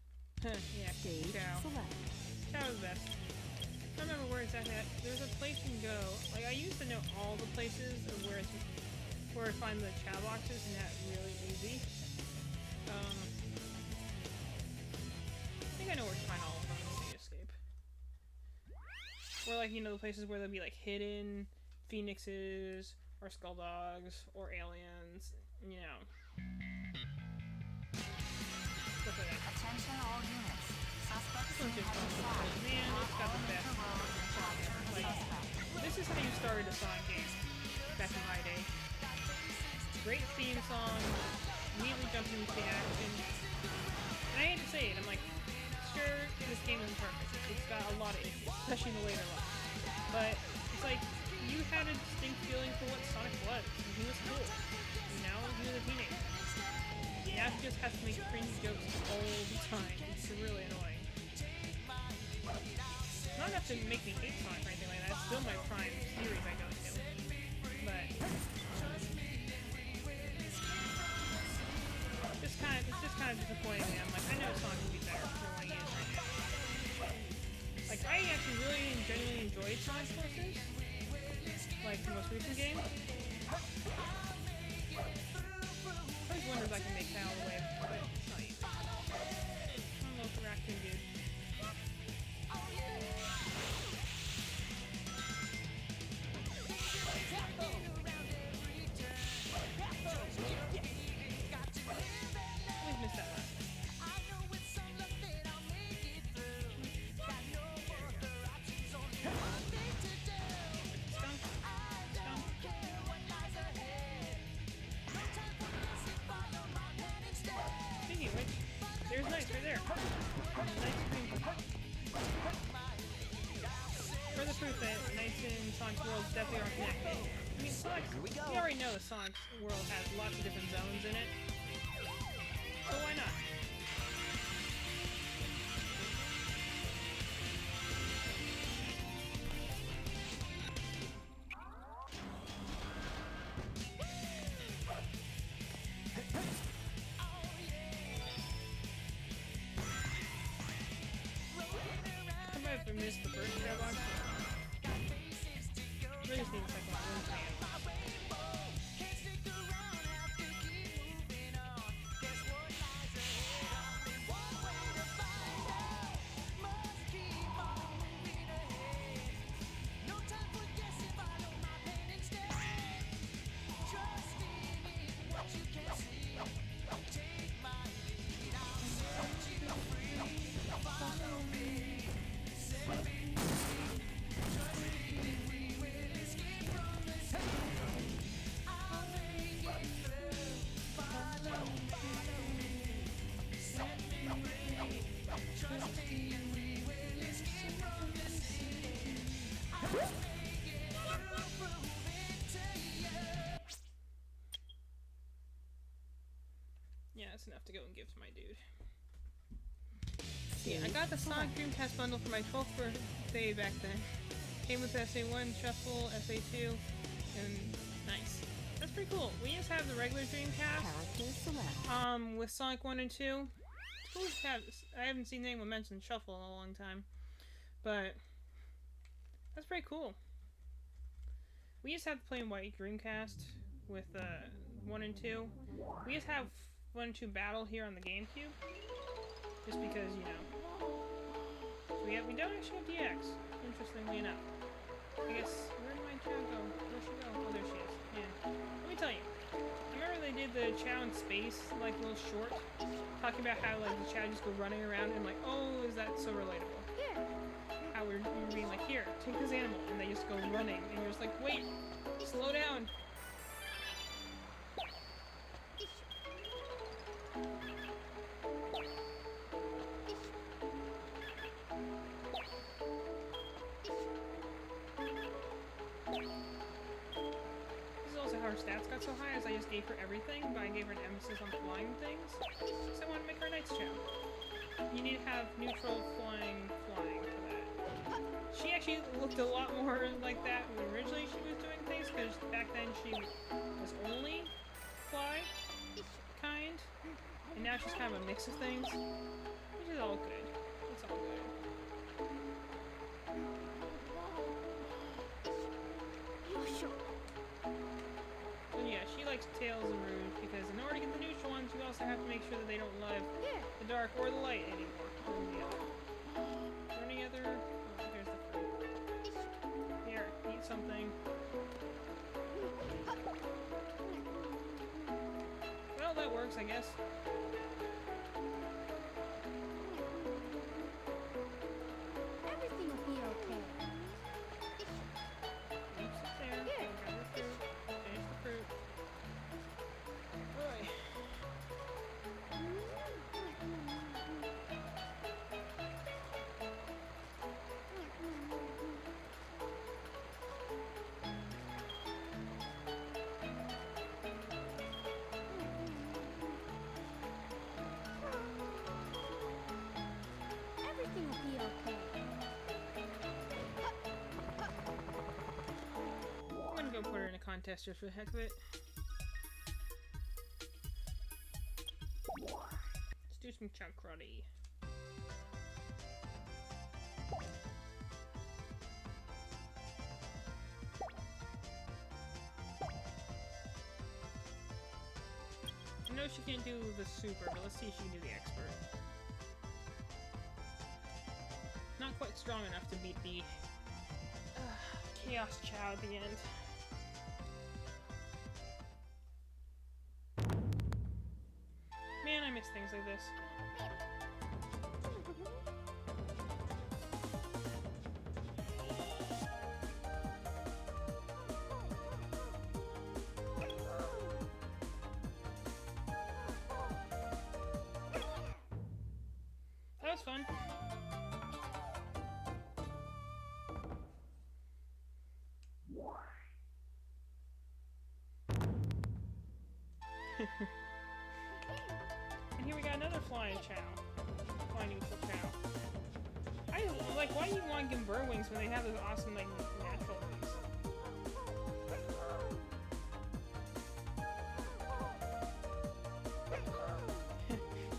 S1: Yeah,
S8: Stage
S1: Chao.
S8: select.
S1: Chao's the best. I don't remember where exactly at. There's a place you can go. Like, I used to know all the places of where I find the Chao boxes, and that's really easy. I think I know where to find all of them in Sea Escape. Or, like, you know, the places where there'll be, like, hidden phoenixes, or skull dogs, or aliens, you know. Stuff like that.
S10: Attention all units. Suspect
S1: This one's just fun because, man, it's got the best song ever. Like, this is how you started a Sonic game back in my day. Great theme song, immediately jumping into the action. And I hate to say it, I'm like, sure, this game isn't perfect. It's got a lot of issues, especially in the later ones. But it's like, you had a distinct feeling for what Sonic was, and he was cool. And now he was a teenager. Now he just has to make cringy jokes all the time. It's really annoying. Not enough to make me hate Sonic or anything like that. It's still my prime series I go to. But it's just kind of disappointing me. I'm like, I know Sonic would be better than what he is right now. Like, I actually really genuinely enjoyed Sonic Forces. Like the most recent game. I always wonder if I can make that all the way, but it's not easy. I don't know if the raccoon dude. Always missed that last one. Skunk. Speaking of which, there's NiGHTS right there. NiGHTS green. Further proof that NiGHTS and Sonic's worlds definitely are connected. I mean, Sonic's, we already know that Sonic's world has lots of different zones in it. So why not? I might have missed the first Chao box. Really just need the second one. Where's the animals? Yeah, that's enough to go and give to my dude. See, I got the Sonic Dreamcast bundle for my 12th birthday back then. Came with SA1, Shuffle, SA2, and nice. That's pretty cool. We just have the regular Dreamcast.
S8: Character select.
S1: With Sonic 1 and 2. It's cool to have. I haven't seen anyone mention Shuffle in a long time, but that's pretty cool. We just have the plain white Dreamcast with 1 and 2. We just have 1 and 2 battle here on the GameCube, just because, you know. So we don't actually have DX, interestingly enough. I guess, where did my Chao go? Where'd she go? Oh, there she is. Yeah. Let me tell you. Remember they did the Chao in space, like, little short? Talking about how, like, the Chao just go running around and, like, oh, is that so relatable?
S9: Here.
S1: How we're being like, here, take this animal, and they just go running, and you're just like, wait, slow down. This is also how her stats got so high, as I just gave her everything, but I gave her an emphasis on flying things, because I want to make her a NiGHTS Chao. You need to have neutral flying for that. She actually looked a lot more like that when originally she was doing things, because back then she was only fly kind. And now she's kind of a mix of things, which is all good. It's all good. So yeah, she likes Tails and Rouge because in order to get the neutral ones, you also have to make sure that they don't love the dark or the light anymore. One or the other. Is there any other? Oh, there's the fruit. Here, eat something. Well, that works, I guess.
S9: Everything will be okay.
S1: Eat some there. Grab the fruit. Finish the fruit. Boy.
S9: Everything will be okay.
S1: I'm gonna go put her in a contest just for the heck of it. Let's do some Chao karate. I know she can't do the super, but let's see if she can do the expert. Not quite strong enough to beat the Chaos Chao at the end. Man, I miss things like this. That was fun. And here we got another flying Chao. Flying neutral Chao. I like, why do you want to give them bird wings when they have those awesome, like, natural wings?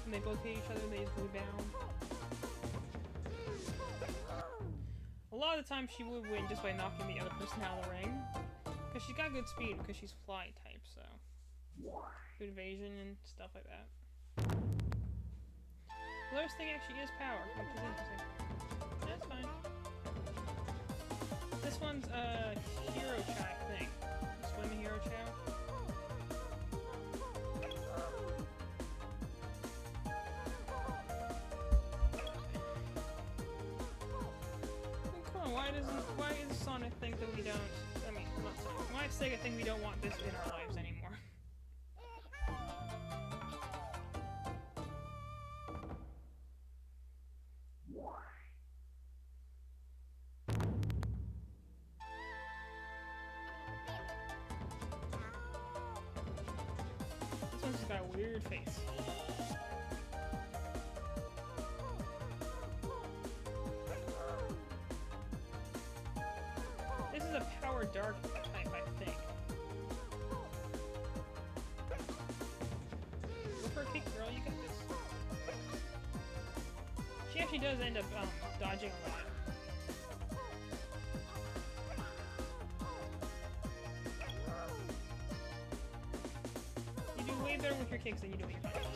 S1: And they both hit each other and they just rebound. A lot of the time she would win just by knocking the other person out of the ring. Because she's got good speed because she's fly type, so. Good evasion and stuff like that. Lowest thing actually is power, which is interesting. That's fine. This one's a hero Chao, I think. Swim hero Chao. Come on, why does Sonic think that we don't? I mean, not Sonic. Why does Sega think we don't want this in our lives anymore? This one's just got a weird face. This is a power dark type, I think. Go for a kick, girl, you got this. She actually does end up dodging a lot. You do way better with your kicks than you do with your punches.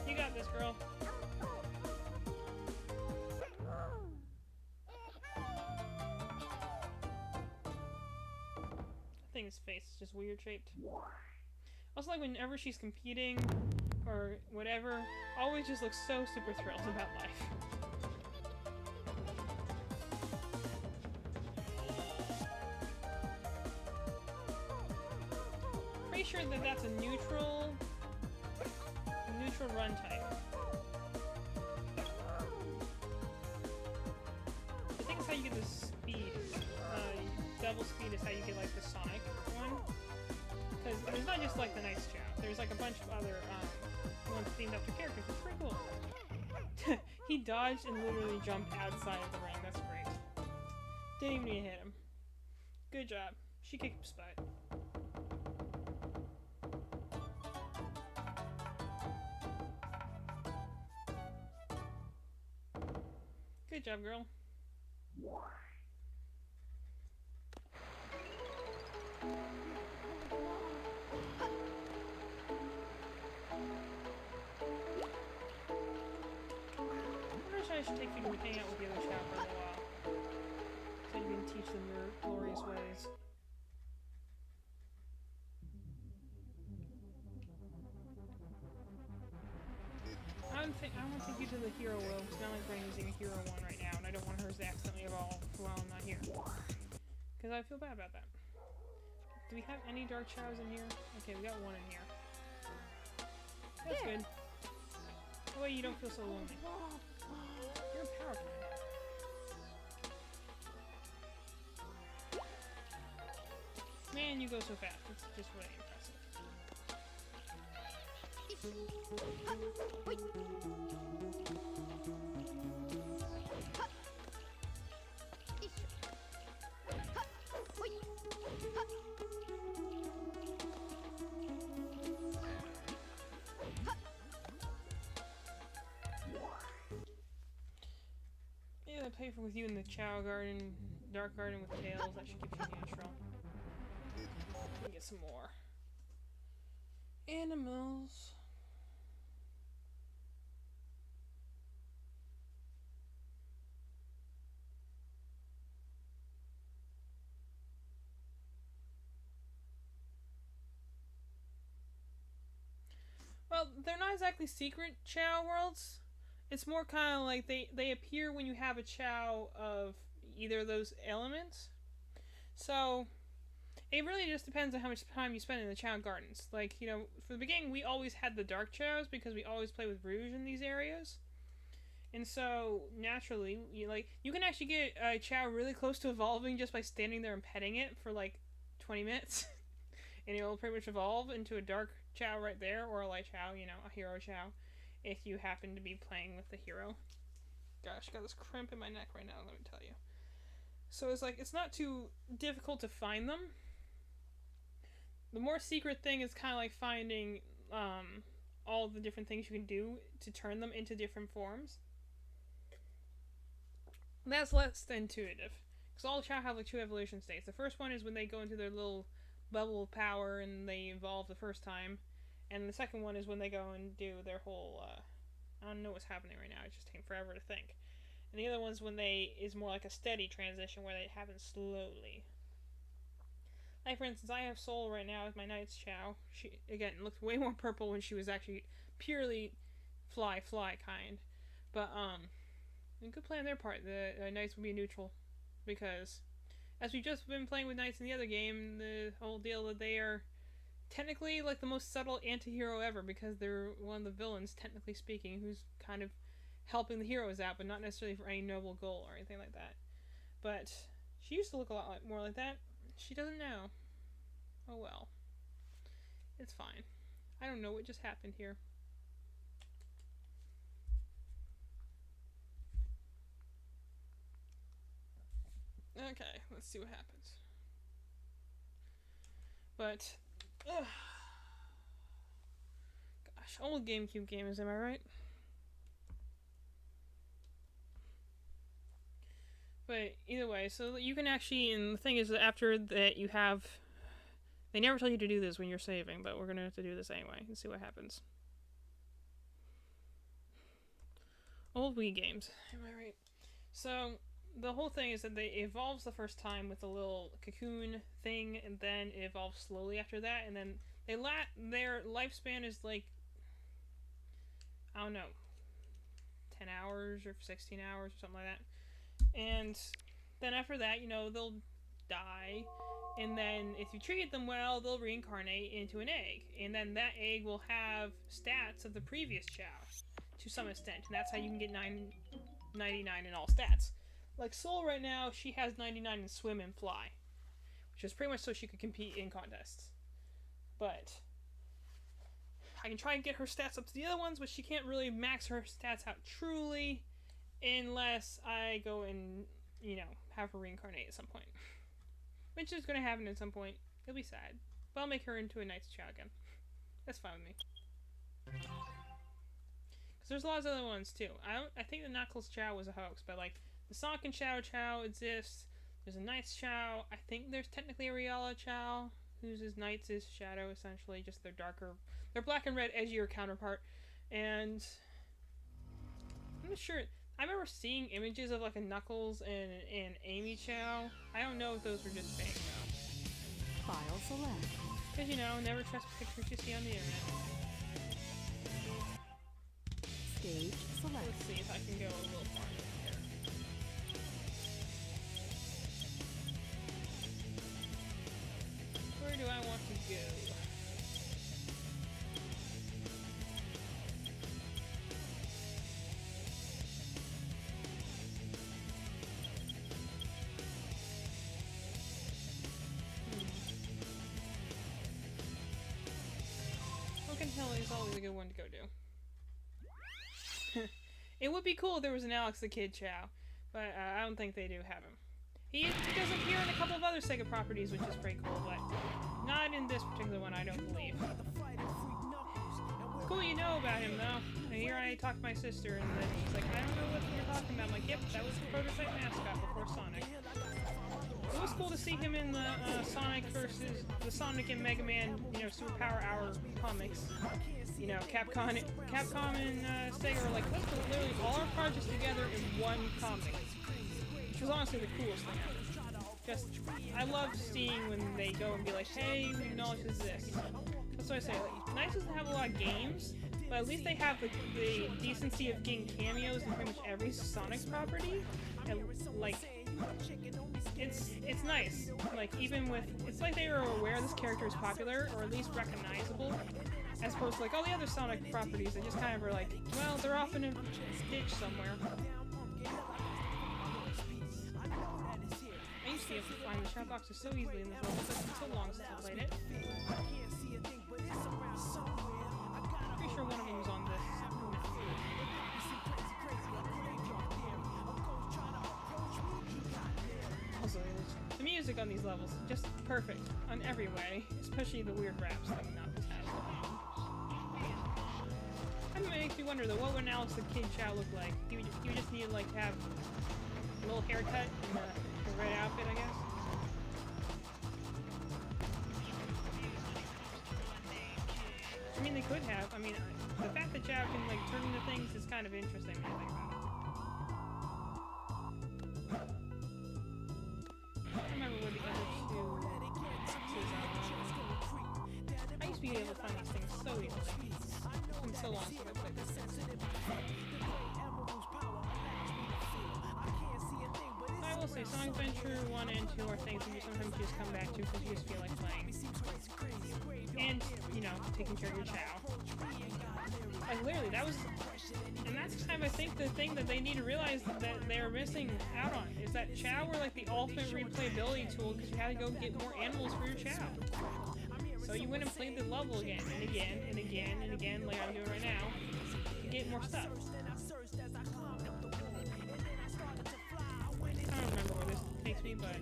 S1: You got this, girl. I think his face is just weird shaped. Also, like, whenever she's competing or whatever, always just looks so super thrilled about life. Pretty sure that that's a neutral run type. I think it's how you get the speed. Double speed is how you get, like, the Sonic one. Because there's not just, like, the nice Chao. There's, like, a bunch of other ones themed after characters. It's pretty cool. He dodged and literally jumped outside of the ring. That's great. Didn't even need to hit him. Good job. She kicked his butt. Good job, girl. I should take you to hang out with the other Chao for a little while. So you can teach them your glorious ways. I want to take you to the hero world, because now I'm using a hero one right now, and I don't want hers to accidentally evolve while I'm not here. Because I feel bad about that. Do we have any dark Chaos in here? Okay, we got one in here. That's good. That way you don't feel so lonely. You're a power kind. Man, you go so fast. It's just really impressive. Yeah, I play with you in the Chao Garden, Dark Garden with Tails. That should keep you neutral. Let me get some more animals. Well, they're not exactly secret Chao worlds. It's more kind of like they appear when you have a Chao of either of those elements. So it really just depends on how much time you spend in the Chao Gardens. Like, you know, for the beginning, we always had the Dark Chaos because we always play with Rouge in these areas. And so, naturally, you can actually get a Chao really close to evolving just by standing there and petting it for, 20 minutes. And it'll pretty much evolve into a Dark Chao right there, or a Light Chao, a Hero Chao, if you happen to be playing with the Hero. Gosh, I got this cramp in my neck right now, let me tell you. So it's not too difficult to find them. The more secret thing is kind of like finding all the different things you can do to turn them into different forms. That's less intuitive. Because all Chao have 2 evolution states. The first one is when they go into their little bubble of power and they evolve the first time. And the second one is when they go and do their whole, I don't know what's happening right now, it's just taking forever to think. And the other one's when is more like a steady transition where they happen slowly. Like, for instance, I have Soul right now as my Knight's Chao. She, again, looked way more purple when she was actually purely fly kind. But, a good play on their part. The Knights will be neutral. Because, as we've just been playing with Knights in the other game, the whole deal that they are technically, the most subtle anti-hero ever, because they're one of the villains, technically speaking, who's kind of helping the heroes out, but not necessarily for any noble goal or anything like that. But she used to look a lot more like that. She doesn't now. Oh well. It's fine. I don't know what just happened here. Okay, let's see what happens. But, gosh, old GameCube gamers, am I right? But either way, so you can actually, and the thing is that after that you have, they never tell you to do this when you're saving, but we're going to have to do this anyway and see what happens. Old Wii games, am I right? So, the whole thing is that they evolves the first time with a little cocoon thing, and then it evolves slowly after that, and then their lifespan is I don't know, 10 hours or 16 hours or something like that. And then after that, they'll die, and then if you treat them well, they'll reincarnate into an egg, and then that egg will have stats of the previous Chao to some extent, and that's how you can get 99 in all stats. Like Soul right now, she has 99 in swim and fly, which is pretty much so she could compete in contests. But I can try and get her stats up to the other ones, but she can't really max her stats out truly unless I go and, have her reincarnate at some point. Which is going to happen at some point. It'll be sad. But I'll make her into a Knight's Chao again. That's fine with me. Because Because there's lots of other ones too. I think the Knuckles Chao was a hoax, but like the Sonic and Chao exists. There's a Knights Chao. I think there's technically a Riala Chao, whose Knights is Shadow essentially, just their darker, their black and red edgier counterpart. And I'm not sure. I remember seeing images of like a Knuckles and Amy Chao. I don't know if those were just fake though.
S8: File select.
S1: Because you know, never trust pictures you see on the internet.
S8: Stage select.
S1: Let's see if I can go a little farther here. Where do I want to go? Broken Hill is always a good one to go do. It would be cool if there was an Alex the Kid Chao, but I don't think they do have him. He does appear in a couple of other Sega properties, which is pretty cool, but not in this particular one, I don't believe. Cool you know about him, though. And here I talk to my sister, and then she's like, I don't know what you're talking about. I'm like, yep, that was the prototype mascot before Sonic. It was cool to see him in the Sonic versus the Sonic and Mega Man, you know, Superpower Hour comics. You know, Capcom and Sega were like, let's put literally all our projects together in one comic. Which was honestly the coolest thing ever. Just, I love seeing when they go and be like, hey, we acknowledge this. That's what I say. Like, Nice doesn't have a lot of games, but at least they have the decency of getting cameos in pretty much every Sonic property. And, like, it's nice. Like, even with, it's like they were aware this character is popular, or at least recognizable, as opposed to like all the other Sonic properties that just kind of are like, well, they're off in a ditch somewhere. I used to be able to find the chat boxes so easily in this level, but it's been so long since I played it. Pretty sure one of them was on this. Also, the music on these levels is just perfect on every way, especially the weird raps that Knuckles has. That makes me wonder though, what would Alex the Kid Chao look like? He would just need to like have a little haircut and a red outfit, I guess. I mean, they could have. I mean, the fact that Chao can like turn into things is kind of interesting when you think about it. I don't remember where the other two boxes are. I used to be able to find these things so easily. It's been so long since I played this. I will say, Sonic Adventure 1 and 2 are things that you sometimes just come back to because you just feel like playing. And, you know, taking care of your Chao. Like, literally, that was... And that's kind of, I think, the thing that they need to realize that they're missing out on, is that Chao were like the ultimate replayability tool because you had to go get more animals for your Chao. So you went and played the level again, and again, and again, and again, like I'm doing right now, to get more stuff. I don't remember where this takes me, but...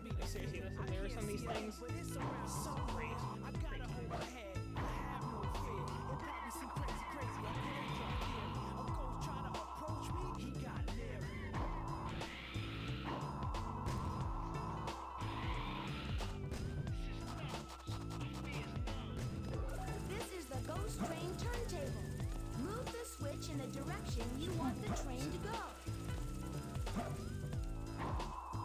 S1: Like, seriously, listen, there are some of these things. Great.
S9: This is the Ghost Train turntable. Move the switch in the direction you want the train to go.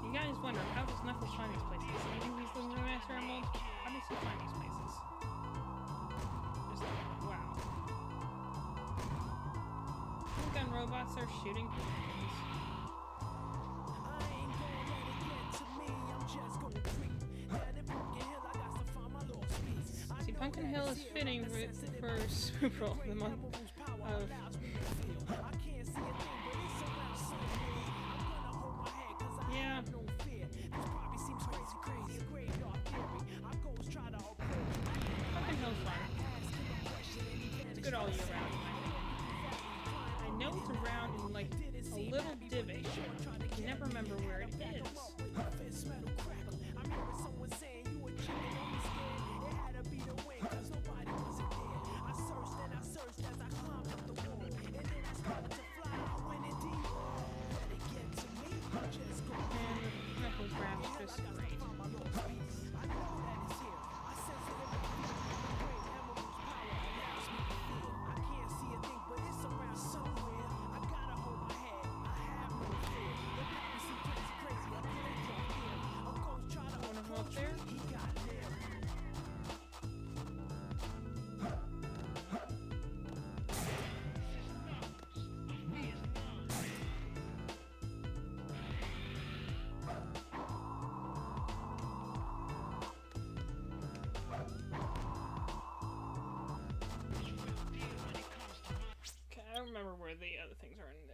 S1: You guys wonder, how does Knuckles find these places? I mean, he's the Master Emerald. How does he find these places? Just like, wow. Gun robots are shooting things. See, Pumpkin Hill is fitting for April, the month of... Yeah. Pumpkin Hill's fun. It's good all year round. I know it's around in like a little divot. I can never remember where it is.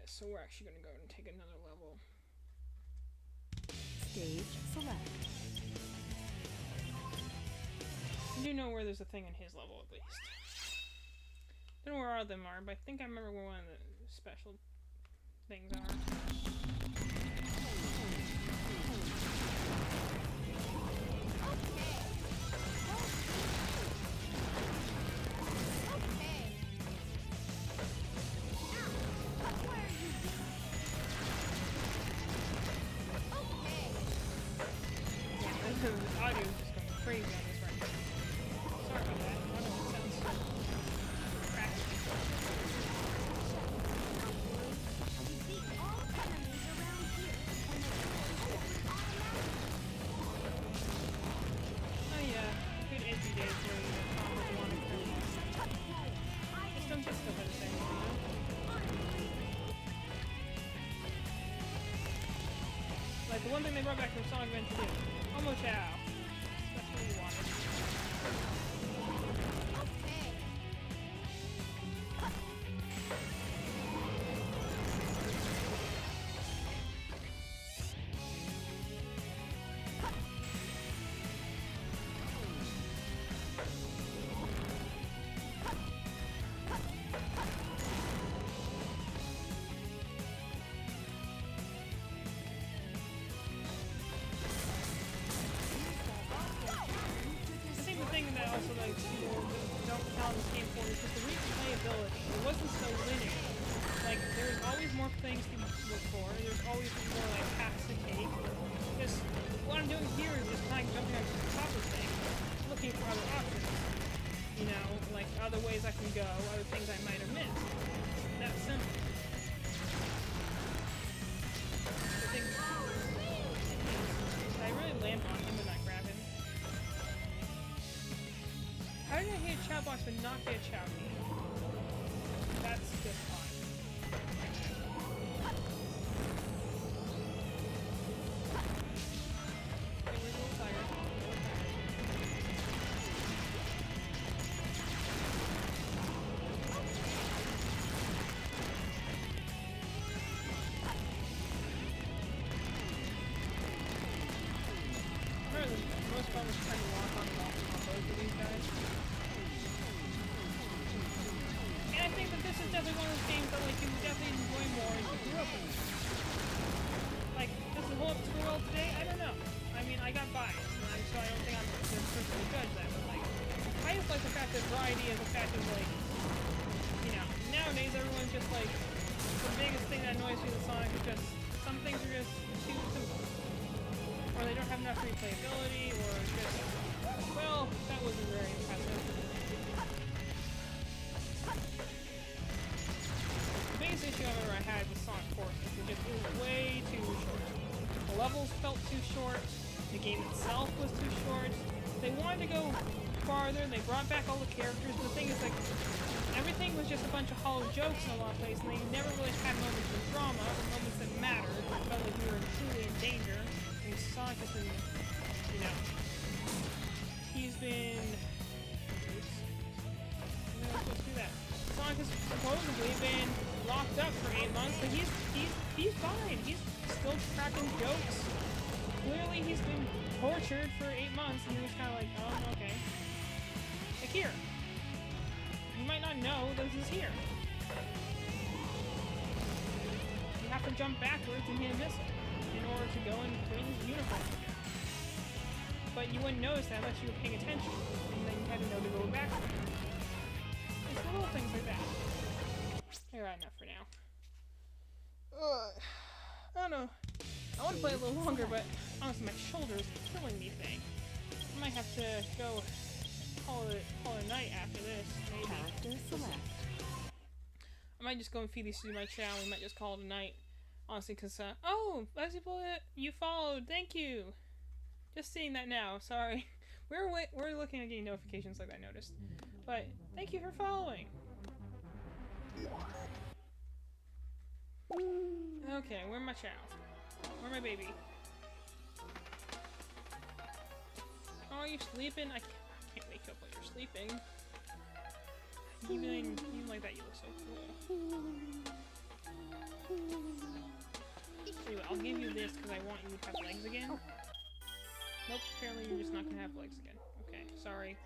S1: so we're actually gonna go and take another level.
S8: Stage select.
S1: I do know where there's a thing in his level at least. Don't know where all of them are, but I think I remember where one of the special things are. The audio is just going crazy on this right now. Sorry about that. I don't know, it sounds cracky.
S9: You beat all enemies around here, and the automatic.
S1: Oh yeah, good edgy days where you probably want to kill you. Just don't get stuff at the same time, you know? Like the one thing they brought back from Sonic Adventure 2. Almost Chao. That's what you wanted. Also, like, people don't count this game for is just the replayability. It wasn't so linear. Like, there's always more things to look for. There's always more, like, paths to take. Just, what I'm doing here is just kind of jumping on top of things, looking for other options. You know, like, other ways I can go, other things I might have missed. That simple. I think... Did I really land on him and not grab him? How did I hit a Chao box but not get a Chao key? That's just fine. Okay, we're a little tired. I remember the most fun was trying to walk on and off combos with these guys. And I think that this is definitely one of those games that like you definitely enjoy more if you grew up with it. Like, does it hold up to the world today? I don't know. I mean, I got biased, so I don't think I'm the person to judge that, but like, I just like the fact that variety is the fact of like, you know, nowadays everyone's just like, the biggest thing that annoys me with Sonic is just, some things are just too simple. Or they don't have enough replayability, or just, well, that wasn't very impressive. The biggest issue I've ever had with Sonic Forces was just, it was way too short. The levels felt too short, the game itself was too short. They wanted to go farther, they brought back all the characters, but the thing is, like, everything was just a bunch of hollow jokes in a lot of places, and they never really had moments of drama, or moments that mattered. It felt like we were truly in danger. I mean, Sonic has been, you know, he's been... Oops. I'm not supposed to do that. Sonic has supposedly been locked up for 8 months, but he's fine. He's still cracking jokes. Clearly, he's been tortured for 8 months, and he was kind of like, oh, okay. Like here. You might not know this is here. You have to jump backwards and hit a missile in order to go and put in his uniform again. But you wouldn't notice that unless you were paying attention, and then you had to know to go backwards. It's little things like that. Alright, enough for now. I don't know. I want to play a little longer, but honestly, my shoulder is killing me thing. I might have to go call it a night after this, maybe.
S8: Character select.
S1: I might just go and feed these to my Chao. We might just call it a night. Honestly, because, oh, last people you followed, thank you. Just seeing that now, sorry. We're looking at getting notifications like I noticed. But, thank you for following. Okay, where my Chao? Where my baby? Oh, are you sleeping? I can't wake up while you're sleeping. Even like that, you look so cool. Anyway, I'll give you this because I want you to have legs again. Nope, apparently you're just not gonna have legs again. Okay, sorry.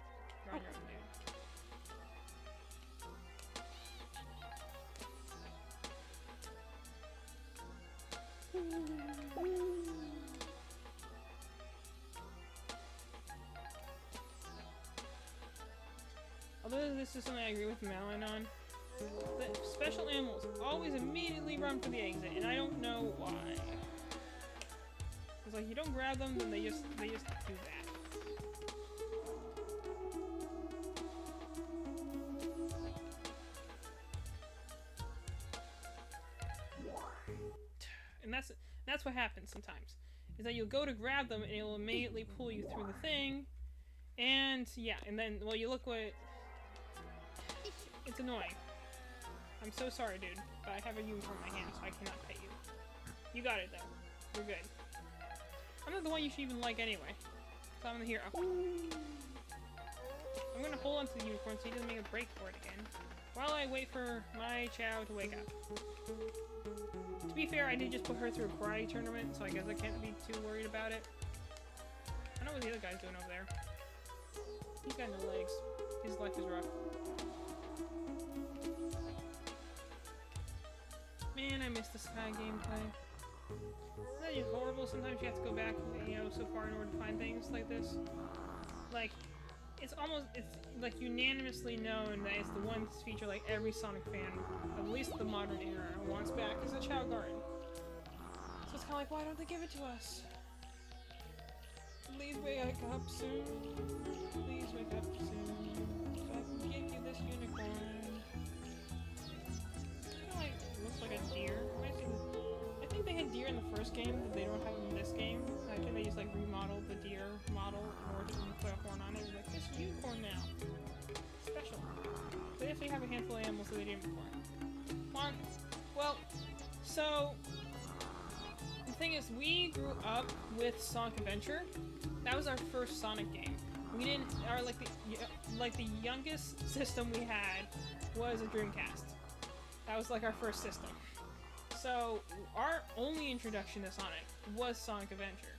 S1: You're on your own, dude. Although this is something I agree with Malin on, the special animals always immediately run for the exit, and I don't know why. It's like you don't grab them, then they just do that. And that's what happens sometimes. Is that you'll go to grab them and it'll immediately pull you through the thing. And yeah, and then well you look what it's annoying. I'm so sorry, dude, but I have a unicorn in my hand, so I cannot pet you. You got it though. You're good. I'm not the one you should even like anyway. So I'm the hero. I'm gonna hold on to the unicorn so he doesn't make a break for it again. While I wait for my Chao to wake up. To be fair, I did just put her through a karate tournament, so I guess I can't be too worried about it. I don't know what the other guy's doing over there. He's got no legs. His life is rough. Man, I miss the Sky gameplay. Isn't that just horrible? Sometimes you have to go back, you know, so far in order to find things like this. Like, it's like unanimously known that it's the one feature like every Sonic fan, at least the modern era, wants back is the Chao Garden. So it's kind of like, why don't they give it to us? Please wake up soon. Please wake up soon. So I can give you this unicorn. Like, it looks like a deer. I think they had deer in the first game, but they don't have them in this game. I think they just like remodeled the deer model in order to put a horn on it. Like, this unicorn now. Special. They definitely have a handful of animals that they didn't before. Come on. Well, so the thing is, we grew up with Sonic Adventure. That was our first Sonic game. We didn't, like the youngest system we had was a Dreamcast. That was like our first system. So our only introduction to Sonic was Sonic Adventure,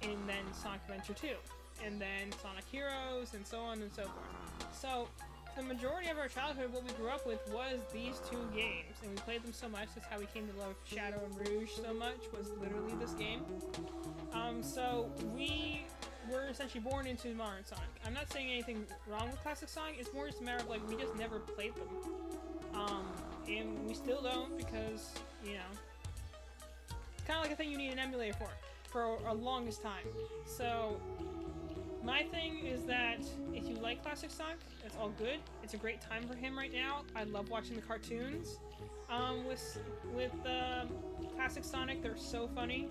S1: and then Sonic Adventure 2, and then Sonic Heroes, and so on and so forth. So the majority of our childhood, what we grew up with was these two games, and we played them so much. That's how we came to love Shadow and Rouge so much, was literally this game. So we were essentially born into modern Sonic. I'm not saying anything wrong with classic Sonic, it's more just a matter of like, we just never played them. And we still don't because, you know, it's kind of like a thing you need an emulator for a longest time. So my thing is that if you like classic Sonic, it's all good. It's a great time for him right now. I love watching the cartoons with classic Sonic. They're so funny.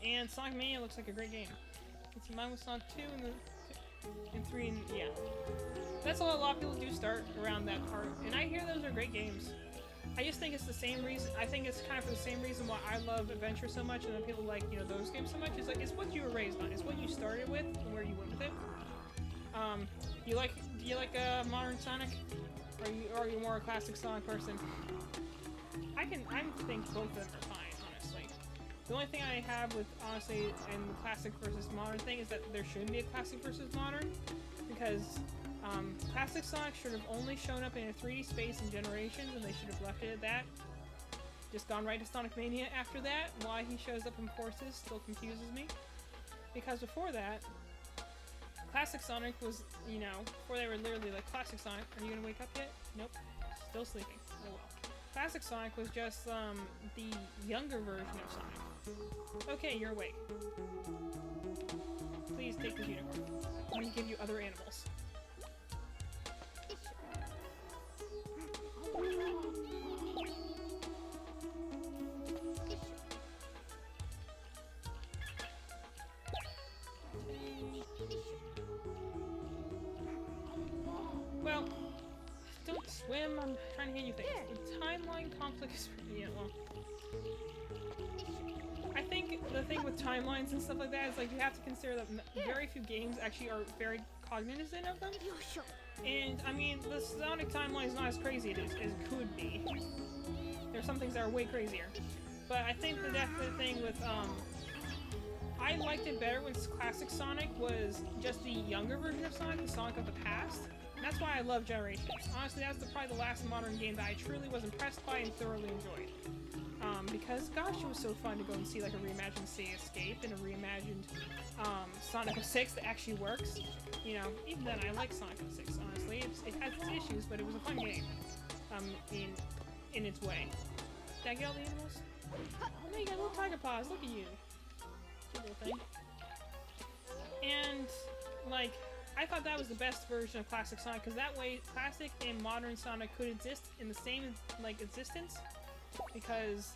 S1: And Sonic Mania looks like a great game. It's mine with Sonic 2 and 3, and yeah. That's a lot of people do start around that part, and I hear those are great games. I just think it's the same reason. I think it's kind of for the same reason why I love Adventure so much, and then people like, you know, those games so much. It's like, it's what you were raised on. It's what you started with, and where you went with it. Do you like modern Sonic, or are you more a classic Sonic person? I think both of them are fine, honestly. The only thing I have with, honestly, and the classic versus modern thing is that there shouldn't be a classic versus modern, because classic Sonic should have only shown up in a 3D space in Generations, and they should have left it at that. Just gone right to Sonic Mania after that. Why he shows up in Forces still confuses me. Because before that, classic Sonic was, you know, before they were literally like, classic Sonic, are you gonna wake up yet? Nope. Still sleeping. Oh well. Classic Sonic was just the younger version of Sonic. Okay, you're awake. Please take the unicorn. I'm gonna give you other animals. Well, don't swim, I'm trying to hand you things. The timeline conflict is yeah, well. I think the thing with timelines and stuff like that is like you have to consider that very few games actually are very cognizant of them. And I mean, the Sonic timeline is not as crazy as it could be. There's some things that are way crazier. But I think the definite thing with, I liked it better when classic Sonic was just the younger version of Sonic, the Sonic of the past. And that's why I love Generations. Honestly, that's probably the last modern game that I truly was impressed by and thoroughly enjoyed. Because, gosh, it was so fun to go and see, like, a reimagined Sea Escape and a reimagined, Sonic 06 that actually works. You know, even then, I like Sonic 06, honestly. It has its issues, but it was a fun game. In its way. Did I get all the animals? Oh, no, you got little tiger paws. Look at you. Cute little thing. And, like, I thought that was the best version of classic Sonic, because that way, classic and modern Sonic could exist in the same, like, existence. Because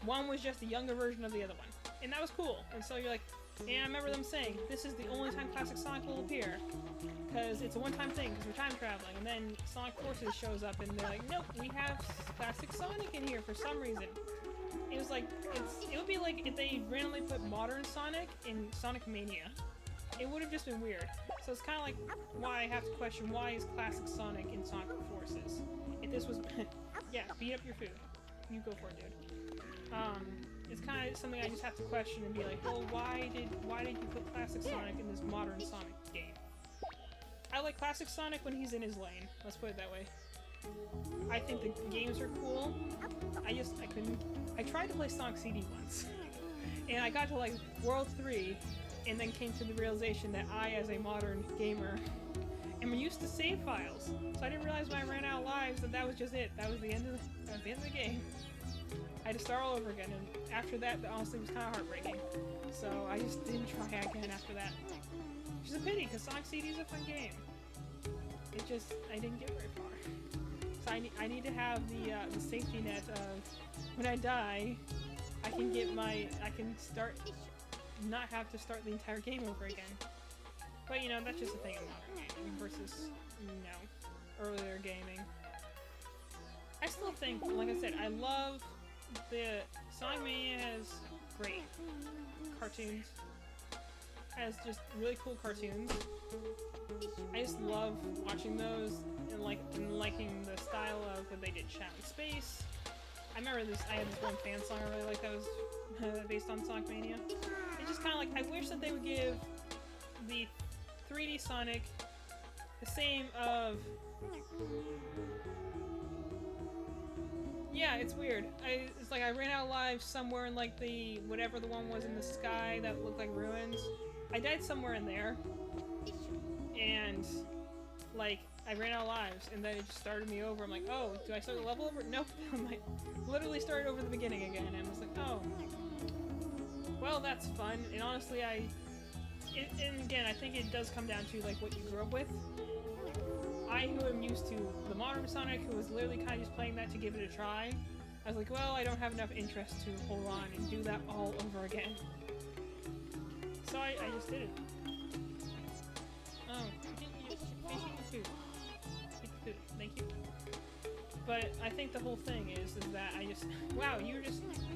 S1: one was just a younger version of the other one. And that was cool. And so you're like, and I remember them saying, this is the only time classic Sonic will appear. Because it's a one-time thing, because we're time traveling. And then Sonic Forces shows up and they're like, nope, we have classic Sonic in here for some reason. It was like, it would be like if they randomly put modern Sonic in Sonic Mania. It would have just been weird. So it's kind of like why I have to question, why is classic Sonic in Sonic Forces? If this was, yeah, beat up your food. You go for it, dude. It's kind of something I just have to question and be like, well, why did you put classic Sonic in this modern Sonic game? I like classic Sonic when he's in his lane. Let's put it that way. I think the games are cool. I couldn't. I tried to play Sonic CD once, and I got to like World 3, and then came to the realization that I, as a modern gamer, am used to save files. So I didn't realize when I ran out of lives that was just it. That was the end of the game. I had to start all over again, and after that, honestly, was kind of heartbreaking. So I just didn't try again after that. Which is a pity, because Sonic CD is a fun game. I didn't get very far. So I need to have the safety net of, when I die, I can start, not have to start the entire game over again. But, you know, that's just a thing of modern gaming versus, you know, earlier gaming. I still think, like I said, I love the Sonic Mania has great cartoons. Has just really cool cartoons. I just love watching those and liking the style of what they did Chao in Space. I remember I had this one fan song I really liked that was based on Sonic Mania. It's just kind of like, I wish that they would give the 3D Sonic the same of... Yeah, it's weird. It's like I ran out of lives somewhere in like the, whatever the one was in the sky that looked like ruins. I died somewhere in there. And, like, I ran out of lives, and then it just started me over. I'm like, oh, do I start the level over? Nope. I literally started over the beginning again, and I was like, oh. Well, that's fun. And honestly, and again, I think it does come down to, like, what you grew up with. I, who am used to the modern Sonic, who was literally kind of just playing that to give it a try, I was like, well, I don't have enough interest to hold on and do that all over again. So I just did it. Oh, finish eating the food. Eat the food, thank you. But I think the whole thing is that I just, wow,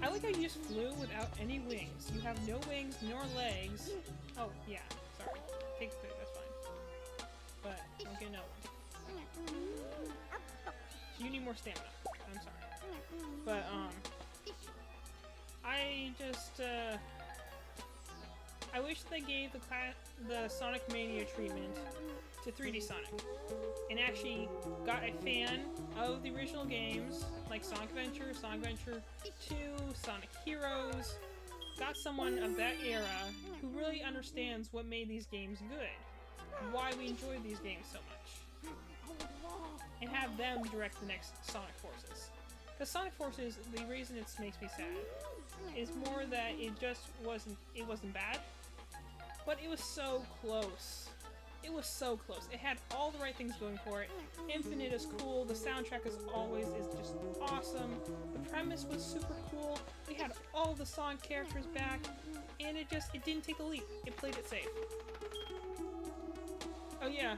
S1: I like how you just flew without any wings. You have no wings nor legs. Oh, yeah, sorry. Take the food, that's fine. But, don't get another one. You need more stamina. I'm sorry. But, I just, I wish they gave the Sonic Mania treatment to 3D Sonic, and actually got a fan of the original games, like Sonic Adventure, Sonic Adventure 2, Sonic Heroes, got someone of that era who really understands what made these games good, why we enjoyed these games so much, and have them direct the next Sonic Forces. Because Sonic Forces, the reason it makes me sad is more that it wasn't bad, but it was so close. It was so close. It had all the right things going for it. Infinite is cool. The soundtrack is just awesome. The premise was super cool. We had all the Sonic characters back, and it didn't take a leap. It played it safe. Oh yeah,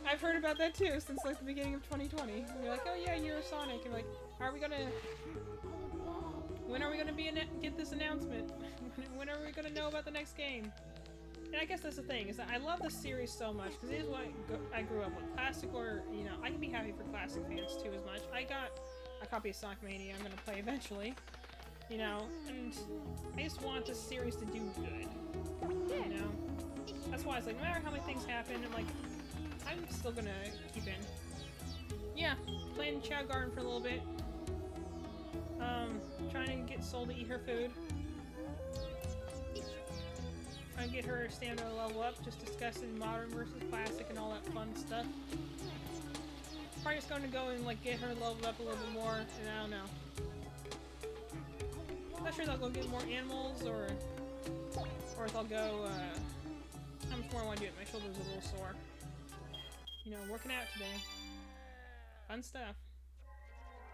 S1: I've heard about that too since like the beginning of 2020. And you're like, oh yeah, you're Sonic. And like, when are we gonna get this announcement? When are we gonna know about the next game? And I guess that's the thing, is that I love this series so much, because it is what I grew up with. Classic, or, you know, I can be happy for classic fans too as much. I got a copy of Sonic Mania I'm gonna play eventually. You know, and I just want this series to do good. You know? That's why it's like, no matter how many things happen, I'm still gonna keep in. Yeah, playing Chao Garden for a little bit. Trying to get Soul to eat her food. Trying to get her stamina level up, just discussing modern versus classic and all that fun stuff. Probably just going to go and like get her leveled up a little bit more, and I don't know. Not sure if I'll go get more animals or if I'll go. How much more I want to do it? My shoulder's a little sore. You know, working out today. Fun stuff.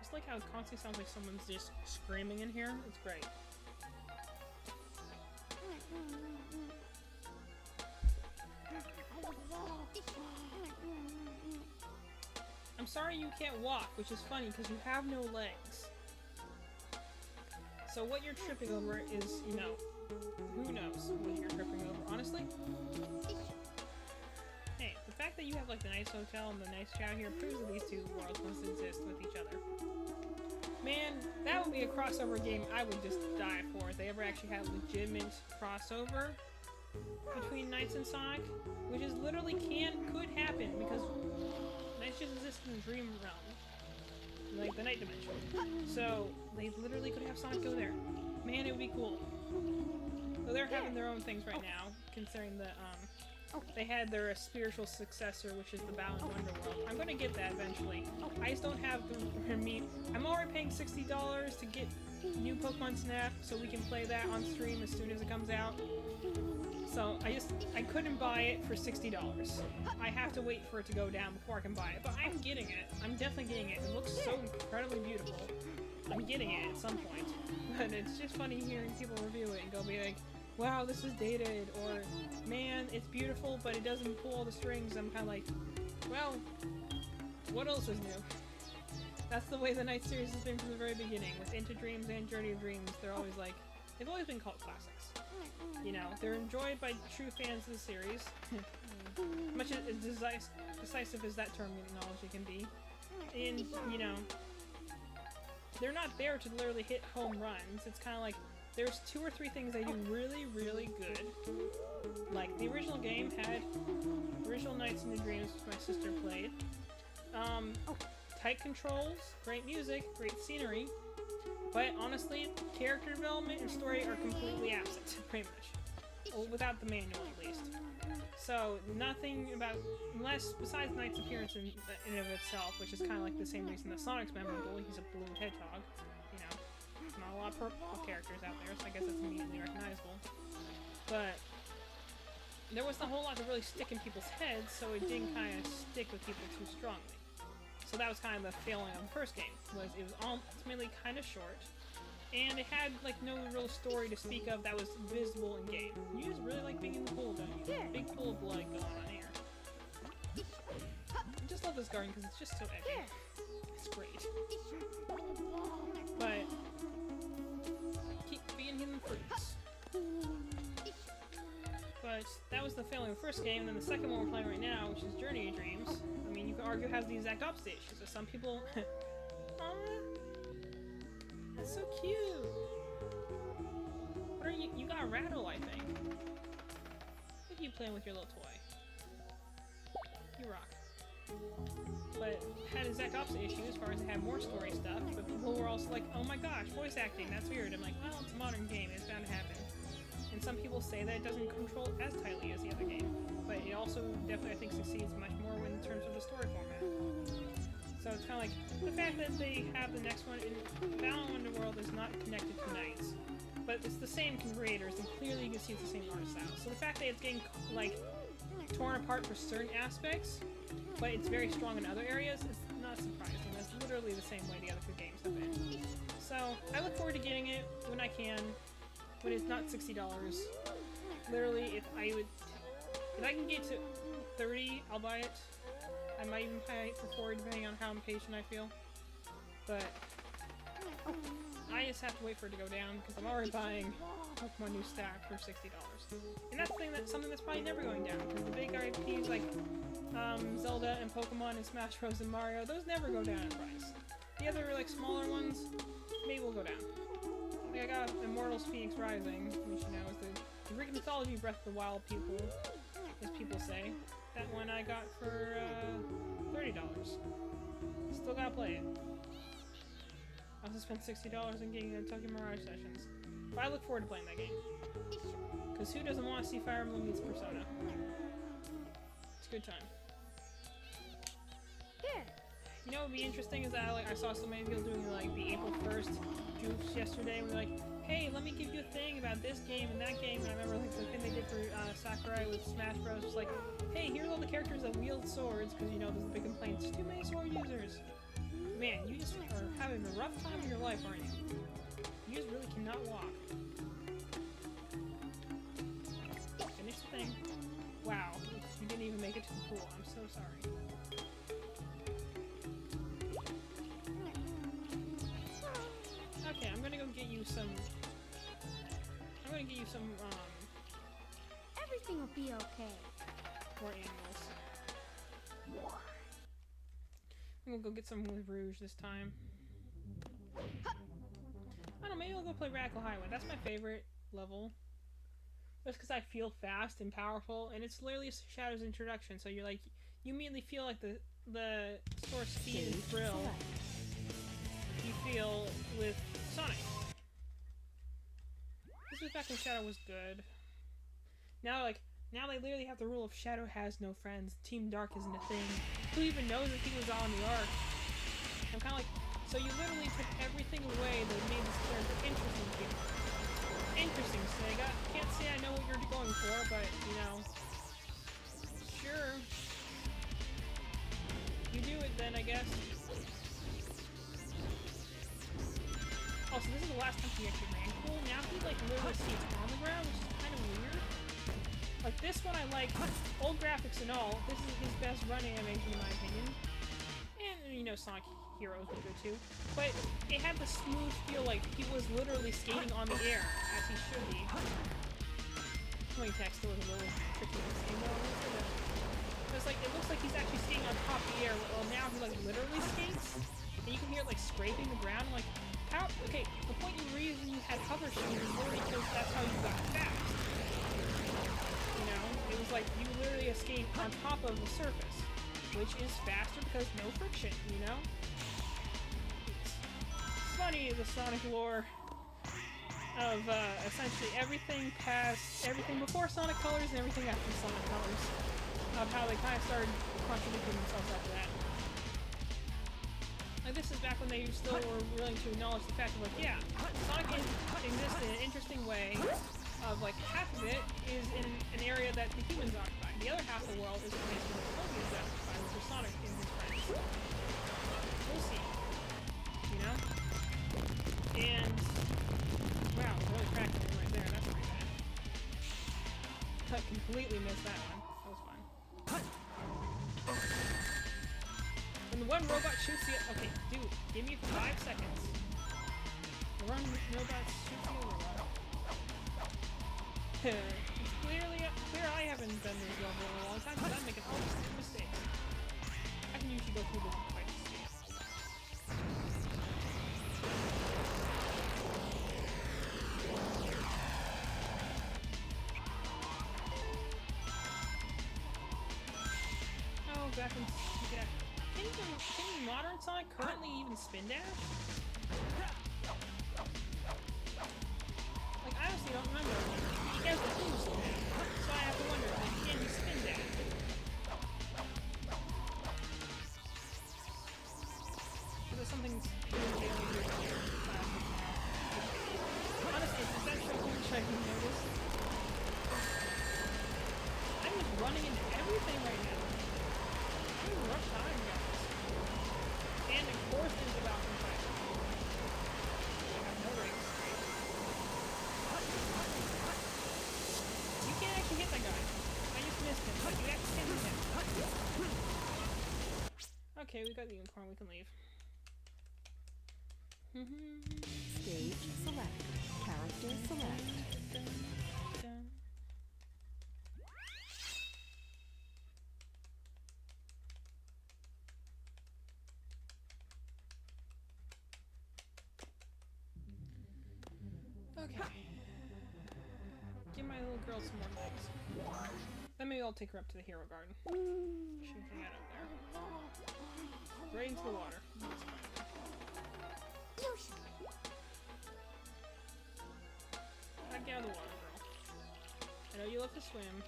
S1: Just like how it constantly sounds like someone's just screaming in here. It's great. I'm sorry you can't walk, which is funny because you have no legs. So what you're tripping over is, you know, who knows what you're tripping over, honestly? Hey, the fact that you have like the nice hotel and the nice Chao here proves that these two worlds must exist with each other. Man, that would be a crossover game I would just die for if they ever actually had a legitimate crossover between Knights and Sonic, which is literally could happen because Knights just exist in the dream realm, like the night dimension. So they literally could have Sonic go there. Man, it would be cool. So they're having their own things right now, considering the they had their spiritual successor, which is the Balan Wonderworld. I'm gonna get that eventually. I just don't have the meat. I'm already paying $60 to get new Pokemon Snap, so we can play that on stream as soon as it comes out. So I couldn't buy it for $60. I have to wait for it to go down before I can buy it. But I'm getting it. I'm definitely getting it. It looks so incredibly beautiful. I'm getting it at some point. But it's just funny hearing people review it and go be like, wow, this is dated, or man, it's beautiful, but it doesn't pull all the strings. I'm kind of like, well, what else is new? That's the way the Night series has been from the very beginning. With Into Dreams and Journey of Dreams, they're always like, they've always been cult classics. You know, they're enjoyed by true fans of the series. Much as decisive as that terminology can be. And, you know, they're not there to literally hit home runs. It's kind of like, there's 2 or 3 things they do really, really good. Like, the original game had original Nights and Dreams, which my sister played. Tight controls, great music, great scenery. But honestly, character development and story are completely absent, pretty much. Well, without the manual, at least. So, nothing about, besides Knight's appearance in and of itself, which is kind of like the same reason that Sonic's memorable. He's a blue hedgehog, you know. Not a lot of purple characters out there, so I guess that's immediately recognizable. But there wasn't a whole lot to really stick in people's heads, so it didn't kind of stick with people too strongly. So that was kind of the failing of the first game, was it was ultimately kind of short, and it had like no real story to speak of that was visible in game. You just really like being in the pool, don't you? Big pool of blood going on here. I just love this garden because it's just so edgy. It's great. But keep being hidden fruits. But that was the failing of the first game, and then the second one we're playing right now, which is Journey of Dreams. I mean, you could argue has the exact opposite issues. So some people, that's so cute. What are you? You got a rattle, I think. Look at you playing with your little toy. You rock. But had exact opposite issue as far as it had more story stuff. But people were also like, "Oh my gosh, voice acting, that's weird." I'm like, "Well, it's a modern game. It's bound to happen." And some people say that it doesn't control as tightly as the other game, but it also definitely, I think, succeeds much more in terms of the story format. So it's kind of like, the fact that they have the next one in Balan Wonderworld is not connected to Knights, but it's the same creators, and clearly you can see it's the same art style. So the fact that it's getting, like, torn apart for certain aspects, but it's very strong in other areas, is not surprising. That's literally the same way the other 2 games have been. So, I look forward to getting it when I can. But it's not $60. Literally, if I can get to 30, I'll buy it. I might even buy it for 40, depending on how impatient I feel. But I just have to wait for it to go down because I'm already buying Pokemon New Stack for $60. And that's something that's probably never going down because the big IPs like Zelda and Pokemon and Smash Bros. And Mario, those never go down in price. The other like smaller ones, maybe we'll go down. Like I got Immortals Phoenix Rising, which you know is the Greek mythology Breath of the Wild people, as people say. That one I got for $30. Still gotta play it. I also spent $60 on getting Tokyo Mirage Sessions. But I look forward to playing that game. Because who doesn't want to see Fire Emblem meets Persona? It's a good time.
S9: Here.
S1: You know what would be interesting is that I saw so many people doing like the April 1st juice yesterday and they're like, hey, let me give you a thing about this game and that game. And I remember like the thing they did for Sakurai with Smash Bros. Was like, hey, here's all the characters that wield swords, because you know there's a big complaint, there's too many sword users. Man, you just are having a rough time in your life, aren't you? You just really cannot walk. Finish the thing. Wow, you didn't even make it to the pool. I'm so sorry. Okay, I'm gonna go get you some...
S9: Everything will be okay.
S1: more animals. I'm gonna go get some with Rouge this time. I don't know, maybe I'll go play Radical Highway. That's my favorite level. Just because I feel fast and powerful, and it's literally Shadow's introduction, so you're like, you immediately feel like the sort of speed and thrill you feel with Sonic. This was back when Shadow was good. Now they literally have the rule of Shadow has no friends, Team Dark isn't a thing. Who even knows if he was on the arc? I'm kind of like, so you literally took everything away that made this character interesting to you. Interesting, Sega. Can't say I know what you're going for, but, you know, sure. You do it then, I guess. Also, this is the last time he actually ran cool. Now he, like, literally skates on the ground, which is kind of weird. Like, this one I like, old graphics and all, this is his best run animation in my opinion. And, you know, Sonic Heroes were good too. But it had the smooth feel like he was literally skating on the air, as he should be. Point text still was a little tricky in this game, though. Because, like, it looks like he's actually skating on top of the air, well, now he, like, literally skates. And you can hear it, like, scraping the ground. Like, how? Okay, the point you reason you had hover shoes is literally because that's how you got fast. You know? It was like, you literally are skating on top of the surface, which is faster because no friction, you know? It's funny, the Sonic lore of, essentially everything before Sonic Colors and everything after Sonic Colors, of how they kind of started contradicting themselves after that. Like, this is back when they still were willing to acknowledge the fact of, like, yeah, Sonic exists in an interesting way, of, like, half of it is in an area that the humans occupy. The other half of the world is a place where the Pokemon's occupied, which is Sonic and his friends. We'll see. You know? And... wow, really cracking it right there. That's pretty bad. I completely missed that one. That was fun. When the one robot shoots the... okay, dude, give me 5 seconds. The one robot shoots the other one. It's clear I haven't done this level in a long time because I'm making all these mistakes. I can usually go through the fight mistakes. Oh, back in... yeah. Can modern Sonic currently even spin dash? Like, I honestly don't remember. He has the boost, so I have to wonder, like, can he spin dash? Is there something really weird here? Honestly, is that so much I can notice? I'm just running into everything right now. I'm having a rough time, guys. And of course there's the Valkyrie fight. I have no rings. You can't actually hit that guy. I just missed him, but you actually can't hit him. Okay, we got the unicorn, we can leave.
S8: Stage select. Character select.
S1: Okay. Give my little girl some more things. Then maybe I'll take her up to the hero garden. She can hang out up there. Right into the water. That's fine. Back out of the water, girl. I know you love to swim.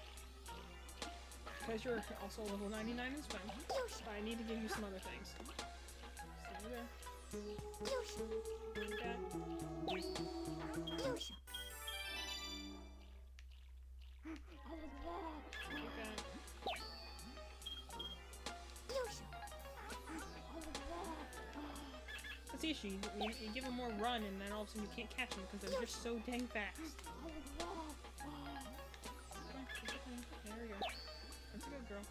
S1: Because you're also level 99 in swim. But I need to give you some other things. Stay there. Like that. Like that. That's the issue. You give them more run and then all of a sudden you can't catch them because they're just so dang fast. There we go. That's a good girl.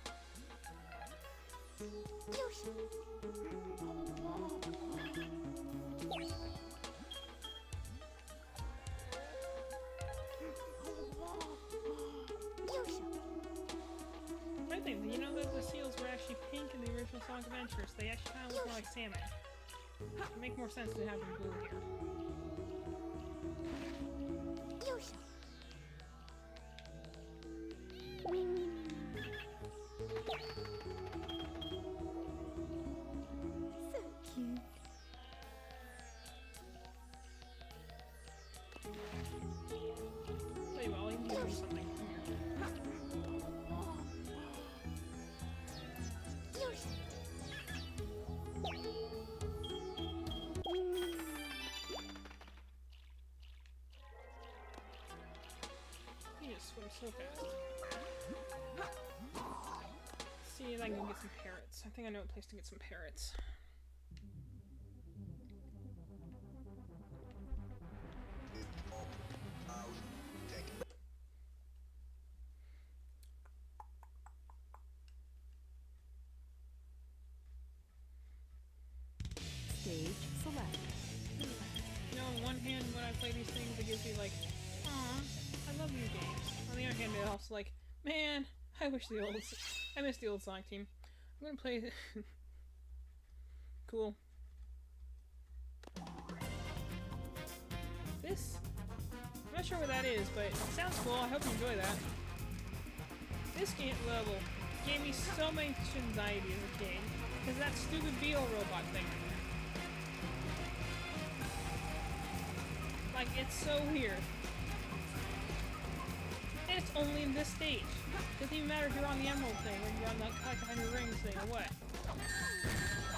S1: I think, you know that the seals were actually pink in the original Sonic Adventures. They actually kind of look more like salmon. It would make more sense to have them blue here.
S8: So cute.
S1: Tell you what, I'll even give you something. Come here. He just swims so fast. See if I can go get some parrots. I think I know a place to get some parrots.
S8: Stage select.
S1: You know, on one hand, when I play these things, it gives me like, aw, I love new games. On the other hand, it's also like, man, I miss the old Sonic team. I'm gonna play. Cool. This, I'm not sure what that is, but it sounds cool. I hope you enjoy that. This game level gave me so much anxiety as a kid because that stupid beetle robot thing. Like, it's so weird. And it's only in this stage. Doesn't even matter if you're on the emerald thing or you're on the collect 100 rings thing or what.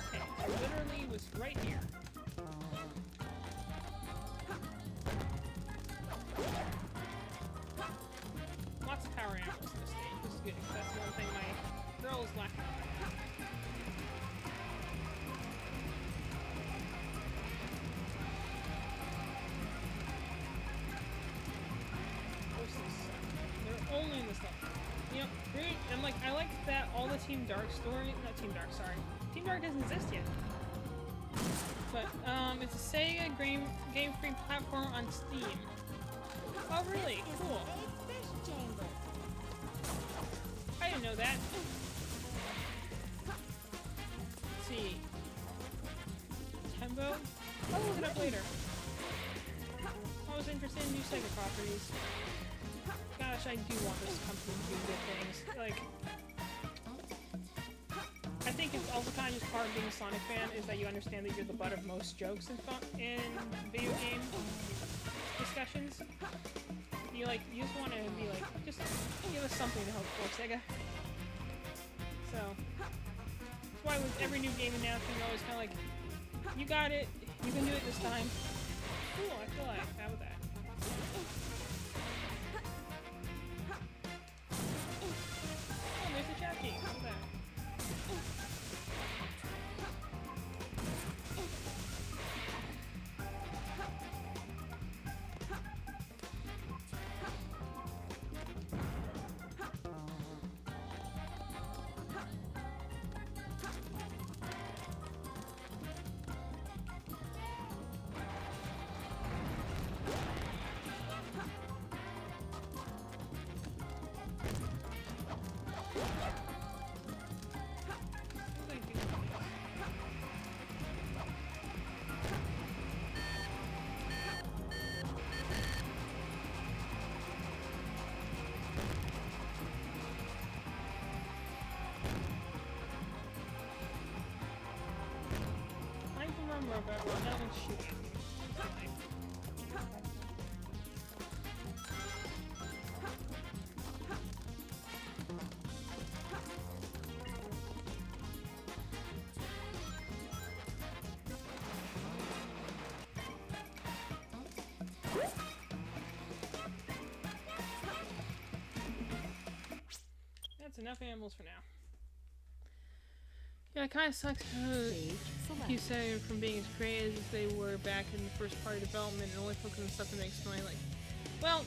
S1: Okay, so literally was right here. Lots of power animals in this stage, which is good, because that's the one thing my girl is lacking. They're only in this level. You know, really, and like, I like that all the Team Dark story, not Team Dark, sorry. Team Dark doesn't exist yet. But, it's a Sega Game Freak platform on Steam. Oh, really? Cool. I didn't know that. Let's see. Tembo? I'll look it up later. I was interested in new Sega properties. Gosh, I do want this company to do good things. Like, I think it's also kind of just part of being a Sonic fan is that you understand that you're the butt of most jokes in video game discussions. You just want to be like, just give us something to hope for, Sega. So, that's why with every new game announcement, you're always kind of like, you got it, you can do it this time. Cool, I feel like, how about that? Oh, there's the chat key, how about that? about well, that one's shooting. Okay. That's enough animals for now. Yeah, it kind of sucks how
S8: Stage select.
S1: you say from being as creative as they were back in the first part of development and only focus on stuff that makes money. Like, well,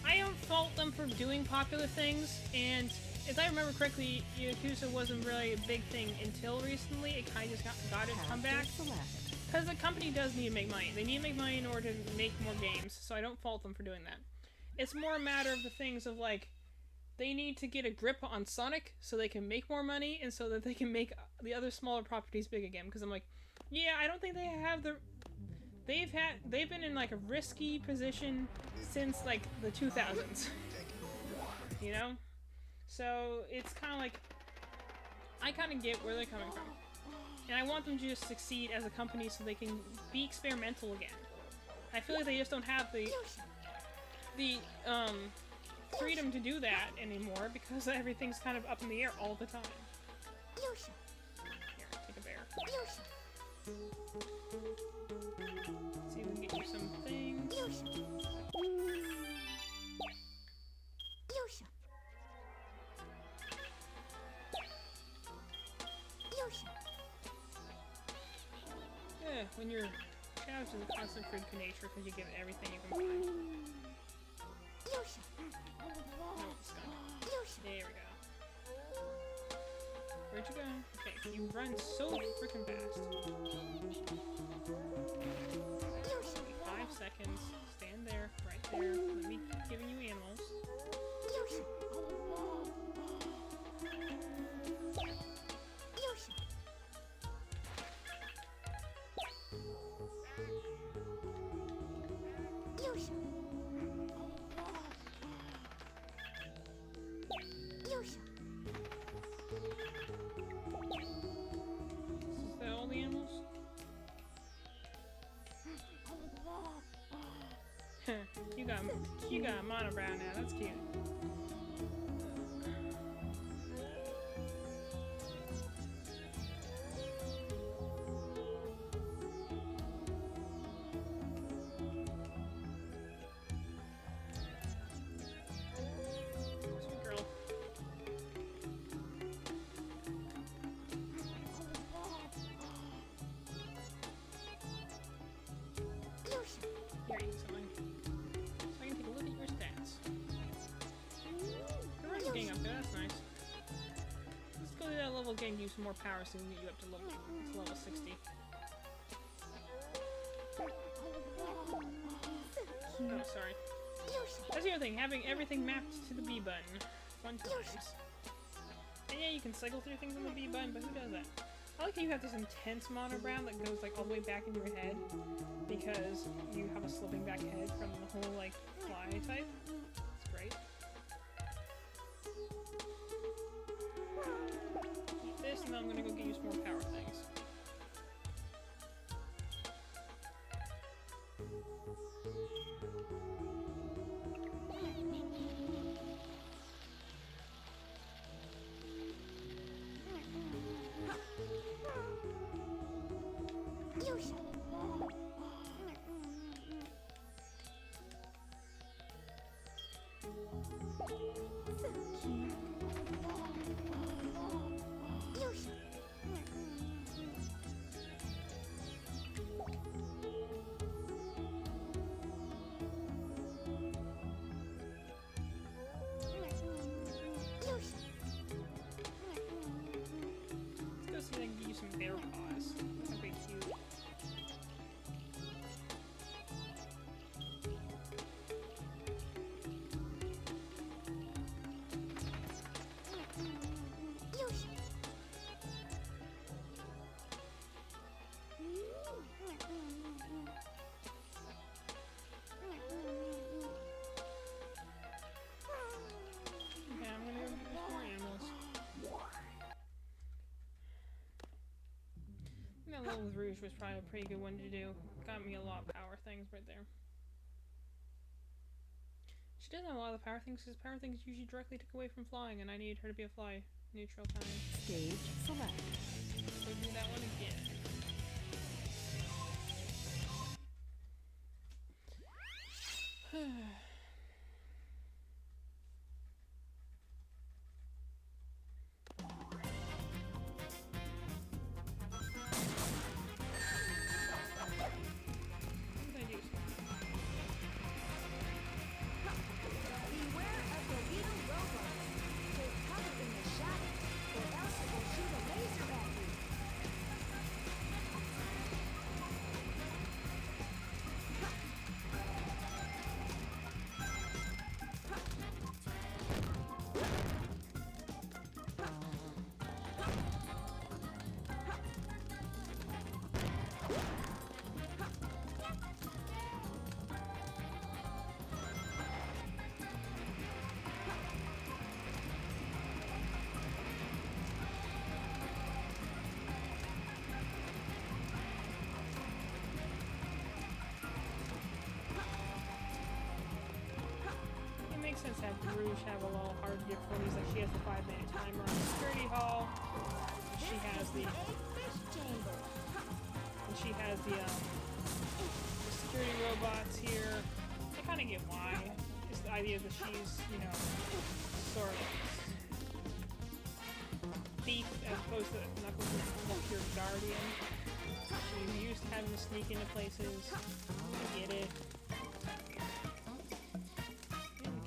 S1: I don't fault them for doing popular things, and if I remember correctly, Yakuza wasn't really a big thing until recently. It kind of just got its comeback.
S8: Select.
S1: Because the company does need to make money. They need to make money in order to make more games, so I don't fault them for doing that. It's more a matter of the things of, like, they need to get a grip on Sonic so they can make more money and so that they can make the other smaller properties big again. Because I'm like, yeah, I don't think they have the... They've been in, like, a risky position since, like, the 2000s. You know? So, it's kind of like... I kind of get where they're coming from. And I want them to just succeed as a company so they can be experimental again. I feel like they just don't have the freedom to do that anymore because everything's kind of up in the air all the time. Here, take a bear. See if we can get you some things. Yeah, when you're Chao's is a constant freak of nature because you give it everything you can find. No, it's gone. There we go. Where'd you go? Okay, you run so freaking fast. 5 seconds. Stand there, right there. Let me keep giving you animals. Is that all the animals? you got a monobrow now. That's cute. Sweet girl. You're eating something. So I can take a look at your stats. Your run's getting up there, that's nice. Let's go to that level again, use some more power so we can get you up to level 60. Oh, sorry. That's the other thing, having everything mapped to the B button. Fun times. And yeah, you can cycle through things on the B button, but who does that? I like how you have this intense monobrow that goes like all the way back in your head because you have a sloping back head from the whole like fly type. It's great. Eat this and then I'm gonna go get you some more power things. Let's go see if I can give you some bear paws. That'd be cute. Okay, I'm gonna go get some more animals. Battle with Rouge was probably a pretty good one to do. Got me a lot of power things right there. She doesn't have a lot of the power things because power things usually directly took away from flying, and I needed her to be a fly neutral kind.
S8: Stage select.
S1: So do that one again.
S9: Beware of the little robot. Take cover in the shadows, or else it will shoot a laser at you.
S1: It makes sense to have Rouge have a little hard difficulties. Like she has the 5-minute timer on the security hall. She has the
S9: Fish chamber.
S1: and she has the security robots here. I kind of get why. It's the idea that she's, you know, sort of thief as opposed to Knuckles as pure guardian. She's used to having to sneak into places. I get it. Camera.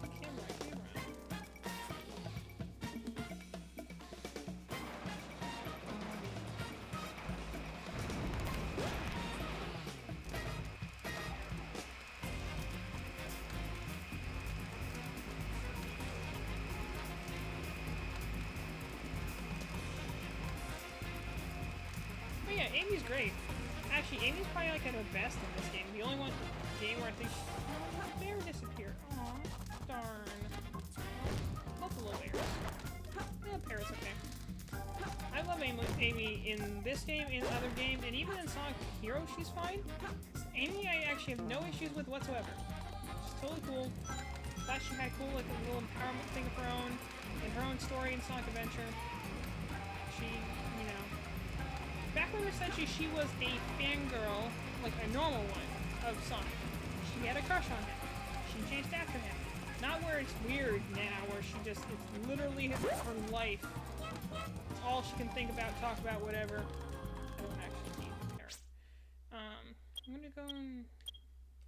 S1: But yeah, Amy's great. Actually, Amy's probably like at her best in this game. The only game where I think the bear disappeared. Aw, darn. Both the little bears. Yeah, the parrot's okay. I love Amy in this game, in other games, and even in Sonic Heroes, she's fine. Amy, I actually have no issues with whatsoever. She's totally cool. Thought she had cool, like a little empowerment thing of her own, in her own story in Sonic Adventure. She, you know. Back when essentially she was a fangirl, like a normal one, of Sonic. She had a crush on him. She chased after him. Not where it's weird now, where she just, it's literally her life. It's all she can think about, talk about, whatever. I don't actually need the parrot. I'm gonna go and,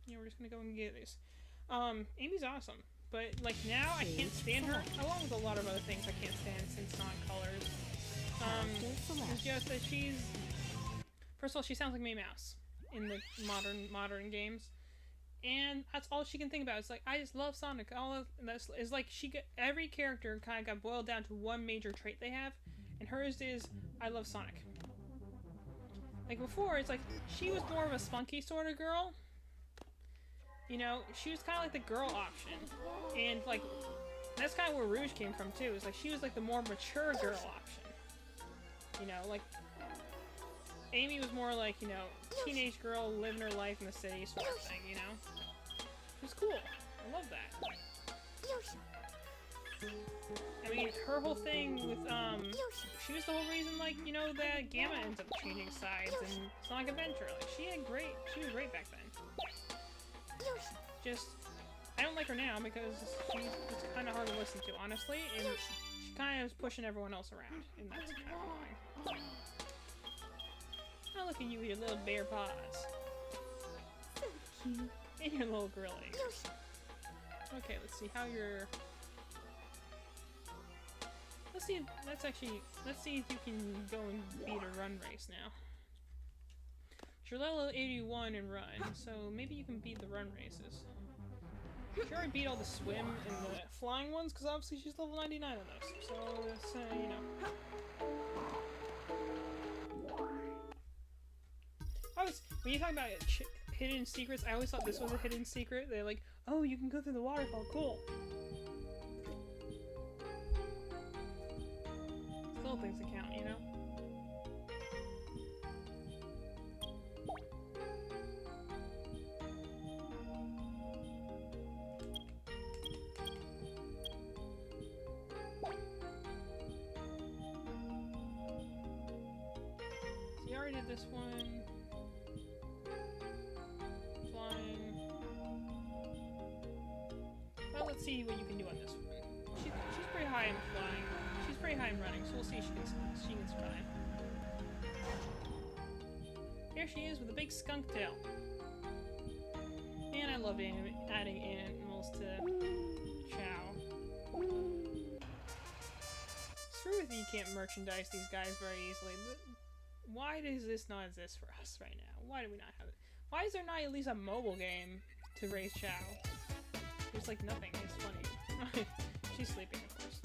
S1: yeah, we're just gonna go and get this. Amy's awesome. But, like, now I can't stand her, along with a lot of other things I can't stand since Sonic Colors. It's just that she's... First of all, she sounds like Mae Mouse in the modern games. And that's all she can think about. It's like, I just love Sonic. All that's is like every character kind of got boiled down to one major trait they have, and hers is I love Sonic. Like before, it's like she was more of a spunky sort of girl. You know, she was kind of like the girl option, and like that's kind of where Rouge came from too. It's like she was like the more mature girl option. You know, like Amy was more like, you know, teenage girl living her life in the city sort of thing, you know? It was cool. I love that. I mean, her whole thing with, she was the whole reason, like, you know, that Gamma ends up changing sides in Sonic Adventure. Like, she was great back then. Just, I don't like her now because it's kind of hard to listen to, honestly, and she kind of is pushing everyone else around, and that's kind of annoying. Oh, look at you with your little bare paws.
S8: So cute.
S1: And your little gorilla ears. Okay, let's see how you're... Let's see if you can go and beat a run race now. You're level 81 in run, so maybe you can beat the run races. She already beat all the swim and the flying ones, because obviously she's level 99 on those. So, it's, you know... When you talk about hidden secrets, I always thought this was a hidden secret. They're like, oh, you can go through the waterfall, cool. Little things that count, you know? this one. Flying. Well, let's see what you can do on this one. She's pretty high in flying. She's pretty high in running, so we'll see if she can survive. Here she is with a big skunk tail. And I love adding animals to Chao. Screw with you can't merchandise these guys very easily. Why does this not exist for us right now? Why do we not have it? Why is there not at least a mobile game to raise Chao? There's like nothing. It's funny. She's sleeping, of course.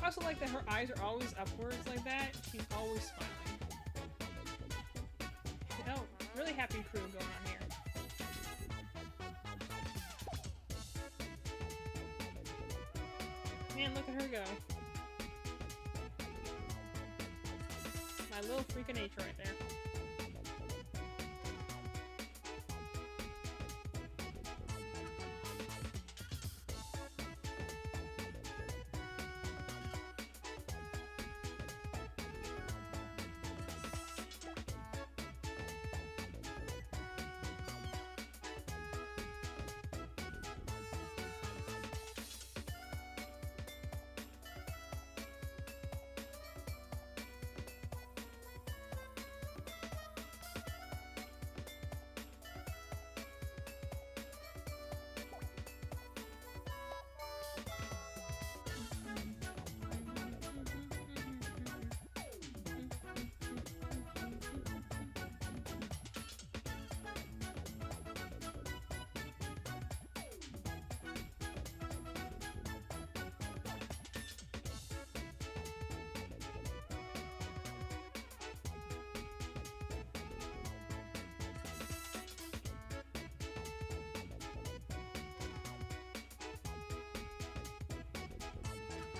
S1: I also like that her eyes are always upwards like that. She's always smiling. Oh, really happy crew going on here. Man, look at her go. My little freak of nature right there.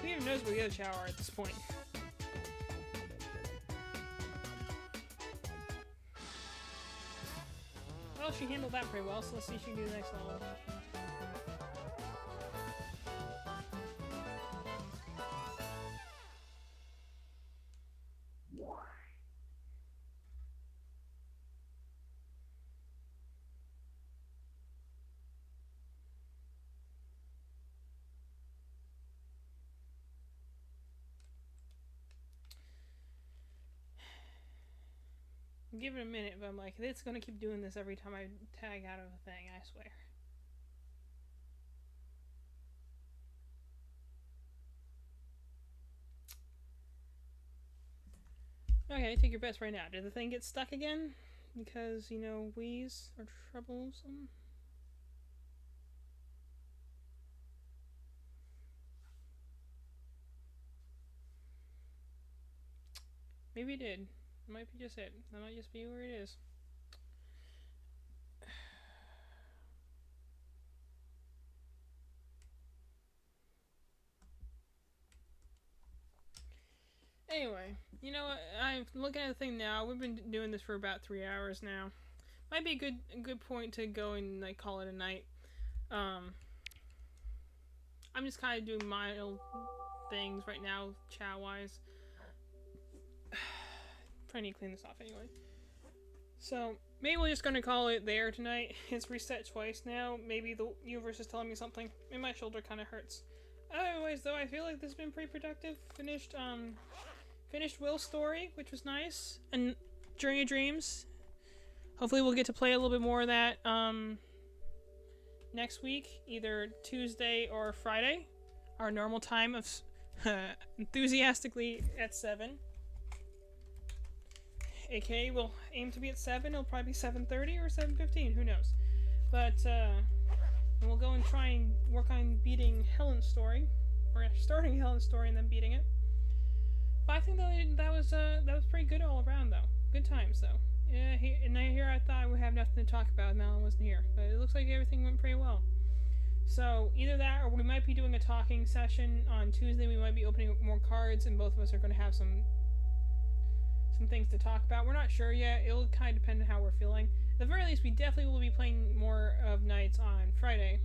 S1: Who even knows where the other Chao are at this point? Well, she handled that pretty well, so let's see if she can do the next level. Give it a minute, but I'm like, it's gonna keep doing this every time I tag out of a thing, I swear. Okay, take your bets right now. Did the thing get stuck again? Because, you know, wheeze are troublesome. Maybe it did. It might be just it. That might just be where it is. Anyway, you know what? I'm looking at the thing now. We've been doing this for about 3 hours now. Might be a good point to go and like call it a night. I'm just kind of doing mild things right now, Chao wise. Probably need to clean this off anyway. So maybe we're just gonna call it there tonight. It's reset twice now. Maybe the universe is telling me something. Maybe my shoulder kind of hurts. Anyways, though, I feel like this has been pretty productive. Finished Will's story, which was nice, and Journey of Dreams. Hopefully, we'll get to play a little bit more of that next week, either Tuesday or Friday, our normal time of enthusiastically at 7. AKA, we'll aim to be at 7. It'll probably be 7:30 or 7:15. Who knows? But and we'll go and try and work on beating Helen's story, or starting Helen's story and then beating it. But I think that was pretty good all around, though. Good times, though. Yeah, here I thought I would have nothing to talk about. Malin wasn't here, but it looks like everything went pretty well. So either that, or we might be doing a talking session on Tuesday. We might be opening more cards, and both of us are going to have some things to talk about. We're not sure yet. It'll kind of depend on how we're feeling. At the very least, we definitely will be playing more of nights on Friday.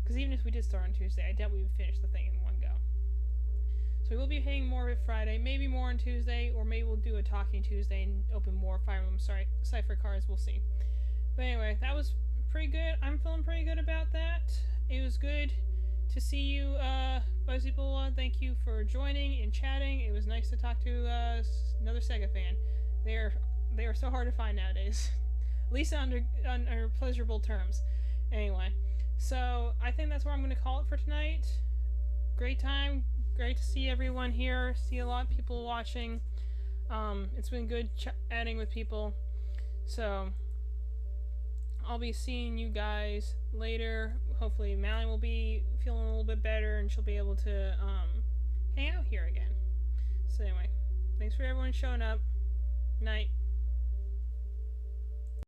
S1: Because even if we did start on Tuesday, I doubt we would finish the thing in one go. So we will be playing more of it Friday, maybe more on Tuesday, or maybe we'll do a Talking Tuesday and open more Fire Emblem Cipher cards. We'll see. But anyway, that was pretty good. I'm feeling pretty good about that. It was good to see you, Buzzybulla. Thank you for joining and chatting. It was nice to talk to another Sega fan. They are so hard to find nowadays. At least under pleasurable terms. Anyway, so I think that's where I'm going to call it for tonight. Great time. Great to see everyone here. See a lot of people watching. It's been good chatting with people. So I'll be seeing you guys later. Hopefully Mallie will be feeling a little bit better and she'll be able to hang out here again. So anyway, thanks for everyone showing up. Night.